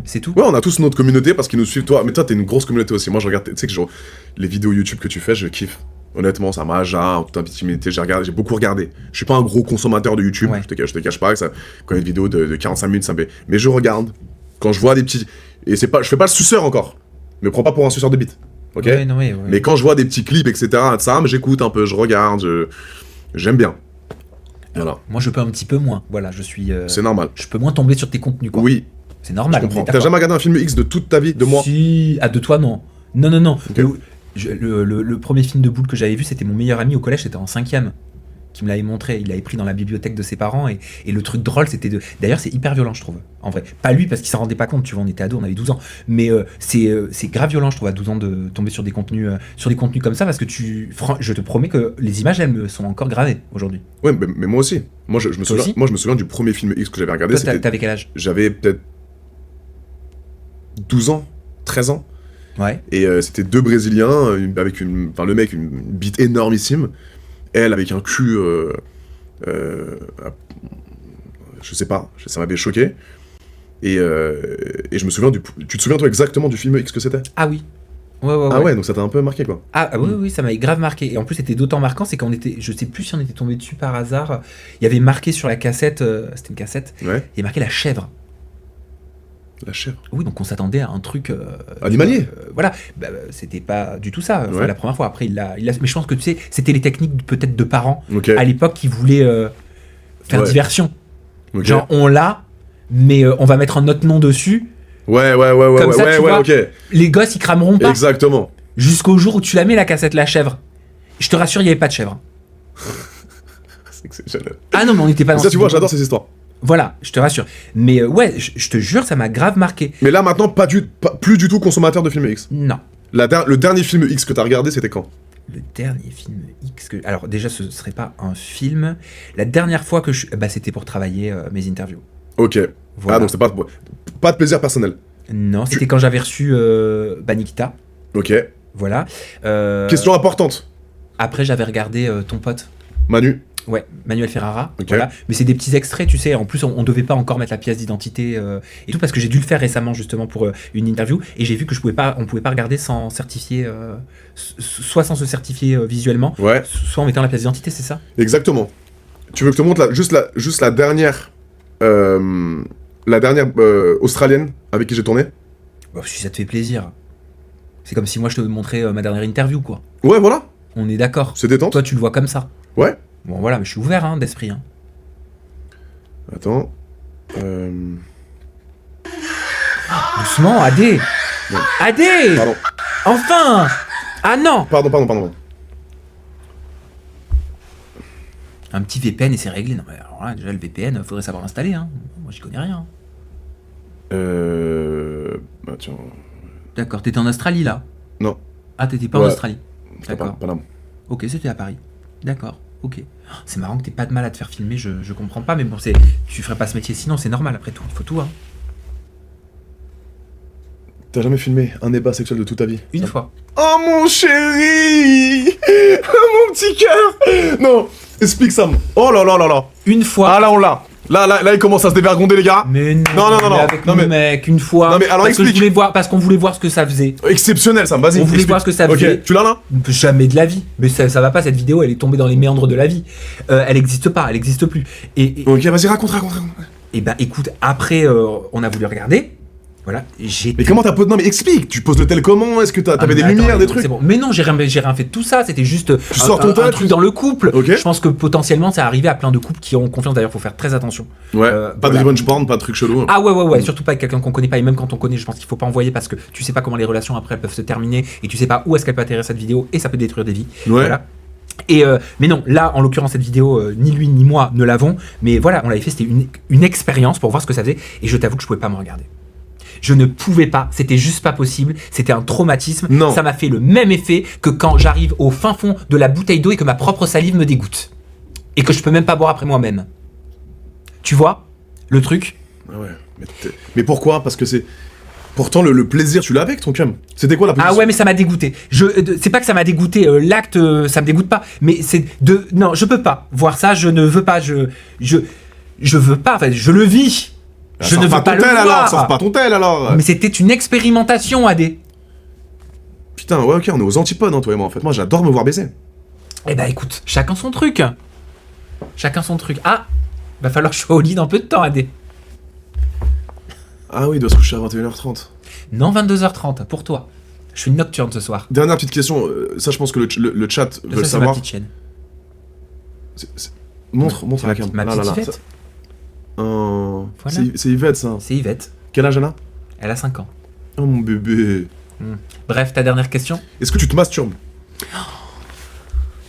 C'est tout. Ouais, on a tous notre communauté parce qu'ils nous suivent, toi. Mais toi, t'es une grosse communauté aussi. Moi, je regarde, tu sais que genre, les vidéos YouTube que tu fais, je kiffe. Honnêtement, ça m'a en toute intimité, j'ai beaucoup regardé. Je suis pas un gros consommateur de YouTube, je te cache pas que ça, quand il y a une vidéo de 45 minutes, ça me fait. Mais je regarde. Quand je vois des petits. Et je fais pas le suceur encore. Me prends pas pour un suceur de bite. Ok? Ouais. Mais quand je vois des petits clips, etc., ça, j'écoute un peu, je regarde, j'aime bien. Voilà. Moi, je peux un petit peu moins. Voilà, je suis. C'est normal. Je peux moins tomber sur tes contenus, quoi. Oui. C'est normal. Je comprends. T'as jamais regardé un film X de toute ta vie, de moi? Si. Ah, de toi, non. Non. Okay. Le premier film de boule que j'avais vu, c'était mon meilleur ami au collège, c'était en 5e, qui me l'avait montré. Il l'avait pris dans la bibliothèque de ses parents. Et le truc drôle, c'était de. D'ailleurs, c'est hyper violent, je trouve. En vrai. Pas lui, parce qu'il s'en rendait pas compte, tu vois, on était ados, on avait 12 ans. Mais c'est grave violent, je trouve, à 12 ans de tomber sur des contenus comme ça, parce que je te promets que les images, elles me sont encore gravées aujourd'hui. Ouais, mais moi aussi. Moi, je me souviens du premier film X que j'avais regardé. Toi, t'avais quel âge? J'avais peut-être 12 ans, 13 ans. Ouais. Et c'était deux Brésiliens, avec le mec, une bite énormissime. Elle, avec un cul... je sais pas, ça m'avait choqué. Et je me souviens Tu te souviens, toi, exactement du film X que c'était? Ah oui. Ouais, donc ça t'a un peu marqué, quoi. Oui, ça m'avait grave marqué. Et en plus, c'était d'autant marquant, c'est qu'on était... Je sais plus si on était tombé dessus par hasard. Il y avait marqué sur la cassette... c'était une cassette. Ouais. Il y a marqué la chèvre. La chèvre. Oui, donc on s'attendait à un truc... animalier. Voilà. C'était pas du tout ça. Ouais. La première fois, après, mais je pense que tu sais, c'était les techniques peut-être de parents À l'époque qui voulaient faire diversion. Okay. Genre, on l'a, mais on va mettre un autre nom dessus. Ouais, Comme ça, tu vois, ok. Les gosses, ils crameront pas. Exactement. Jusqu'au jour où tu la mets, la cassette La Chèvre. Je te rassure, il n'y avait pas de chèvre. C'est exceptionnel. Ah non, mais on n'était pas dans ça, tu vois, j'adore ces histoires. Voilà, je te rassure. Mais je te jure, ça m'a grave marqué. Mais là, maintenant, plus du tout consommateur de films X. Non. Le dernier film X que t'as regardé, c'était quand? Le dernier film X que... Alors déjà, ce serait pas un film. La dernière fois que c'était pour travailler mes interviews. Ok. Voilà. Ah, donc c'était pas de plaisir personnel. Non, c'était quand j'avais reçu Nikita. Ok. Voilà. Question importante. Après, j'avais regardé ton pote. Manu. Ouais, Manuel Ferrara. Ok. Voilà. Mais c'est des petits extraits, tu sais. En plus, on devait pas encore mettre la pièce d'identité et tout, parce que j'ai dû le faire récemment, justement, pour une interview. Et j'ai vu que on pouvait pas regarder sans certifier, soit sans se certifier visuellement, Ouais. soit en mettant la pièce d'identité, c'est ça? Exactement. Tu veux que je te montre juste la dernière... australienne avec qui j'ai tourné? Bah, si ça te fait plaisir. C'est comme si moi, je te montrais ma dernière interview, quoi. Ouais, voilà. On est d'accord. C'est détente. Toi, tu le vois comme ça. Ouais. Bon, voilà, mais je suis ouvert d'esprit. Attends. Doucement, Adé. Ouais. Adé. Pardon. Enfin. Ah non. Pardon. Un petit VPN et c'est réglé. Non, mais alors là, déjà, le VPN, faudrait savoir l'installer. Moi, j'y connais rien. Tiens. D'accord, t'étais en Australie, là? Non. Ah, t'étais pas en Australie? D'accord. Pas là. Ok, c'était à Paris. D'accord, ok. C'est marrant que t'aies pas de mal à te faire filmer, je comprends pas, mais bon, tu ferais pas ce métier sinon, c'est normal, après tout, il faut tout, T'as jamais filmé un débat sexuel de toute ta vie? Une fois. Oh mon chéri. Mon petit cœur. Non, explique Sam. Oh là là là là. Une fois. Ah là on l'a. Là il commence à se dévergonder les gars. Mais non, Non, avec non, mon mais- mec, une fois. Non, mais alors parce que explique. parce qu'on voulait voir ce que ça faisait. Exceptionnel Sam, vas-y. On voulait explique. voir ce que ça faisait. Ok, tu l'as là? Jamais de la vie. Mais ça va pas, cette vidéo, elle est tombée dans les méandres de la vie. Elle existe pas, elle existe plus. Et Ok, vas-y, raconte. bah écoute, après, on a voulu regarder. Voilà, j'ai. Mais comment t'as posé? Non mais explique, tu poses le tel comment? Est-ce que t'avais des lumières, des trucs? C'est bon. Mais non, j'ai rien fait de tout ça. C'était juste sors ton un tel, truc dans le couple. Ok. Je pense que potentiellement, ça arrivait à plein de couples qui ont confiance. D'ailleurs, faut faire très attention. Ouais, pas de voilà. revenge porn, pas de trucs chelous. Ah ouais, surtout pas avec quelqu'un qu'on connaît pas. Et même quand on connaît, je pense qu'il faut pas envoyer parce que tu sais pas comment les relations après elles peuvent se terminer et tu sais pas où est-ce qu'elle peut atterrir cette vidéo et ça peut détruire des vies. Ouais. Voilà. Et mais non, là en l'occurrence cette vidéo, ni lui ni moi ne l'avons. Mais voilà, on l'avait fait, c'était une expérience pour voir ce que ça faisait. Et je t'avoue que je pouvais pas me regarder. Je ne pouvais pas, c'était juste pas possible, c'était un traumatisme. Non. Ça m'a fait le même effet que quand j'arrive au fin fond de la bouteille d'eau et que ma propre salive me dégoûte. Et que je peux même pas boire après moi-même. Tu vois le truc? Ah ouais, mais pourquoi? Parce que c'est... Pourtant le plaisir, tu l'as avec ton cum. C'était quoi la position? Ah ouais, mais ça m'a dégoûté. C'est pas que ça m'a dégoûté, l'acte, ça me dégoûte pas. Mais c'est de... Non, je peux pas voir ça, je ne veux pas, je veux pas, enfin, je le vis. Je ne veux pas le tel alors, voir. sors pas ton tel alors. Mais c'était une expérimentation, Adé. Putain, ouais, ok, on est aux antipodes, hein, toi et moi. En fait, moi, j'adore me voir baiser. Eh bah écoute, chacun son truc. Chacun son truc. Ah, va falloir que je sois au lit dans peu de temps, Adé. Ah oui, il doit se coucher à 21h30. Non, 22h30, pour toi. Je suis nocturne ce soir. Dernière petite question, ça, je pense que le chat veut Ça, le c'est ma savoir. petite chaîne. Montre C'est la ma cam. petite- ma Là, petite là, là. Yvette. Ça- Voilà. C'est Yvette, ça. C'est Yvette. Quel âge elle a? Elle a 5 ans. Oh mon bébé. Bref, ta dernière question. Est-ce que tu te masturbes?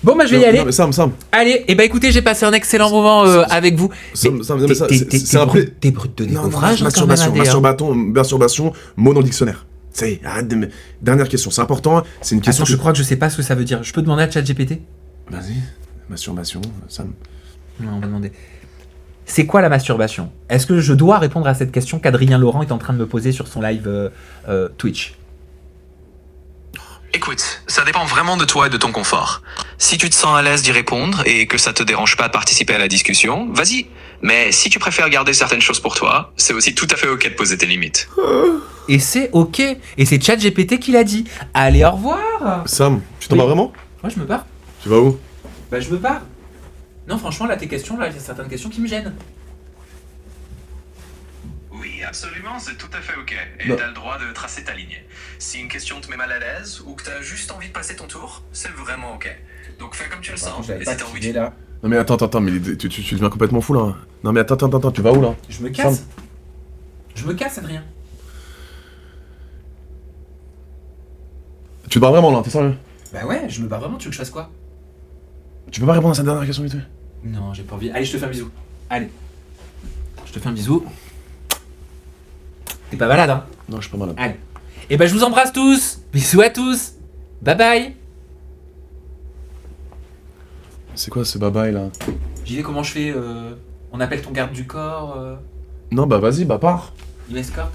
Bon, bah je vais y Non, aller. mais Sam. Allez, et bah écoutez, j'ai passé un excellent moment avec vous. Sam, Mais mais ça, c'est un pré... T'es brut de Non, découvrage, hein, quand même, masturbation, Adé, hein. masturbation, mot dans le dictionnaire. Ça y est, arrête de me... Dernière question, c'est important, c'est une question... Attends, je crois que je sais pas ce que ça veut dire. Je peux demander à ChatGPT? Vas-y, masturbation, Sam. Non, on va demander. C'est quoi la masturbation? Est-ce que je dois répondre à cette question qu'Adrien Laurent est en train de me poser sur son live Twitch? Écoute, ça dépend vraiment de toi et de ton confort. Si tu te sens à l'aise d'y répondre et que ça te dérange pas de participer à la discussion, vas-y. Mais si tu préfères garder certaines choses pour toi, c'est aussi tout à fait ok de poser tes limites. Et c'est ok. Et c'est ChatGPT qui l'a dit. Allez, au revoir. Sam, tu t'en Oui. vas vraiment? Moi, je me barre. Tu vas où? Bah, je me barre. Non, franchement, là, tes questions, là, il y a certaines questions qui me gênent. Oui, absolument, c'est tout à fait ok. Et Non. t'as le droit de tracer ta ligne. Si une question te met mal à l'aise ou que t'as juste envie de passer ton tour, c'est vraiment ok. Donc fais comme tu le sens. Et si t'as envie de... là. Non mais attends, mais tu deviens complètement fou là. Non mais attends, tu vas où là? Je me casse. Je me casse, Adrien. Tu te barres vraiment là, t'es sérieux? Bah ouais, je me barre vraiment, tu veux que je fasse quoi? Tu peux pas répondre à cette dernière question vite fait? Non, j'ai pas envie. Allez, je te fais un bisou. Allez. Je te fais un bisou. T'es pas malade, hein? Non, je suis pas malade. Allez. Et ben je vous embrasse tous. Bisous à tous. Bye bye. C'est quoi ce bye-bye là? J'y vais, comment je fais on appelle ton garde du corps, Non bah vas-y, bah pars. il m'escorte.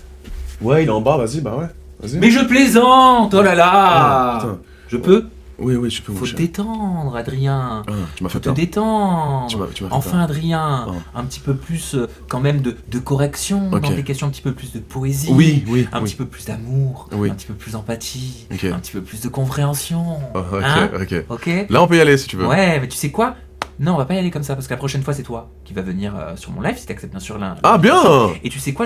Ouais, il est en bas, vas-y, bah ouais. Vas-y. Mais je plaisante. Oh là là. Ah, putain. Je peux? Oui, tu peux Faut mon te cher. détendre, Adrien. Ah, tu m'as fait Faut te peur. détendre. Tu m'as fait Enfin, peur. Adrien, Ah. un petit peu plus quand même de correction Ok. dans tes questions, un petit peu plus de poésie. Oui, Un petit peu plus d'amour, Oui. un petit peu plus d'empathie, Ok. un petit peu plus de compréhension. Oh, ok, Hein ok. Ok. Là on peut y aller si tu veux. Ouais, mais tu sais quoi? Non, on va pas y aller comme ça parce que la prochaine fois c'est toi qui va venir sur mon live si t'acceptes bien sûr l'un. Ah bien. Et tu sais quoi?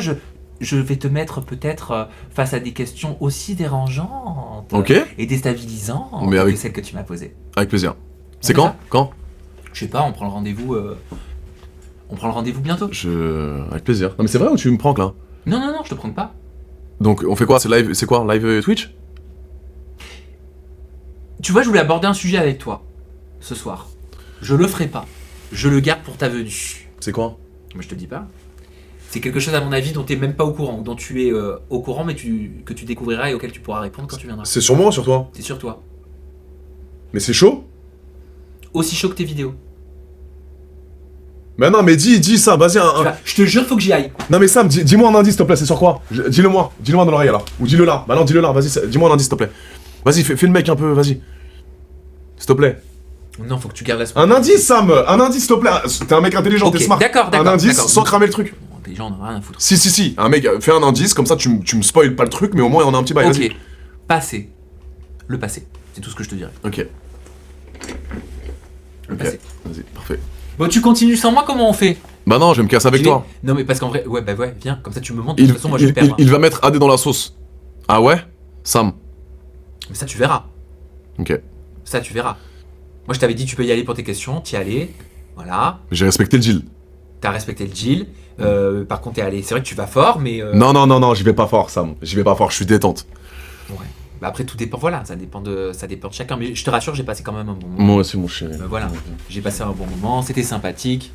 Je vais te mettre peut-être face à des questions aussi dérangeantes Ok. et déstabilisantes Mais avec- que celles que tu m'as posées. Avec plaisir. C'est fait quand? ça Quand? Je sais pas, on prend le rendez-vous. On prend le rendez-vous bientôt. Avec plaisir. Non mais c'est vrai ou tu me pranks là? Non, je te prends pas. Donc on fait quoi? C'est live, c'est quoi? Live Twitch? Tu vois, je voulais aborder un sujet avec toi ce soir. Je le ferai pas. Je le garde pour ta venue. C'est quoi? Moi, je te dis pas. C'est quelque chose, à mon avis, dont tu n'es même pas au courant, ou dont tu es au courant, mais que tu découvriras et auquel tu pourras répondre quand tu viendras. C'est sur moi ou sur toi? C'est sur toi. Mais c'est chaud? Aussi chaud que tes vidéos. Mais non, mais dis Sam, vas-y. Je te jure, faut que j'y aille. Non, mais Sam, dis-moi un indice, s'il te plaît, c'est sur quoi? Dis-le-moi dans l'oreille alors. Ou dis-le là. Bah non, dis-le là, vas-y, dis-moi un indice, s'il te plaît. Vas-y, fais le mec un peu, vas-y. S'il te plaît. Non, faut que tu gardes la Un indice, Sam! Un indice, s'il te plaît! T'es un mec intelligent, Ok, t'es smart. d'accord. Un indice sans cramer le truc. Bon, les gens, on en a rien à foutre. Si. Un mec, fais un indice, comme ça tu me spoil pas le truc, mais au moins on a un petit bail. Vas-y. Ok. Passé. Le passé. C'est tout ce que je te dirais. Ok. Le passé. Vas-y, parfait. Bon, tu continues sans moi, comment on fait? Bah non, je vais me casser avec Je vais- toi. Non, mais parce qu'en vrai, ouais, viens. Comme ça, tu me montres. De toute façon, moi, je vais perdre. Il va mettre AD dans la sauce. Ah ouais? Sam. Mais ça, tu verras. Ok. Ça, tu verras. Moi, je t'avais dit, tu peux y aller pour tes questions. T'y allais. Voilà. J'ai respecté le deal. T'as respecté le deal. Par contre, t'es allé. C'est vrai que tu vas fort, mais. Non, j'y vais pas fort, Sam. J'y vais pas fort, je suis détente. Ouais. Bah après, tout dépend. Voilà, ça dépend de chacun. Mais je te rassure, j'ai passé quand même un bon moment. Moi aussi, mon chéri. Voilà. J'ai passé un bon moment. C'était sympathique.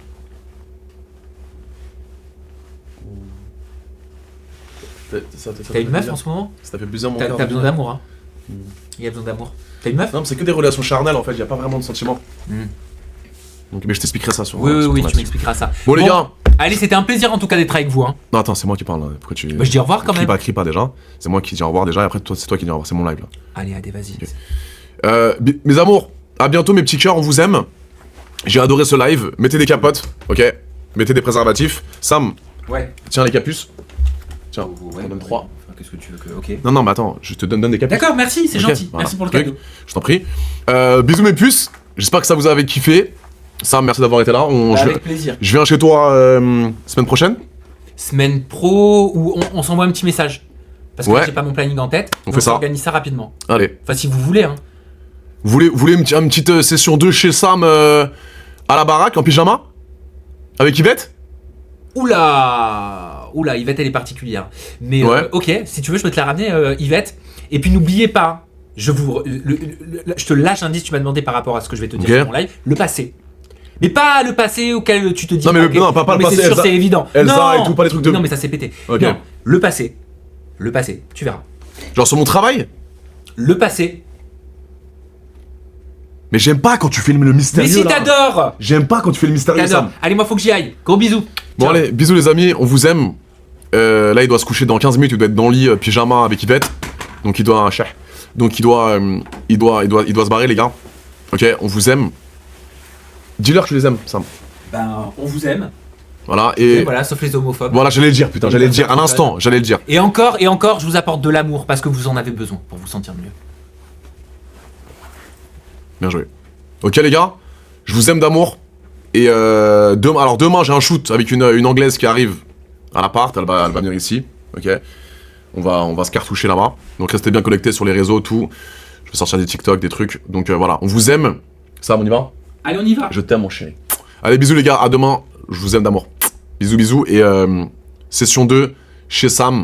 T'as une meuf en ce moment? Ça t'a fait plaisir, mon T'as cœur. besoin d'amour, hein? Il y a besoin d'amour. T'as une meuf? Non, mais c'est que des relations charnelles en fait, y a pas vraiment de sentiments. Hmm. Donc, mais je t'expliquerai ça sur. Oui, sur oui, ton tu live. m'expliqueras ça. Bon, les gars. Allez, c'était un plaisir en tout cas d'être avec vous. Hein. Non, attends, c'est moi qui parle là. Pourquoi tu. Bah, je dis au revoir quand même. Crie pas déjà. C'est moi qui dis au revoir déjà, et après, toi, c'est toi qui dis au revoir. C'est mon live là. Allez, vas-y. Mes amours, à bientôt mes petits cœurs, on vous aime. J'ai adoré ce live. Mettez des capotes, ok? Mettez des préservatifs. Sam, Ouais. tiens les capuces. Tiens, Ouais, on donne 3. Enfin, qu'est-ce que tu veux que. Ok. Non, mais attends, je te donne des capuces. D'accord, merci, c'est Ok, gentil. voilà. Merci pour le Truc, cadeau. Je t'en prie. Bisous mes puces. J'espère que ça vous a kiffé. Sam, merci d'avoir été là. Avec plaisir. Je viens chez toi semaine prochaine. Semaine pro où on s'envoie un petit message. Parce que Ouais. là, j'ai pas mon planning en tête. On mais fait ça. organise ça rapidement. Allez. Enfin, si vous voulez, hein. Vous voulez une petite session 2 chez Sam à la baraque en pyjama? Avec Yvette? Oula, Yvette, elle est particulière. Mais Ouais. ok, si tu veux, je peux te la ramener, Yvette. Et puis n'oubliez pas, je te lâche un indice, tu m'as demandé par rapport à ce que je vais te dire Ok. sur mon live, le passé. Mais pas le passé auquel tu te dis. Non, mais ok, non, pas le mais passé, c'est sûr, Elsa- c'est évident. Elsa non, et tout, pas les trucs de- Non, mais ça s'est pété. Ok. Non, le passé, tu verras. Genre sur mon travail? Le passé. Mais j'aime pas quand tu fais le mystérieux. Mais si là. t'adores, J'aime pas quand tu fais le mystérieux, t'adores. Sam. Allez, moi, faut que j'y aille. Gros bisous. Bon, Ciao. allez, bisous les amis, on vous aime. Là, il doit se coucher dans 15 minutes, il doit être dans le lit pyjama avec Yvette. Donc il doit. Donc il doit se barrer, les gars. Ok, on vous aime. Dis-leur que je les aime, Sam. Ben, on vous aime. Voilà, Et et. voilà, sauf les homophobes. Voilà, j'allais le dire, putain, j'allais le dire. À l'instant, j'allais le dire. Et encore, je vous apporte de l'amour parce que vous en avez besoin pour vous sentir mieux. Bien joué. Ok, les gars, je vous aime d'amour. Et demain, j'ai un shoot avec une anglaise qui arrive à l'appart. Elle va venir ici. Ok. On va se cartoucher là-bas. Donc restez bien connectés sur les réseaux, tout. Je vais sortir des TikTok, des trucs. Donc voilà, on vous aime. Sam, on y va? Allez, on y va. Je t'aime, mon chéri. Allez, bisous, les gars. À demain. Je vous aime d'amour. Bisous, bisous. Et session 2 chez Sam